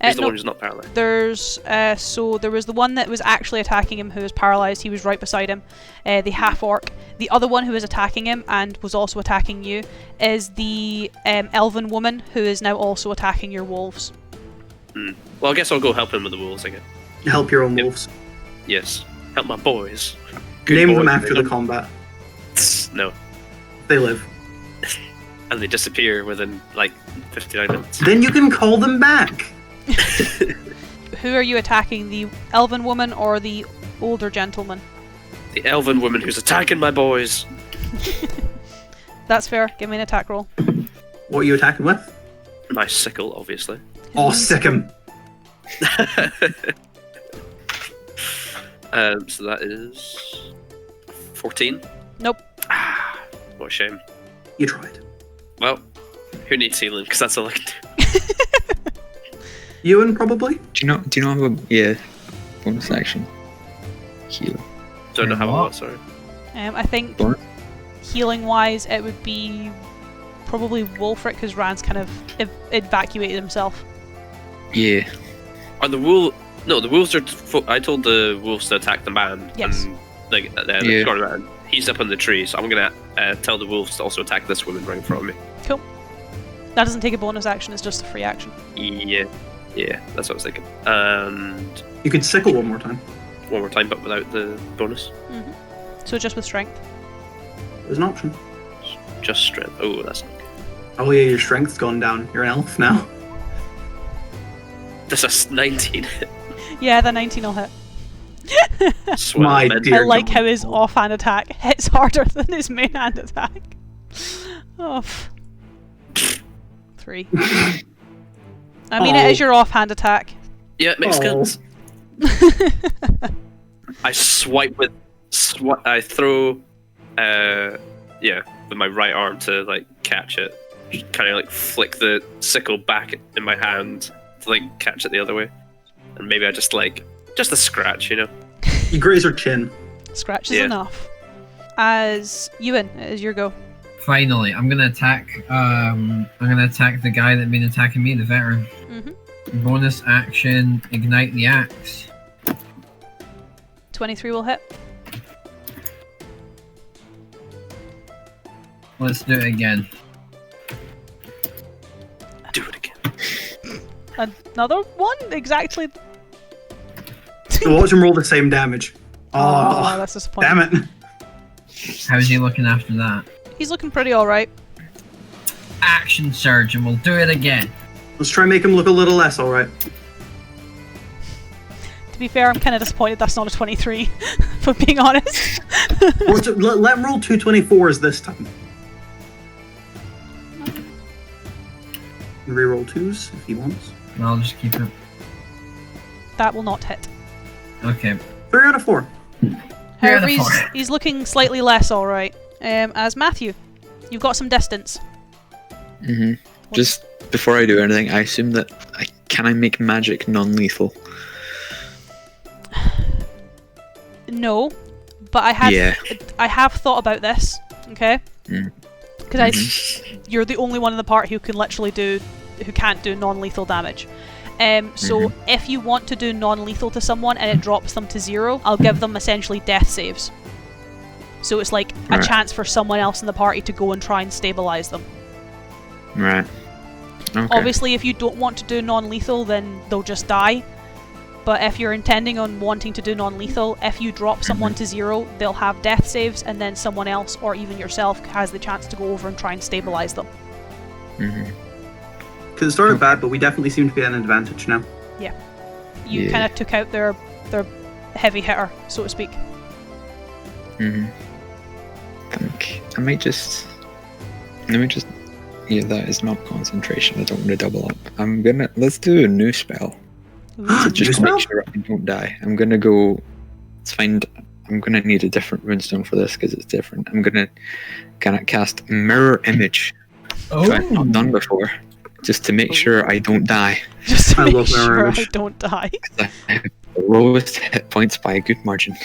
He's the No, one who's not paralyzed. There's so there was the one that was actually attacking him who was paralysed. He was right beside him. The half orc. The other one who was attacking him and was also attacking you is the elven woman who is now also attacking your wolves. Well, I guess I'll go help him with the wolves again. Help your own Yep. wolves. Yes, help my boys. Good Name boys, them after the they combat. No, They live. and they disappear within like 59 minutes. Then you can call them back. Who are you attacking? The elven woman or the older gentleman? The elven woman who's attacking my boys. That's fair. Give me an attack roll. What are you attacking with? My sickle, obviously. Oh, sick him. So that is 14. Nope. What a shame. You tried. Well, who needs healing? Because that's all I can do. Ewan, probably? Do you not have a bonus action? Heal. Don't know how What? I sorry. I think Bonus? healing wise, it would be probably Wolfric because Rand's kind of evacuated himself. Yeah. Are the wolves? No, the wolves are. I told the wolves to attack the man. Yes. And, like the Yeah. scarlet man. He's up in the tree, so I'm gonna tell the wolves to also attack this woman right in front of me. Cool. That doesn't take a bonus action, it's just a free action. Yeah, that's what I was thinking. And You could sickle one more time. one more time, but without the bonus. So just with strength. There's an option. Just strength. Oh, that's not good. Oh yeah, your strength's gone down. You're an elf now. That's a 19. Yeah, the 19 will hit. Swell, My man. dear. I like how his offhand attack hits harder than his main hand attack. Oh. 3. I mean, it is your offhand attack. Yeah, it makes Oh. sense. I swipe with. I throw. With my right arm to like catch it. Kind of like flick the sickle back in my hand to like catch it the other way. And maybe I just a scratch, you know? You graze her chin. Scratch is Yeah. enough. As Ewan, it is your go. Finally, I'm gonna attack. I'm gonna attack the guy that's been attacking me, the veteran. Bonus action: ignite the axe. 23 will hit. Let's do it again. Do it again. Another one? Exactly. So watch him roll the same damage. Oh, that's disappointing. Damn it. How's he looking after that? He's looking pretty alright. Action surge, and we'll do it again. Let's try and make him look a little less alright. To be fair, I'm kind of disappointed that's not a 23, if I'm being honest. Let him roll 224s this time. And reroll 2s if he wants. I'll just keep it. That will not hit. Okay. 3 out of 4. However, Yeah, the he's looking slightly less alright. As Matthew, you've got some distance. Just before I do anything, I assume that can I make magic non-lethal? No, but I have thought about this, okay? Because you're the only one in the party who can't do non-lethal damage. So if you want to do non-lethal to someone and it drops them to 0, I'll give them essentially death saves. So it's like a chance for someone else in the party to go and try and stabilize them. Right. Okay. Obviously, if you don't want to do non-lethal, then they'll just die. But if you're intending on wanting to do non-lethal, if you drop someone to 0, they'll have death saves, and then someone else, or even yourself, has the chance to go over and try and stabilize them. Because it started bad, but we definitely seem to be at an advantage now. Yeah. You kind of took out their heavy hitter, so to speak. I think I might just... Let me just... Yeah, that is not concentration. I don't want to double up. Let's do a new spell. Just to make sure I don't die. I'm gonna go... I'm gonna need a different runestone for this because it's different. I'm gonna cast Mirror Image. Which I've not done before. Just to make sure I don't die. Just to make sure I don't die. I have the lowest hit points by a good margin.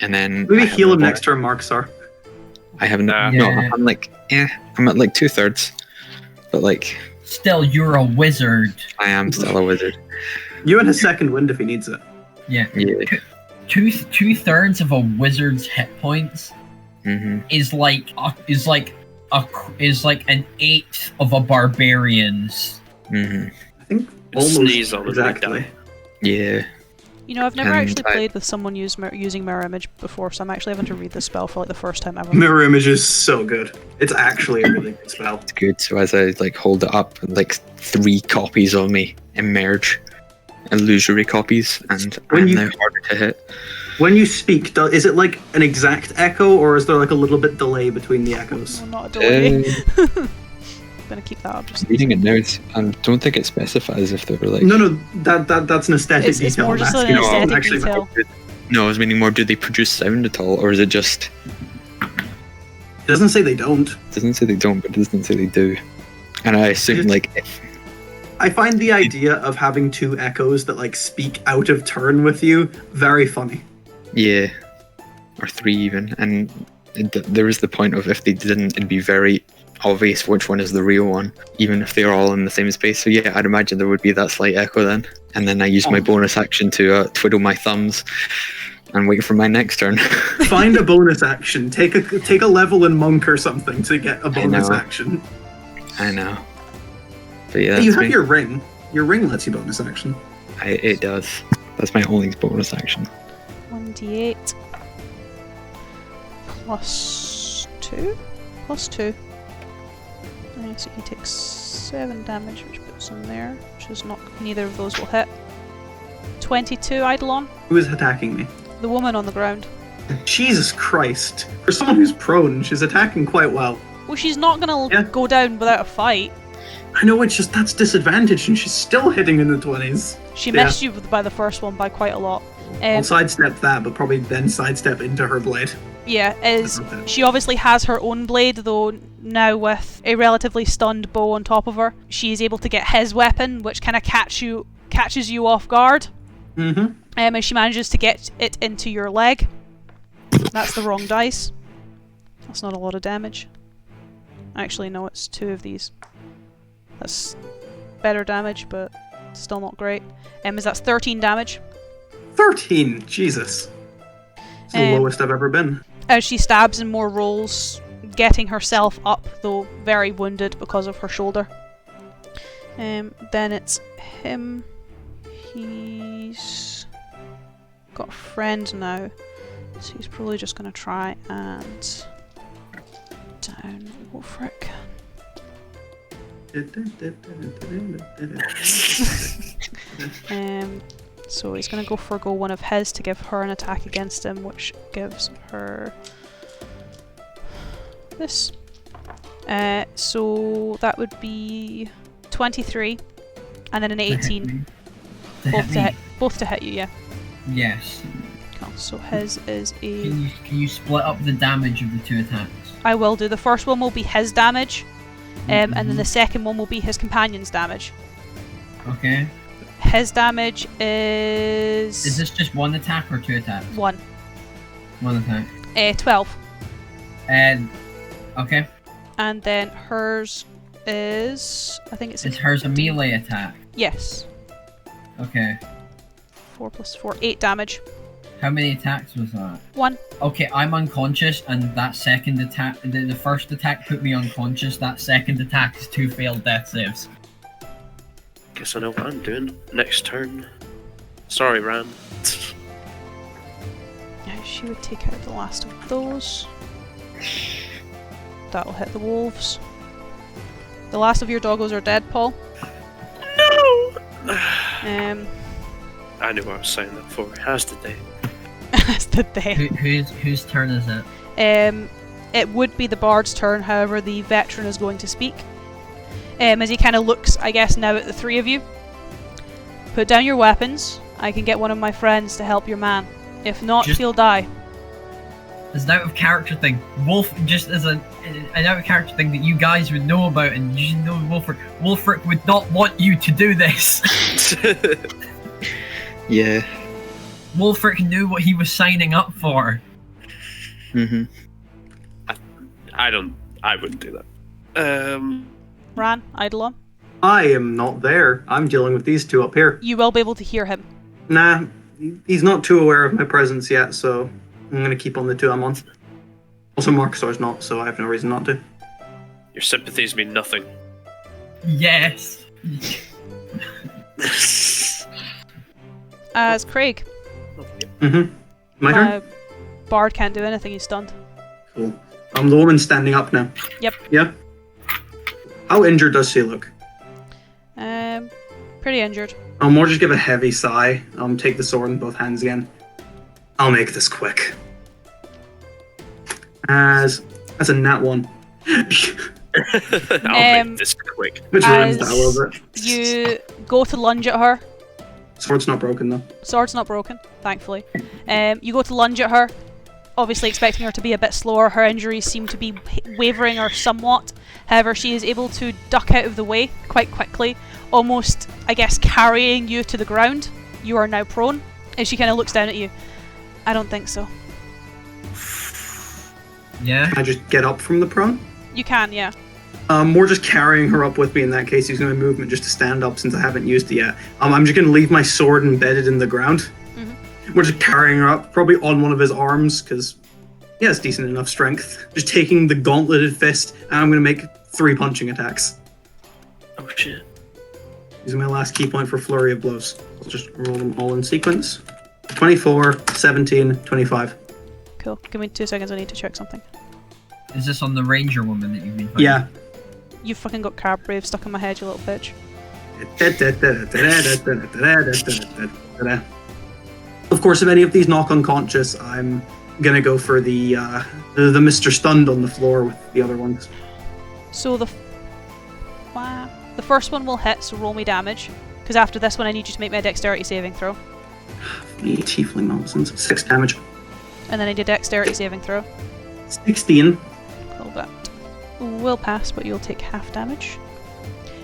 And then... Maybe heal him next turn, Mark, sir. I have no... I'm at like 2/3. But like... Still, you're a wizard. I am still a wizard. You and a second wind if he needs it. Yeah. Yeah. Two-thirds of a wizard's hit points is like an eighth of a barbarian's. I think Sneeze almost on the exactly. guy. Yeah. You know, I've never And actually played with someone using Mirror Image before, so I'm actually having to read this spell for like the first time ever. Mirror Image is so good. It's actually a really good spell. It's good. So as I like hold it up, like 3 copies of me emerge. Illusory copies, and I'm now harder to hit. When you speak, is it like an exact echo, or is there like a little bit delay between the echoes? No, not a delay. I'm gonna keep that up. Just Reading it now, I don't think it specifies if they were like... No, that's an aesthetic detail. It's more just I'm an asking. aesthetic detail. No, I was meaning more, do they produce sound at all, or is it just... It doesn't say they don't. It doesn't say they don't, but it doesn't say they do. And I assume, like... I find the idea of having 2 echoes that like speak out of turn with you very funny. Yeah. Or 3 even. And there is the point of if they didn't, it'd be very obvious which one is the real one, even if they're all in the same space. So yeah, I'd imagine there would be that slight echo then. And then I use my bonus action to twiddle my thumbs and wait for my next turn. Find a bonus action. Take a level in Monk or something to get a bonus action. I know. But yeah, you have your ring. Your ring lets you bonus action. It does. That's my only bonus action. 1d8 plus 2? Plus 2. So he takes 7 damage, which puts him there, which is not... neither of those will hit. 22 Eidolon. Who is attacking me? The woman on the ground. Jesus Christ. For someone who's prone, she's attacking quite well. Well, she's not gonna go down without a fight. I know, it's just that's disadvantage, and she's still hitting in the 20s. She missed you by the first one by quite a lot. I'll sidestep that, but probably then sidestep into her blade. Yeah, she obviously has her own blade, though now with a relatively stunned bow on top of her, she is able to get his weapon, which kind of catches you off guard. And she manages to get it into your leg. That's the wrong dice. That's not a lot of damage. Actually, no, it's 2 of these. That's better damage, but still not great. That's 13 damage. 13? Jesus. It's the lowest I've ever been. As she stabs and more rolls getting herself up, though very wounded because of her shoulder. Then it's him. He's got a friend now, so he's probably just going to try and down Wolfric. So he's going to go one of his to give her an attack against him, which gives her this. So that would be 23, and then an 18. Both to hit you, yeah. Yes. Cool. So his is a. Can you split up the damage of the two attacks? I will do. The first one will be his damage, and then the second one will be his companion's damage. Okay. His damage is. Is this just one attack or two attacks? One. One attack. 12. Okay. And then hers is. I think it's. Is hers a melee attack? Yes. Okay. 4 plus 4, 8 damage. How many attacks was that? 1. Okay, I'm unconscious, and that second attack, the first attack put me unconscious. That second attack is 2 failed death saves. Guess I know what I'm doing. Next turn. Sorry, Ran. Yeah, she would take out the last of those. That'll hit the wolves. The last of your doggos are dead, Paul. No! I knew what I was signing up for. How's the day? That's the day. Whose turn is it? It would be the bard's turn, however the veteran is going to speak. As he kind of looks, I guess, now at the three of you. Put down your weapons. I can get one of my friends to help your man. If not, he'll die. As an out of character thing, Wolf, just as an out of character thing that you guys would know about, and you should know Wolfric. Wolfric would not want you to do this. Yeah. Wolfric knew what he was signing up for. Mhm. I wouldn't do that. Ran, Eidolon. I am not there. I'm dealing with these two up here. You will be able to hear him. Nah, he's not too aware of my presence yet, so I'm gonna keep on the two I'm on. Also, Marcusar's not, so I have no reason not to. Your sympathies mean nothing. Yes. As Craig. Mm-hmm. My turn? Bard can't do anything, he's stunned. Cool. The woman's standing up now. Yep. Yeah? How injured does she look? Pretty injured. I'll more just give a heavy sigh. Take the sword in both hands again. I'll make this quick. As a nat one. I'll make this quick. Which ruins that a little bit. You go to lunge at her. Sword's not broken though. Sword's not broken, thankfully. You go to lunge at her, obviously expecting her to be a bit slower. Her injuries seem to be wavering her somewhat. However, she is able to duck out of the way quite quickly, almost, I guess, carrying you to the ground. You are now prone, and she kind of looks down at you. I don't think so. Yeah? Can I just get up from the prone? You can, yeah. More just carrying her up with me in that case, using my movement just to stand up since I haven't used it yet. I'm just going to leave my sword embedded in the ground. Mm-hmm. We're just carrying her up, probably on one of his arms, because he has decent enough strength. Just taking the gauntleted fist, and I'm going to make 3 punching attacks. Oh shit. Using my last key point for flurry of blows. I'll just roll them all in sequence. 24, 17, 25. Cool. Give me 2 seconds, I need to check something. Is this on the ranger woman that you've been fighting? Yeah. You fucking got Crab Brave stuck in my head, you little bitch. Of course, if any of these knock unconscious, I'm gonna go for the Mr. Stunned on the floor with the other ones. So the first one will hit, so roll me damage. Because after this one, I need you to make me a dexterity saving throw. The tiefling nonsense. 6 damage. And then I did dexterity saving throw. 16. Cool, that will pass, but you'll take half damage.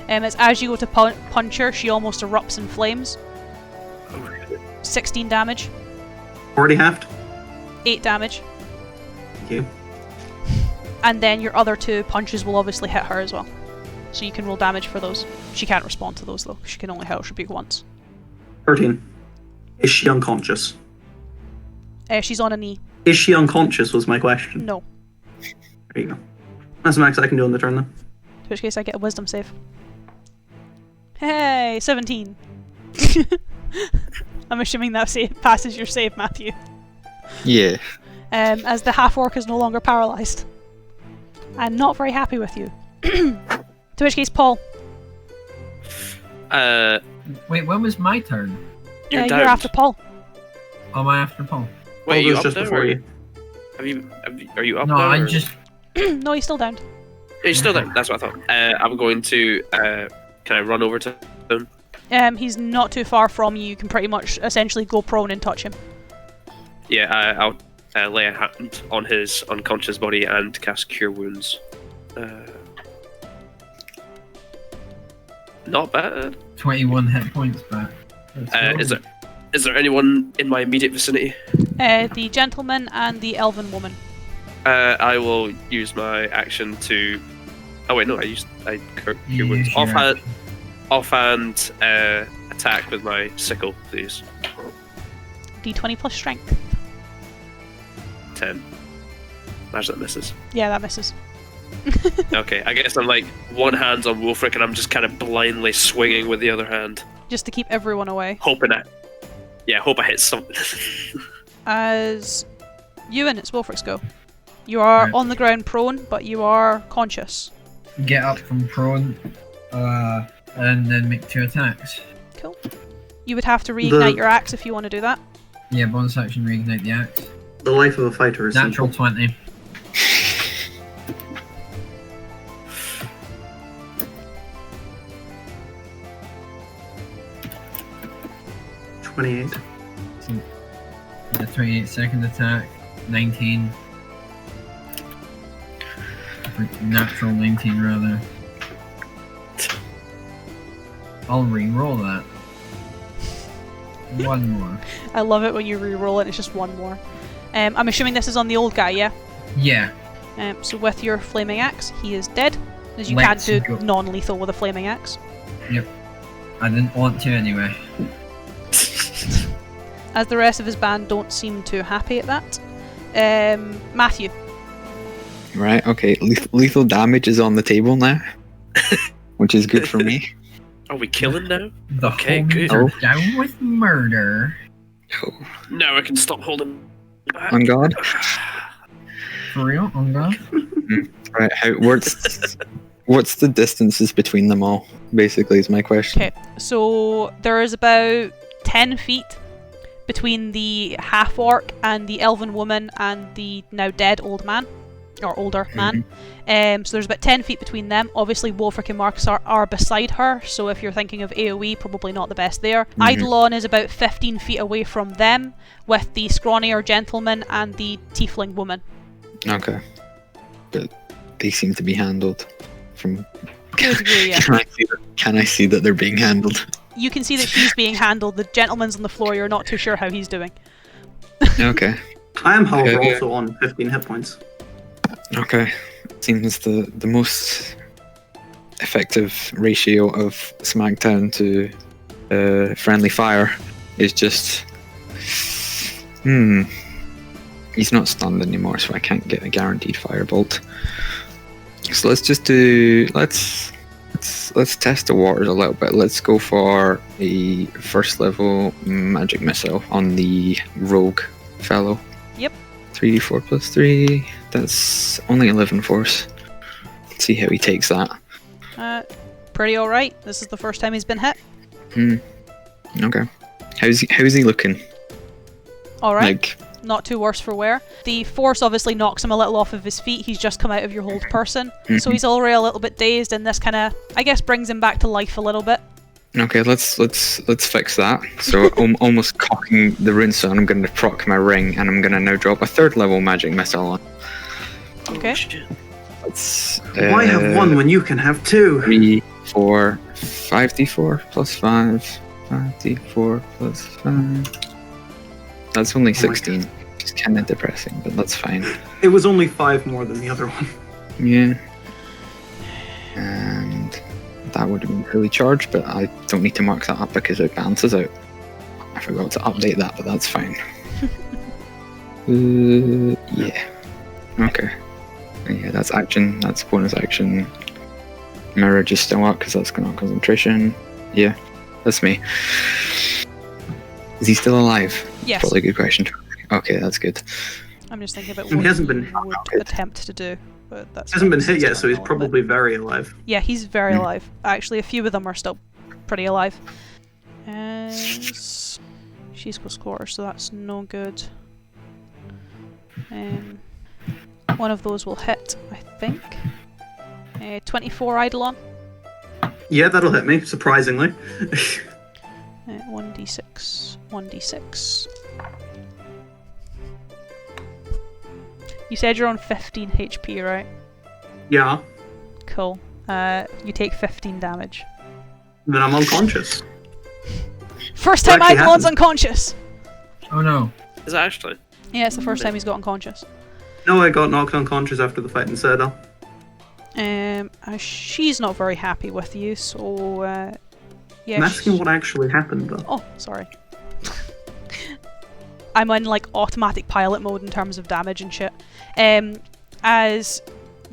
As you go to punch her, she almost erupts in flames. 16 damage. Already halved. 8 damage. Thank you. And then your other 2 punches will obviously hit her as well. So you can roll damage for those. She can't respond to those though. She can only Hellish Rebuke once. 13. Is she unconscious? She's on a knee. Is she unconscious was my question. No. There you go. That's the max I can do on the turn, then. In which case I get a wisdom save. Hey, 17. I'm assuming that passes your save, Matthew. Yeah. As the half-orc is no longer paralysed. I'm not very happy with you. To which case, Paul. Wait, when was my turn? You're after Paul. Am I after Paul? Wait, are you up just now, before or you. Are you up No, now? I or- just. No, he's still down. You're still there. That's what I thought. I'm going to. Can I run over to him? He's not too far from you. You can pretty much essentially go prone and touch him. Yeah, I'll lay a hand on his unconscious body and cast Cure Wounds. Not bad. 21 hit points back. Is there anyone in my immediate vicinity? The gentleman and the elven woman. I will use my action to. Oh wait, no, I Cure Wounds. Offhand attack with my sickle, please. D20 plus strength. 10. Imagine that misses. Yeah, that misses. Okay, I guess I'm like one hand's on Wolfric and I'm just kind of blindly swinging with the other hand, Just to keep everyone away. hope I hit something. As Ewan, it's Wilfric's go. You are Right. on the ground prone, but you are conscious. Get up from prone, and then make 2 attacks. Cool. You would have to reignite The- your axe if you want to do that. Yeah, bonus action, reignite the axe. The life of a fighter is Natural simple. 20. $28. The 28 second attack, 19. Natural 19 rather. I'll re-roll that. One more. I love it when you re-roll it, it's just one more. I'm assuming this is on the old guy, yeah? Yeah. So with your flaming axe, he is dead, as you Let's can't do go. non-lethal with a flaming axe. I didn't want to anyway. As the rest of his band don't seem too happy at that. Matthew. Right, okay. Lethal damage is on the table now, which is good for me. Are we killing now? The Okay, homies good. are down with murder. Oh, Now I can stop holding back. on God. For real? Oh god. Right, what's the distances between them all? Basically, is my question. Okay, so there is about 10 feet between the half-orc and the elven woman and the now dead old man. Or older man. So there's about 10 feet between them. Obviously, Wolfric and Marcus are beside her, so if you're thinking of AoE, probably not the best there. Eidolon is about 15 feet away from them, with the scrawnier gentleman and the tiefling woman. Okay. But they seem to be handled from... To a degree, yeah. Can I see that they're being handled? You can see that she's being handled. The gentleman's on the floor. You're not too sure how he's doing. Okay. I am, however, Okay. also on 15 hit points. Okay. Seems the most effective ratio of Smackdown to friendly fire is just... He's not stunned anymore, so I can't get a guaranteed firebolt. So let's just do... Let's test the waters a little bit. Let's go for a first level magic missile on the rogue fellow. Yep. 3d4 plus 3. That's only 11 force. Let's see how he takes that. Pretty alright. This is the first time he's been hit. Okay. How's he looking? Alright. Like, Not too worse for wear. The force obviously knocks him a little off of his feet. He's just come out of your hold person. So he's already a little bit dazed, and this kind of, I guess, brings him back to life a little bit. okay, let's fix that. So I'm almost cocking the rune, so I'm going to proc my ring, and I'm going to now drop a third level magic missile on. Okay. Oh, shit. Let's, Why have one when you can have two? 3, 4, 5d4 plus 5, 5d4 plus 5. That's only 16. It's kind of depressing, but that's fine. It was only 5 more than the other one. Yeah. And that would have been fully charged, but I don't need to mark that up because it balances out. I forgot to update that, but that's fine. Yeah. Okay. Yeah, that's action. That's bonus action. Mirror just still up because that's going on concentration. Yeah, that's me. Is he still alive? Yes. Probably a good question. Okay, that's good. I'm just thinking about He what hasn't he been- would attempt to do, but that's He hasn't been fine, hit yet, so he's a little bit. probably very alive. Yeah, he's very alive. Actually, a few of them are still pretty alive. She's close quarters, so that's no good. One of those will hit, I think. 24 Eidolon. Yeah, that'll hit me, surprisingly. 1d6. 1d6. You said you're on 15 HP, right? Yeah, Cool. You take 15 damage. then I'm unconscious. First time What actually Eidolon's happened? unconscious! Oh no. Is it actually? Yeah, it's the first time he's got unconscious. No, I got knocked unconscious after the fight in Citadel. She's not very happy with you, so yeah. I'm asking what actually happened, though. Oh, sorry. I'm in like automatic pilot mode in terms of damage and shit. As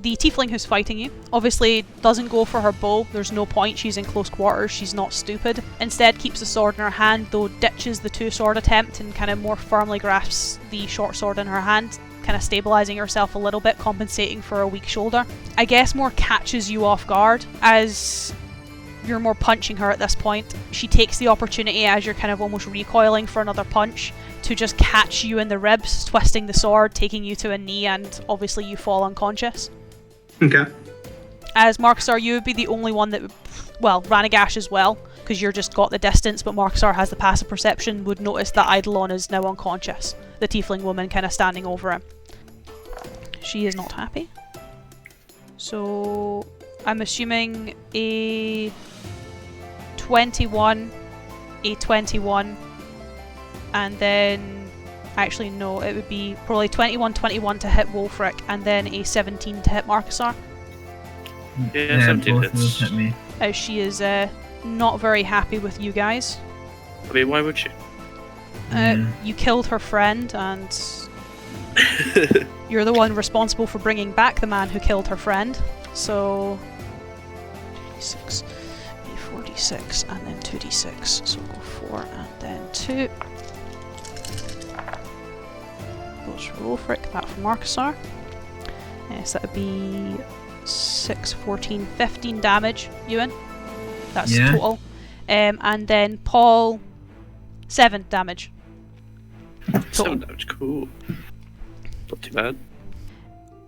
the tiefling who's fighting you obviously doesn't go for her bow. There's no point. She's in close quarters. She's not stupid. Instead, keeps the sword in her hand, though ditches the two-sword attempt and kind of more firmly grasps the short sword in her hand, kind of stabilizing herself a little bit, compensating for a weak shoulder. I guess more catches you off guard as you're more punching her at this point. She takes the opportunity as you're kind of almost recoiling for another punch to just catch you in the ribs, twisting the sword, taking you to a knee, and obviously you fall unconscious. Okay. As Marcusar, you would be the only one that would, well, Ranaagash as well, because you're just got the distance, but Marcusar has the passive perception, would notice that Eidolon is now unconscious. The tiefling woman kind of standing over him. She is not happy. So I'm assuming a 21, a 21, and then, actually no, it would be probably 21 to hit Wolfric, and then a 17 to hit Marcusar. Yeah, 17 both of those hits. hit me. As she is not very happy with you guys. I mean, why would she? Yeah. You killed her friend, and you're the one responsible for bringing back the man who killed her friend. So 2d6, 4d6, and then 2d6. So we'll go 4 and then 2. Goes for Wolfric, that for Marcusar. So that would be 6, 14, 15 damage, Ewan. That's Yeah. total. And then Paul, 7 damage. 7 damage, cool. Not too bad.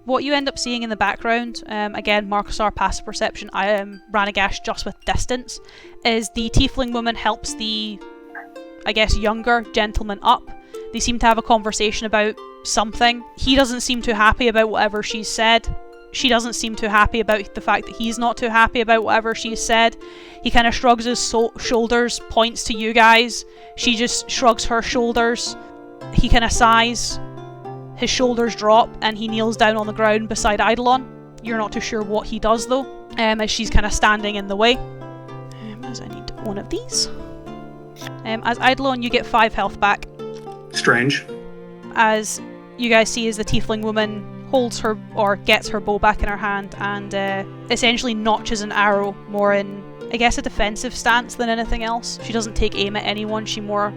What you end up seeing in the background, again, Marcusar passive perception, I am Ranaagash just with distance, is the tiefling woman helps the, I guess, younger gentleman up. They seem to have a conversation about something. He doesn't seem too happy about whatever she's said. She doesn't seem too happy about the fact that he's not too happy about whatever she's said. He kind of shrugs his shoulders, points to you guys. She just shrugs her shoulders. He kind of sighs. His shoulders drop and he kneels down on the ground beside Eidolon. You're not too sure what he does though, as she's kind of standing in the way. As I need one of these. As Eidolon, you get 5 health back. Strange. As you guys see as the tiefling woman holds her, or gets her bow back in her hand and essentially notches an arrow more in, I guess, a defensive stance than anything else. She doesn't take aim at anyone, she more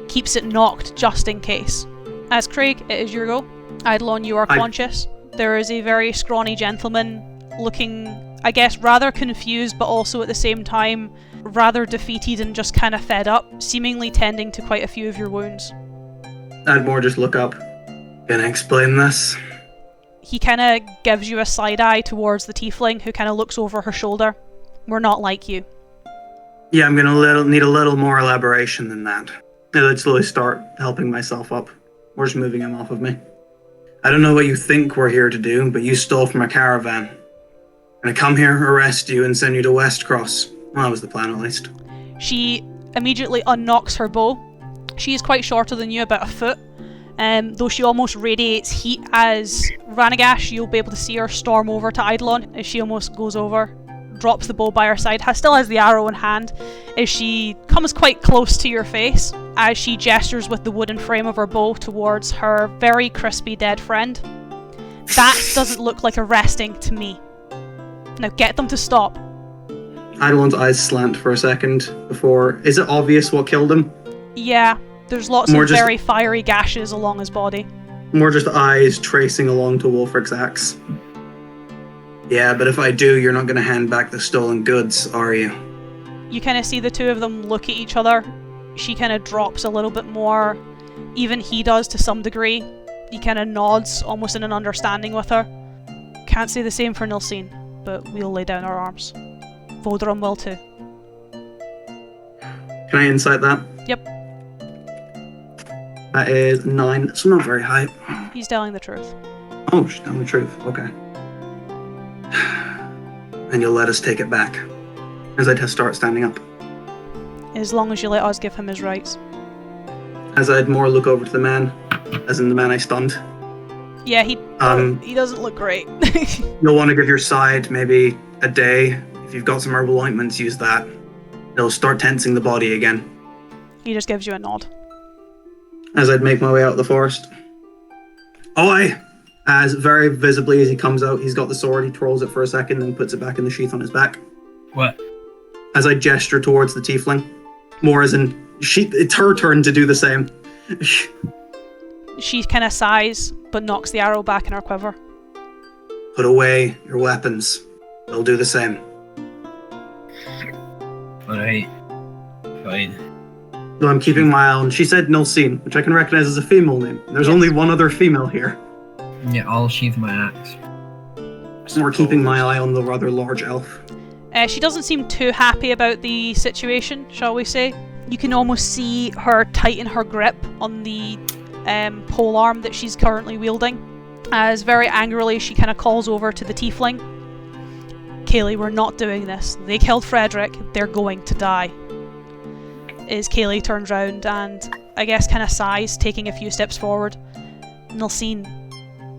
keeps it knocked just in case. As Craig, it is your go. Eidolon, you are conscious. There is a very scrawny gentleman looking, I guess, rather confused, but also at the same time rather defeated and just kind of fed up, seemingly tending to quite a few of your wounds. I'd more just look up. Can I explain this? He kind of gives you a side eye towards the tiefling, who kind of looks over her shoulder. We're not like you. Yeah, I'm gonna need a little more elaboration than that. I'd slowly start helping myself up. Or just moving him off of me. I don't know what you think we're here to do, but you stole from a caravan. And I come here, arrest you, and send you to Westcross. Well, that was the plan, at least. She immediately unknocks her bow. She is quite shorter than you, about a foot. Though she almost radiates heat. As Ranaagash, you'll be able to see her storm over to Eidolon as she almost goes over, drops the bow by her side, still has the arrow in hand, as she comes quite close to your face, as she gestures with the wooden frame of her bow towards her very crispy dead friend. That doesn't look like arresting to me. Now get them to stop. Eidolon's eyes slant for a second before... Is it obvious what killed him? Yeah, there's lots of very fiery gashes along his body. More just eyes tracing along to Wulfric's axe. Yeah, but if I do, you're not going to hand back the stolen goods, are you? You kind of see the two of them look at each other. She kind of drops a little bit more. Even he does to some degree. He kind of nods, almost in an understanding with her. Can't say the same for Nilsine, but we'll lay down our arms. Voldrum will too. Can I insight that? Yep. That is 9, so not very high. He's telling the truth. Oh, she's telling the truth. Okay. And you'll let us take it back. As I start standing up. As long as you let us give him his rights. As I'd more look over to the man, as in the man I stunned. Yeah, he doesn't look great. You'll want to give your side maybe a day. If you've got some herbal ointments, use that. It'll start tensing the body again. He just gives you a nod. As I'd make my way out of the forest. Oi! As very visibly as he comes out, he's got the sword, he twirls it for a second, then puts it back in the sheath on his back. What? As I gesture towards the tiefling. More as in, it's her turn to do the same. She kind of sighs, but knocks the arrow back in her quiver. Put away your weapons. They'll do the same. Alright. Fine. So I'm keeping my eye on... She said Nilsine, which I can recognize as a female name. There's only one other female here. Yeah, I'll sheath my axe. So we're keeping my eye on the rather large elf. She doesn't seem too happy about the situation, shall we say. You can almost see her tighten her grip on the polearm that she's currently wielding. As very angrily she kind of calls over to the tiefling. Kaylee, we're not doing this. They killed Frederick. They're going to die. As Kaylee turns round and, I guess, kind of sighs, taking a few steps forward. Nilsine,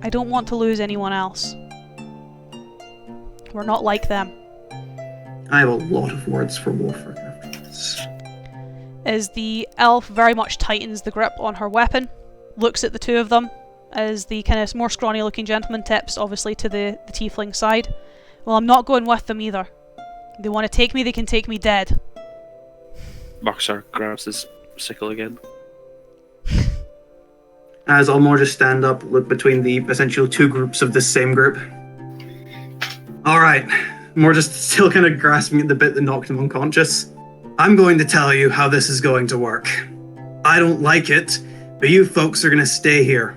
I don't want to lose anyone else. We're not like them. I have a lot of words for Wulfric after this. As the elf very much tightens the grip on her weapon, looks at the two of them, as the kind of more scrawny looking gentleman tips obviously to the tiefling side. Well, I'm not going with them either. They want to take me, they can take me dead. Marksar grabs his sickle again. As I'll more just stand up, look between the essential two groups of this same group. Alright, more just still kind of grasping at the bit that knocked him unconscious. I'm going to tell you how this is going to work. I don't like it, but you folks are going to stay here.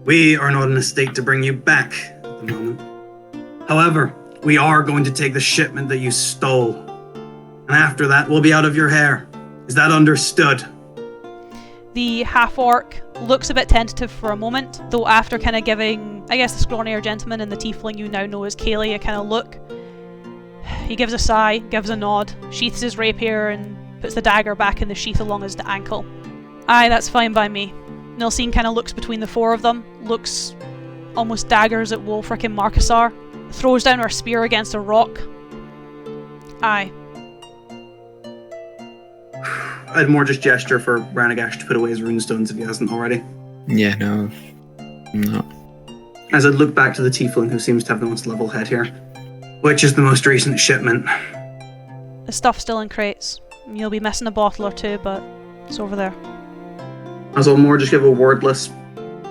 We are not in a state to bring you back at the moment. However, we are going to take the shipment that you stole. And after that, we'll be out of your hair. Is that understood? The half-orc looks a bit tentative for a moment, though after kind of giving, I guess, the scrawnier gentleman and the tiefling you now know as Kaylee a kind of look, he gives a sigh, gives a nod, sheaths his rapier and puts the dagger back in the sheath along his ankle. Aye, that's fine by me. Nilsine kind of looks between the four of them, looks almost daggers at Wulfric and Marcasar, throws down her spear against a rock. Aye. I'd more just gesture for Ranaagash to put away his runestones if he hasn't already. Yeah, no. I'm not. As I'd look back to the tiefling who seems to have the most level head here. Which is the most recent shipment? The stuff's still in crates. You'll be missing a bottle or two, but it's over there. As I'll more just give a wordless,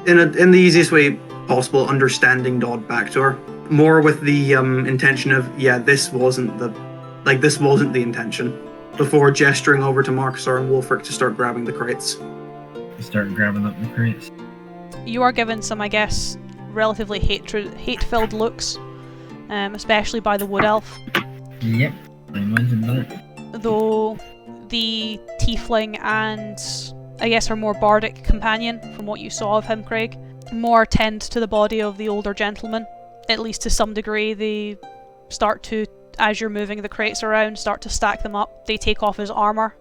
in the easiest way possible, understanding nod back to her. More with the intention of, yeah, this wasn't the intention. Before gesturing over to Marcasar and Wulfric to start grabbing the crates. Start grabbing up the crates. You are given some, I guess, relatively hate-filled looks, especially by the wood elf. Yep, I imagine that. Though the tiefling and, I guess, her more bardic companion, from what you saw of him, Craig, more tend to the body of the older gentleman. At least to some degree, they start to, as you're moving the crates around, start to stack them up. They take off his armour.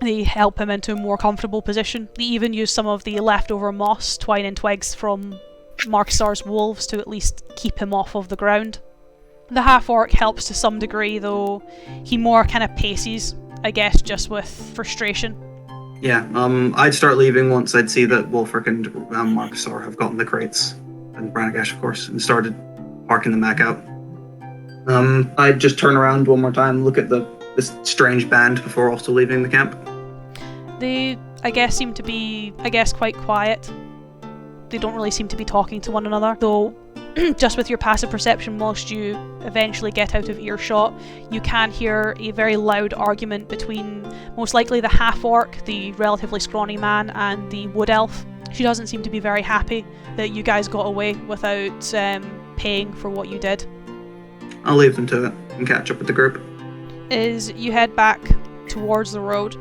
They help him into a more comfortable position. They even use some of the leftover moss, twine and twigs from Marcasar's wolves to at least keep him off of the ground. The half-orc helps to some degree, though he more kind of paces, I guess, just with frustration. Yeah, I'd start leaving once I'd see that Wulfric and Marcasar have gotten the crates. and Ranaagash, of course, and started parking them back out. I'd just turn around one more time, look at this strange band before also leaving the camp. They, I guess, seem to be, quite quiet. They don't really seem to be talking to one another, though just with your passive perception, whilst you eventually get out of earshot, you can hear a very loud argument between most likely the half-orc, the relatively scrawny man, and the wood elf. She doesn't seem to be very happy that you guys got away without paying for what you did. I'll leave them to it and catch up with the group. Is you head back towards the road,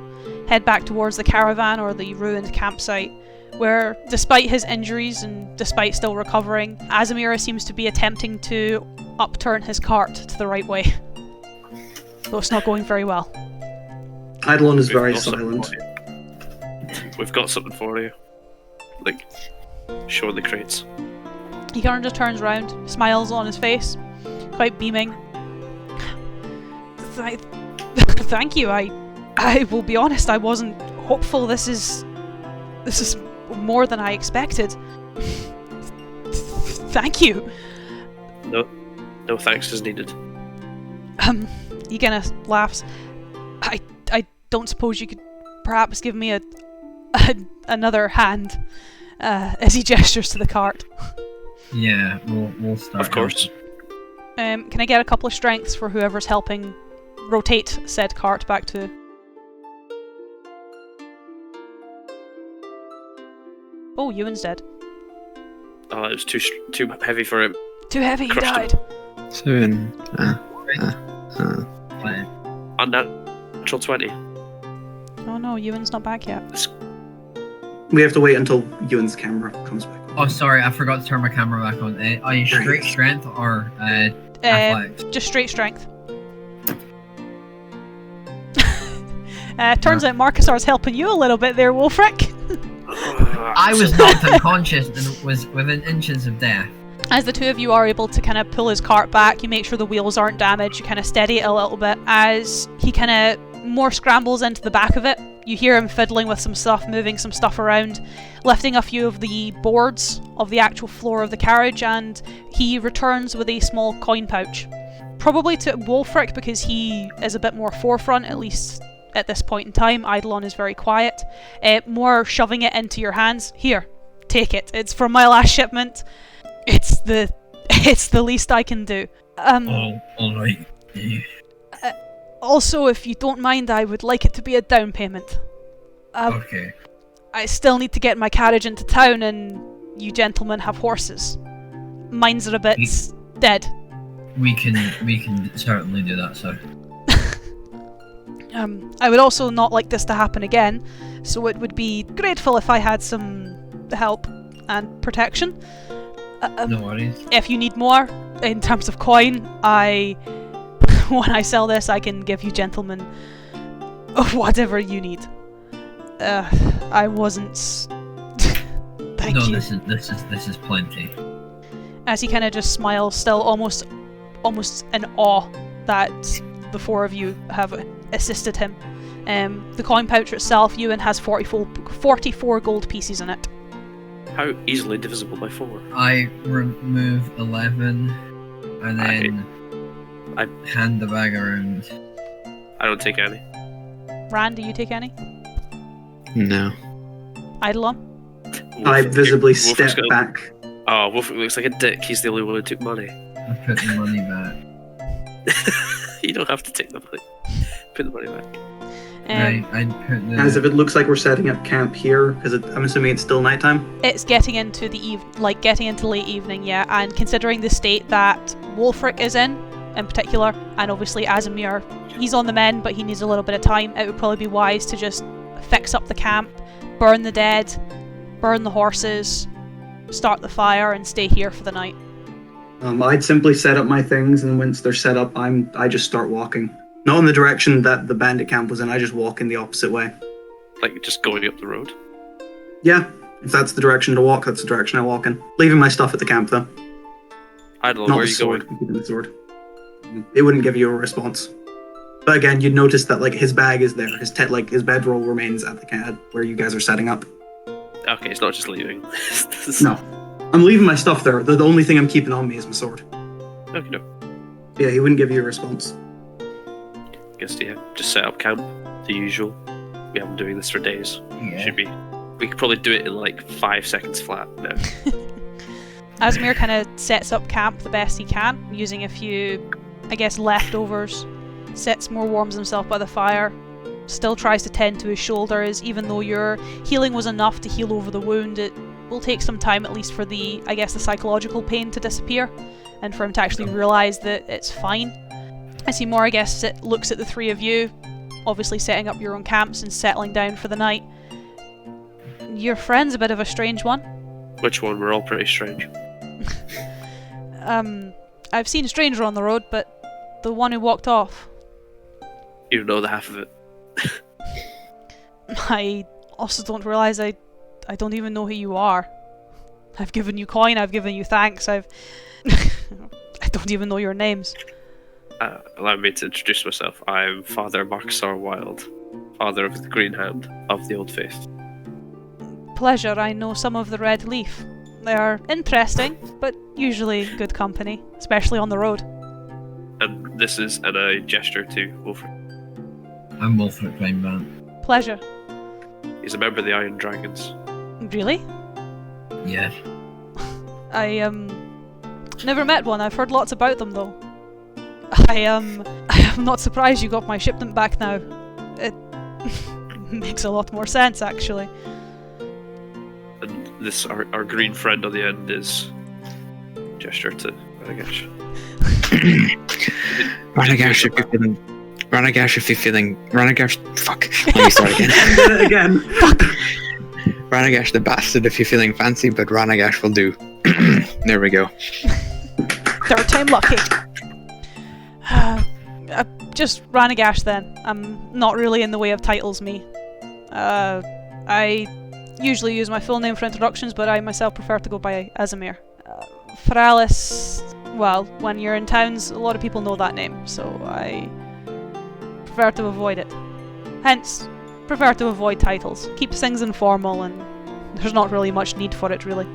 head back towards the caravan or the ruined campsite, where, despite his injuries and despite still recovering, Azamira seems to be attempting to upturn his cart to the right way. Though it's not going very well. Eidolon is very silent. We've got something for you. Like, show the crates. He kind of just turns around, smiles on his face, quite beaming. Thank you. I will be honest, I wasn't hopeful. This is more than I expected. Thank you. No thanks is needed. He kind of laughs. I don't suppose you could perhaps give me another hand, as he gestures to the cart. Yeah, we'll start. Of course. Can I get a couple of strengths for whoever's helping rotate said cart back to... Oh, Ewan's dead. Oh, it was too heavy for him. Too heavy, he Crushed died. Soon. Unnatural 20. Oh no, Ewan's not back yet. We have to wait until Ewan's camera comes back on. Oh, sorry, I forgot to turn my camera back on. Are you straight strength or athletics? Just straight strength. Turns out Marcusar's helping you a little bit there, Wolfric. I was knocked unconscious and was within inches of death. As the two of you are able to kind of pull his cart back, you make sure the wheels aren't damaged, you kind of steady it a little bit. As he kind of more scrambles into the back of it, you hear him fiddling with some stuff, moving some stuff around, lifting a few of the boards of the actual floor of the carriage, and he returns with a small coin pouch. Probably to Wolfric, because he is a bit more forefront, at least at this point in time. Eidolon is very quiet. More shoving it into your hands. Here, take it. It's from my last shipment. It's the least I can do. All right. Also, if you don't mind, I would like it to be a down payment. Okay. I still need to get my carriage into town, and you gentlemen have horses. Mine's are a bit dead. We can certainly do that, sir. I would also not like this to happen again, so it would be grateful if I had some help and protection. No worries. If you need more in terms of coin, when I sell this, I can give you gentlemen whatever you need. I wasn't. Thank you. This is plenty. As he kind of just smiles, still almost in awe that the four of you have assisted him. The coin pouch itself, Ewan, has 44 gold pieces in it. How easily divisible by 4? I remove 11 and then I hand the bag around. I don't take any. Rand, do you take any? No. Eidolon? I visibly step back. Oh, Wolfric looks like a dick. He's the only one who took money. I put the money back. You don't have to take the money. Put the money back. Right, I put the... As if it looks like we're setting up camp here, because I'm assuming it's still nighttime. It's getting into getting into late evening, yeah. And considering the state that Wolfric is in particular, and obviously Azamir, he's on the mend, but he needs a little bit of time. It would probably be wise to just fix up the camp, burn the dead, burn the horses, start the fire, and stay here for the night. I'd simply set up my things, and once they're set up, I just start walking. Not in the direction that the bandit camp was in, I just walk in the opposite way. Like just going up the road? Yeah, if that's the direction to walk, that's the direction I walk in. Leaving my stuff at the camp, though. I don't know, Not where are the you sword, going? keeping the sword. It wouldn't give you a response. But again, you'd notice that his bag is there. His bedroll remains at the where you guys are setting up. Okay, it's not just leaving. No. I'm leaving my stuff there. The only thing I'm keeping on me is my sword. Okay, no. Yeah, he wouldn't give you a response. Guess, yeah, just set up camp, the usual. We have been doing this for days. Yeah. Should be. We could probably do it in like 5 seconds flat now. Asmir kind of sets up camp the best he can, using a few, I guess, leftovers. Warms himself by the fire. Still tries to tend to his shoulders, even though your healing was enough to heal over the wound. It will take some time, at least for the psychological pain to disappear, and for him to actually realise that it's fine. As he more, looks at the three of you, obviously setting up your own camps and settling down for the night. Your friend's a bit of a strange one. Which one? We're all pretty strange. I've seen a stranger on the road, but the one who walked off. You know the half of it. I also don't realise I don't even know who you are. I've given you coin, I've given you thanks, I don't even know your names. Allow me to introduce myself. I'm Father Marksar Wild, father of the Green Hand of the Old Faith. Pleasure, I know some of the Red Leaf. They are interesting, but usually good company, especially on the road. And this is, and I gesture to Wolfric. I'm Wolfric Reinband. Pleasure. He's a member of the Iron Dragons. Really? Yeah. I never met one. I've heard lots about them though. I am not surprised you got my shipment back now. It makes a lot more sense actually. And this, our green friend on the end is gesture to Ranaagash. Ranaagash, if you're feeling fuck. Let me start again. Did it again. Ranaagash the bastard if you're feeling fancy, but Ranaagash will do. There we go. Third time lucky. Just Ranaagash then. I'm not really in the way of titles, me. I usually use my full name for introductions, but I myself prefer to go by Azamir. Feralis, well, when you're in towns, a lot of people know that name, so I prefer to avoid it. Hence, prefer to avoid titles. Keeps things informal, and there's not really much need for it, really.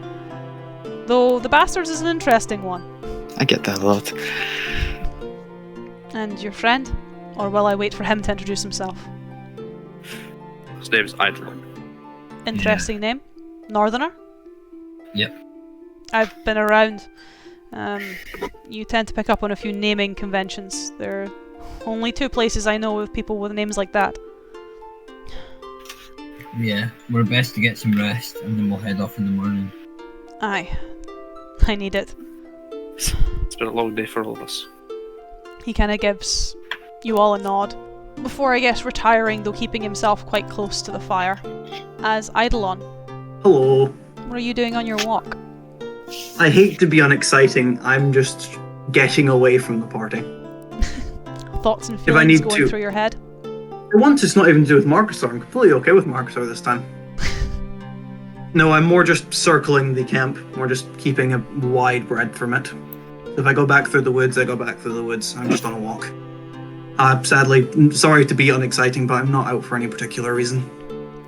Though the Bastards is an interesting one. I get that a lot. And your friend? Or will I wait for him to introduce himself? His name's Eidolon. Interesting name. Northerner? Yep. I've been around. You tend to pick up on a few naming conventions. There are only 2 places I know with people with names like that. Yeah, we're best to get some rest, and then we'll head off in the morning. Aye. I need it. It's been a long day for all of us. He kind of gives you all a nod, before retiring, though keeping himself quite close to the fire. As Eidolon, Hello. what are you doing on your walk? I hate to be unexciting. I'm just getting away from the party. Thoughts and I feelings need going to- through your head? For once, it's not even to do with Marcusar. I'm completely okay with Marcusar this time. No, I'm more just circling the camp, more just keeping a wide breadth from it. If I go back through the woods, I go back through the woods. I'm just on a walk. Sadly, sorry to be unexciting, but I'm not out for any particular reason.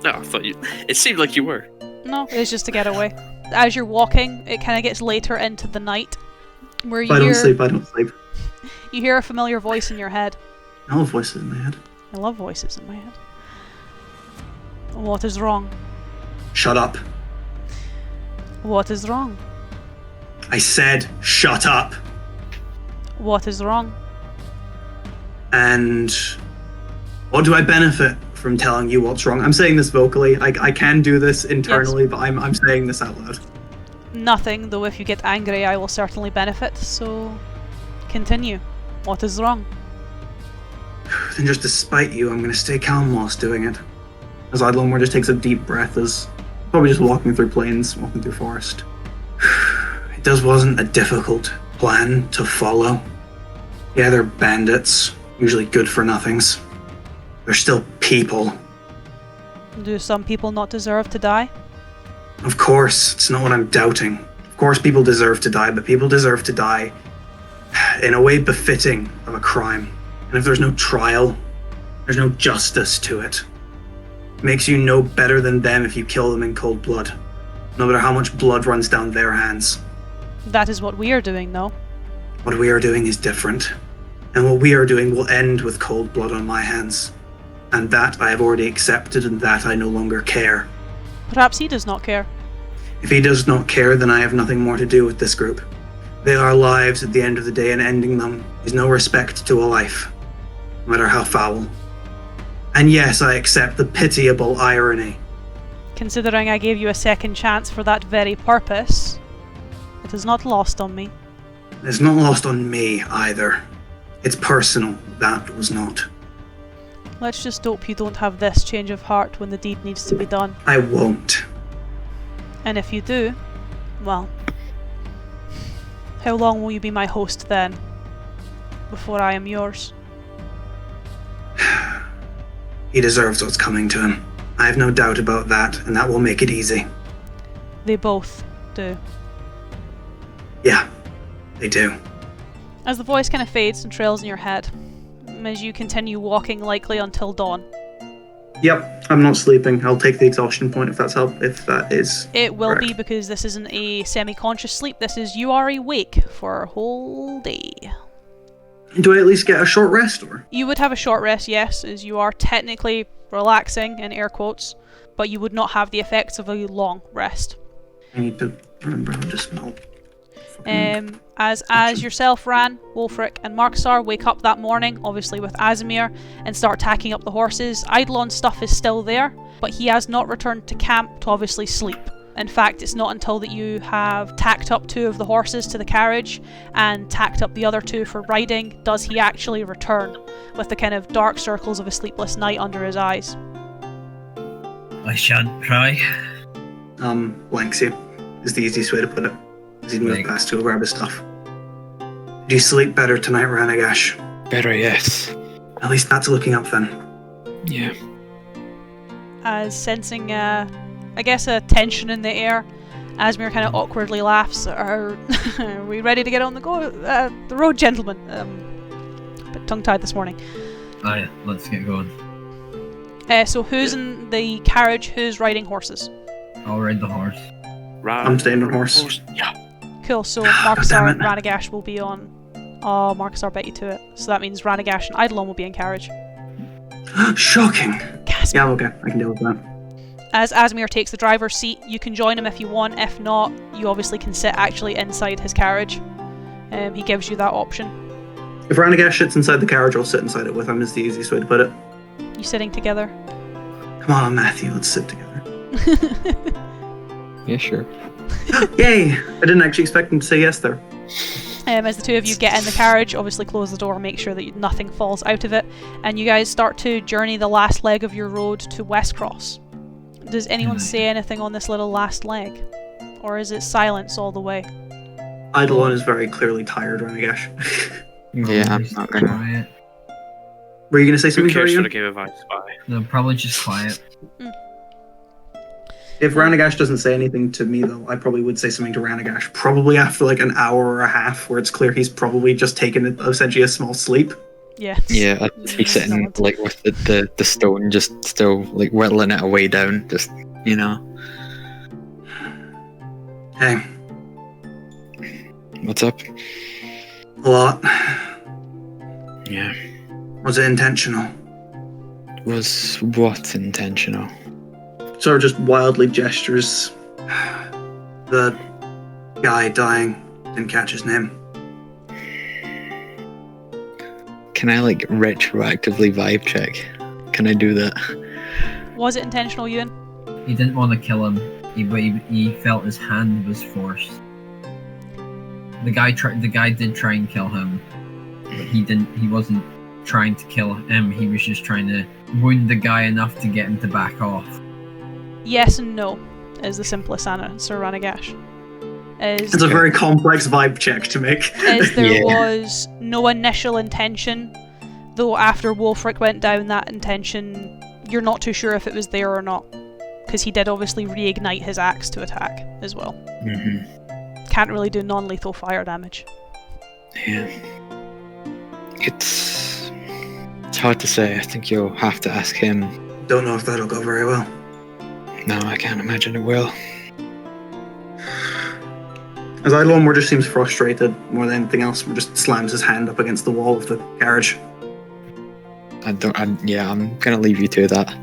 No, I thought you. It seemed like you were. No, it's just to get away. As you're walking, it kind of gets later into the night, where If I don't sleep, I don't sleep. You hear a familiar voice in your head. I love voices in my head. I love voices in my head. What is wrong? Shut up. What is wrong? I said shut up. What is wrong? And what do I benefit from telling you what's wrong? I'm saying this vocally. I can do this internally, but I'm saying this out loud. Nothing, though if you get angry I will certainly benefit, so continue. What is wrong? Then just to spite you, I'm going to stay calm whilst doing it. As Eidolon just takes a deep breath as probably just walking through plains, walking through forest. It wasn't a difficult plan to follow. Yeah, they're bandits, usually good for nothings. They're still people. Do some people not deserve to die? Of course, it's not what I'm doubting. Of course people deserve to die, but people deserve to die in a way befitting of a crime. And if there's no trial, there's no justice to it. It makes you no better than them if you kill them in cold blood. no matter how much blood runs down their hands. That is what we are doing, though. What we are doing is different. And what we are doing will end with cold blood on my hands. And that I have already accepted, and that I no longer care. Perhaps he does not care. If he does not care, then I have nothing more to do with this group. They are lives at the end of the day, and ending them is no respect to a life, no matter how foul. And yes, I accept the pitiable irony. Considering I gave you a second chance for that very purpose, it is not lost on me. It's not lost on me, either. It's personal, that was not. Let's just hope you don't have this change of heart when the deed needs to be done. I won't. And if you do, well, how long will you be my host then? Before I am yours? He deserves what's coming to him. I have no doubt about that, and that will make it easy. They both do. Yeah, they do. As the voice kind of fades and trails in your head, as you continue walking likely until dawn. Yep, I'm not sleeping. I'll take the exhaustion point if that is. It will correct. be, because this isn't a semi-conscious sleep. This is you are awake for a whole day. Do I at least get a short rest, or? You would have a short rest, yes, as you are technically relaxing, in air quotes, but you would not have the effects of a long rest. I need to remember how to smell. As yourself, Ran, Wolfric, and Marksar wake up that morning, obviously with Azimir, and start tacking up the horses, Eidolon's stuff is still there, but he has not returned to camp to obviously sleep. In fact, it's not until that you have tacked up 2 of the horses to the carriage and tacked up the other 2 for riding does he actually return, with the kind of dark circles of a sleepless night under his eyes. I shan't try. Blanks you, is the easiest way to put it. As he moves Right. past to grab his stuff. Do you sleep better tonight, Ranaagash? Better, yes. At least that's looking up then. Yeah. As sensing, I guess, a tension in the air, Asmir kind of awkwardly laughs. Are we ready to get on the road, gentlemen? Bit tongue-tied this morning. Aye, let's get going. So who's in the carriage? Who's riding horses? I'll ride the horse. I'm staying on horse. Yeah. Cool, so Damn Marksar it. and Ranaagash will be on... Oh, Marksar bet you to it. So that means Ranaagash and Eidolon will be in carriage. Shocking. Gasp. Yeah, okay, I can deal with that. As Asmir takes the driver's seat, you can join him if you want. If not, you obviously can sit actually inside his carriage. He gives you that option. If Ranaagash sits inside the carriage, I'll sit inside it with him, is the easiest way to put it. You sitting together? Come on, Matthew, let's sit together. Yeah, sure. Yay! I didn't actually expect him to say yes there. As the 2 of you get in the carriage, obviously close the door, make sure that nothing falls out of it, and you guys start to journey the last leg of your road to Westcross. Does anyone say anything on this little last leg? Or is it silence all the way? Eidolon is very clearly tired, Ranaagash. Yeah, I'm Just not gonna. quiet. Were you going to say Who something, cares for Torian? a game of I Spy? No, probably just quiet. If Ranaagash doesn't say anything to me, though, I probably would say something to Ranaagash. Probably after like an hour or a half, where it's clear he's probably just taken essentially a small sleep. Yes. Yeah, I'd be sitting like with the stone just still like whittling it away down, just, you know. Hey, What's up? a lot. Yeah. Was it intentional? Was what intentional? Sort of just wildly gestures. The guy dying, didn't catch his name. Can I like retroactively vibe check? Can I do that? Was it intentional, Ewan? He didn't want to kill him. He felt his hand was forced. The guy did try and kill him, but he wasn't trying to kill him. He was just trying to wound the guy enough to get him to back off. Yes and no, is the simplest answer, Ranaagash. It's a very complex vibe check to make. As there Yeah. was no initial intention, though after Wolfric went down, that intention, you're not too sure if it was there or not, because he did obviously reignite his axe to attack as well. Mm-hmm. Can't really do non-lethal fire damage. Yeah. It's hard to say. I think you'll have to ask him. Don't know if that'll go very well. No, I can't imagine it will. As Eidolon more just seems frustrated more than anything else, more just slams his hand up against the wall of the carriage. I'm gonna leave you to that.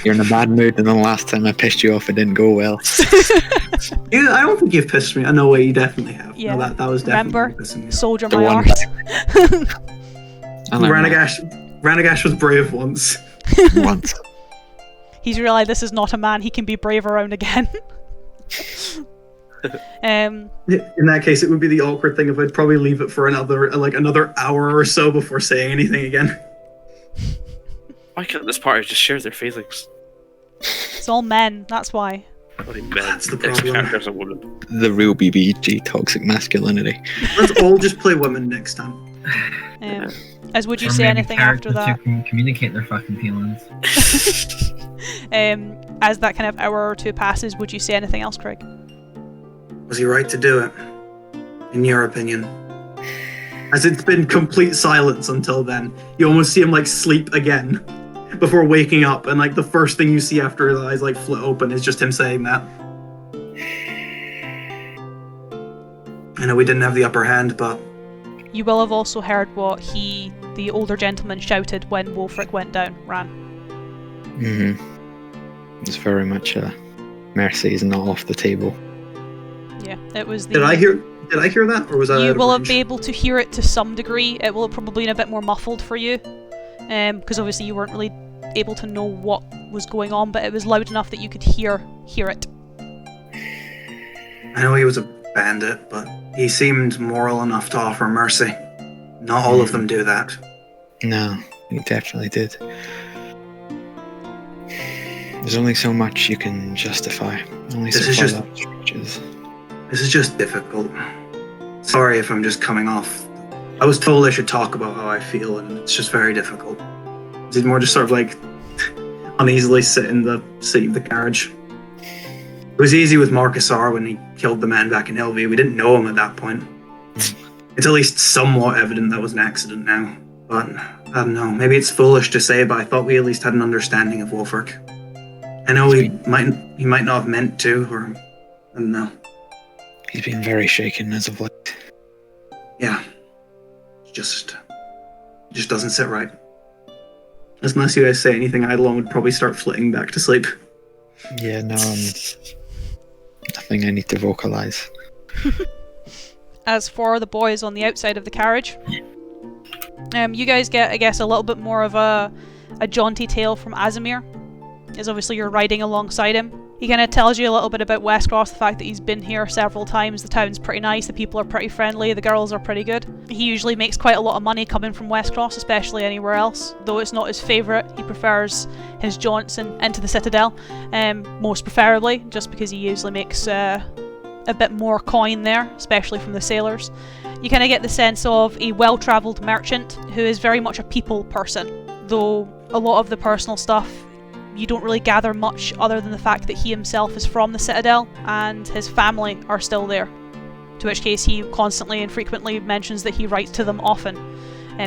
You're in a bad mood, and the last time I pissed you off, it didn't go well. Yeah, I don't think you've pissed me. No way, you definitely have. Yeah. No, that was definitely Remember, pissing me. soldier The my one arse. Ranaagash was brave once. Once. He's realised this is not a man he can be brave around again. In that case, it would be the awkward thing if I'd probably leave it for another hour or so before saying anything again. Why can't this party just share their feelings? It's all men, that's why. Bloody men. That's the Next problem. character's a woman. The real BBG toxic masculinity. Let's all just play women next time. As would you Or say maybe anything after characters that? who can communicate their fucking feelings. As that kind of hour or two passes, would you say anything else, Craig? Was he right to do it? In your opinion? As it's been complete silence until then. You almost see him sleep again before waking up, and the first thing you see after his eyes flit open is just him saying that. I know we didn't have the upper hand, but You will have also heard what the older gentleman, shouted when Wulfric went down, Ran. It's very much mercy is not off the table. Yeah, it was the... Did I hear that, or was I? You out of will range? be able to hear it to some degree. It will have probably been a bit more muffled for you, because obviously you weren't really able to know what was going on, but it was loud enough that you could hear it. I know he was a bandit, but he seemed moral enough to offer mercy. Not all of them do that. No, he definitely did. There's only so much you can justify. Only This so is far just- that stretches. This is just difficult. Sorry if I'm just coming off. I was told I should talk about how I feel, and it's just very difficult. He'd more just sort of uneasily sit in the seat of the carriage. It was easy with Marcus R when he killed the man back in Helvey. We didn't know him at that point. It's at least somewhat evident that was an accident now. But, I don't know, maybe it's foolish to say, but I thought we at least had an understanding of Wulfric. I know he might not have meant to, or I don't know. He's been very shaken as of late. Yeah. It just doesn't sit right. Unless you guys say anything, Eidolon would probably start flitting back to sleep. Yeah, no, nothing I need to vocalize. As for the boys on the outside of the carriage, you guys get, I guess, a little bit more of a jaunty tale from Azimir, as obviously you're riding alongside him. He kind of tells you a little bit about Westcross, the fact that he's been here several times, the town's pretty nice, the people are pretty friendly, the girls are pretty good. He usually makes quite a lot of money coming from Westcross, especially anywhere else, though it's not his favourite. He prefers his jaunts into the Citadel, most preferably, just because he usually makes a bit more coin there, especially from the sailors. You kind of get the sense of a well-travelled merchant who is very much a people person, though a lot of the personal stuff you don't really gather much other than the fact that he himself is from the Citadel and his family are still there. To which case he constantly and frequently mentions that he writes to them often,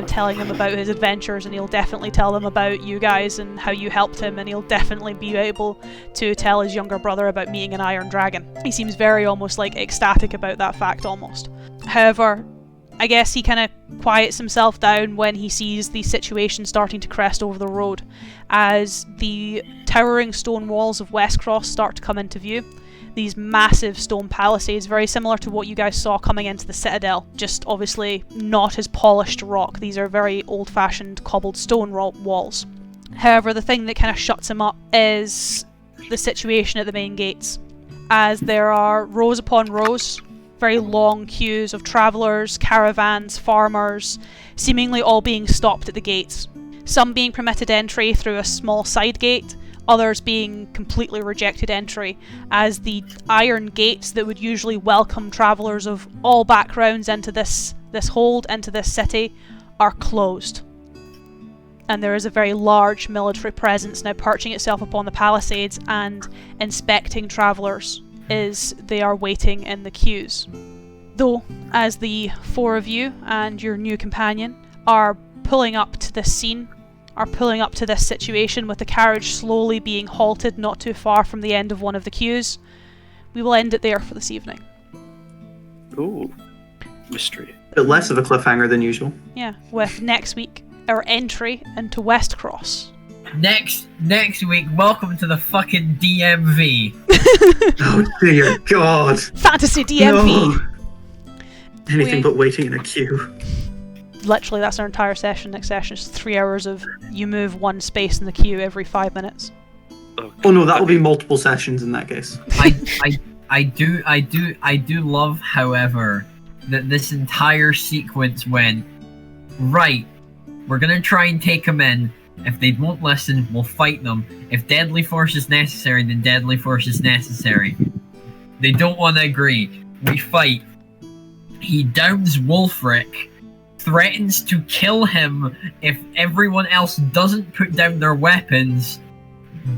telling them about his adventures, and he'll definitely tell them about you guys and how you helped him, and he'll definitely be able to tell his younger brother about meeting an Iron Dragon. He seems very almost ecstatic about that fact almost. However, I guess he kind of quiets himself down when he sees the situation starting to crest over the road, as the towering stone walls of Westcross start to come into view. These massive stone palisades, very similar to what you guys saw coming into the Citadel, just obviously not as polished rock. These are very old-fashioned cobbled stone walls. However, the thing that kind of shuts him up is the situation at the main gates, as there are rows upon rows, very long queues of travellers, caravans, farmers, seemingly all being stopped at the gates. Some being permitted entry through a small side gate, others being completely rejected entry, as the iron gates that would usually welcome travellers of all backgrounds into this hold, into this city, are closed. And there is a very large military presence now perching itself upon the palisades and inspecting travellers as they are waiting in the queues. Though, as the four of you and your new companion are pulling up to this scene, are pulling up to this situation with the carriage slowly being halted not too far from the end of one of the queues, we will end it there for this evening. Ooh, mystery. Bit less of a cliffhanger than usual. Yeah, with next week our entry into Westcross. Next week, welcome to the fucking DMV. Oh dear God. Fantasy DMV. No. Anything but waiting in a queue. Literally, that's our entire session. Next session is 3 hours of you move one space in the queue every 5 minutes. Oh no, that will be multiple sessions in that case. I do love, however, that this entire sequence went right. We're gonna try and take them in. If they won't listen, we'll fight them. If deadly force is necessary, then deadly force is necessary. They don't want to agree. We fight. He downs Wolfric, threatens to kill him if everyone else doesn't put down their weapons.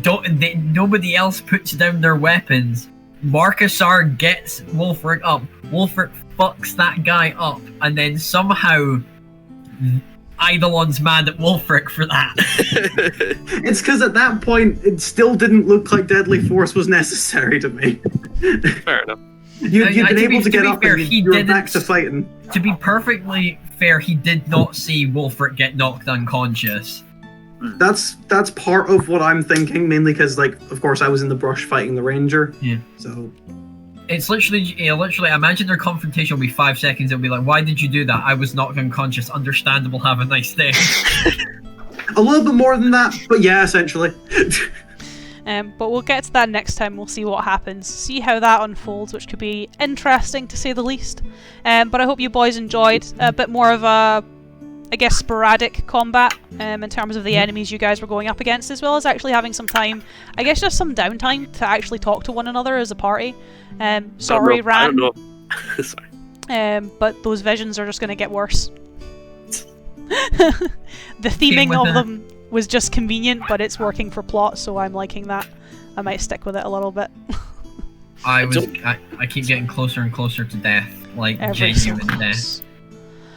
Nobody else puts down their weapons. Marcusar gets Wolfric up. Wolfric fucks that guy up, and then somehow Eidolon's mad at Wolfric for that. It's because at that point, it still didn't look like deadly force was necessary to me. Fair enough. You'd been able to get up and you were back to fighting. To be perfectly fair, he did not see Wolfric get knocked unconscious. That's part of what I'm thinking, mainly because, like, of course, I was in the brush fighting the ranger. Yeah. So it's literally, imagine their confrontation will be 5 seconds. It'll be like, why did you do that? I was knocked unconscious. Understandable. Have a nice day. A little bit more than that, but yeah, essentially. But we'll get to that next time. We'll see what happens, see how that unfolds, which could be interesting to say the least. But I hope you boys enjoyed a bit more of a, I guess, sporadic combat in terms of the enemies you guys were going up against, as well as actually having some time, I guess just some downtime to actually talk to one another as a party. Sorry, Ran. I don't know. Sorry. But those visions are just going to get worse. The theming of them was just convenient, but it's working for plot, so I'm liking that. I might stick with it a little bit. I keep getting closer and closer to death, like Every genuine so death.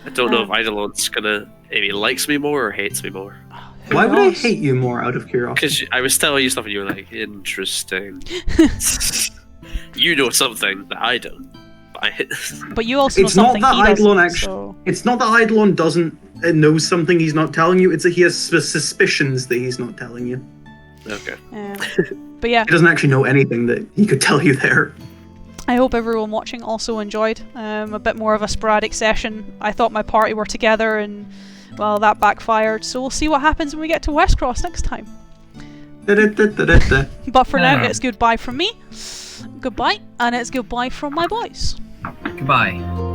I don't know if Eidolon's gonna maybe likes me more or hates me more. Why would I hate you more, out of curiosity? Because I was telling you stuff and you were like, interesting. You know something that I don't. But you also know It's not something that he doesn't, Eidolon actually. so... It's not that Eidolon doesn't knows something he's not telling you. It's that he has suspicions that he's not telling you. Okay. But yeah, He doesn't actually know anything that he could tell you there. I hope everyone watching also enjoyed a bit more of a sporadic session. I thought my party were together and, well, that backfired. So we'll see what happens when we get to Westcross next time. But for now, it's goodbye from me. Goodbye, and it's goodbye from my boys. Goodbye.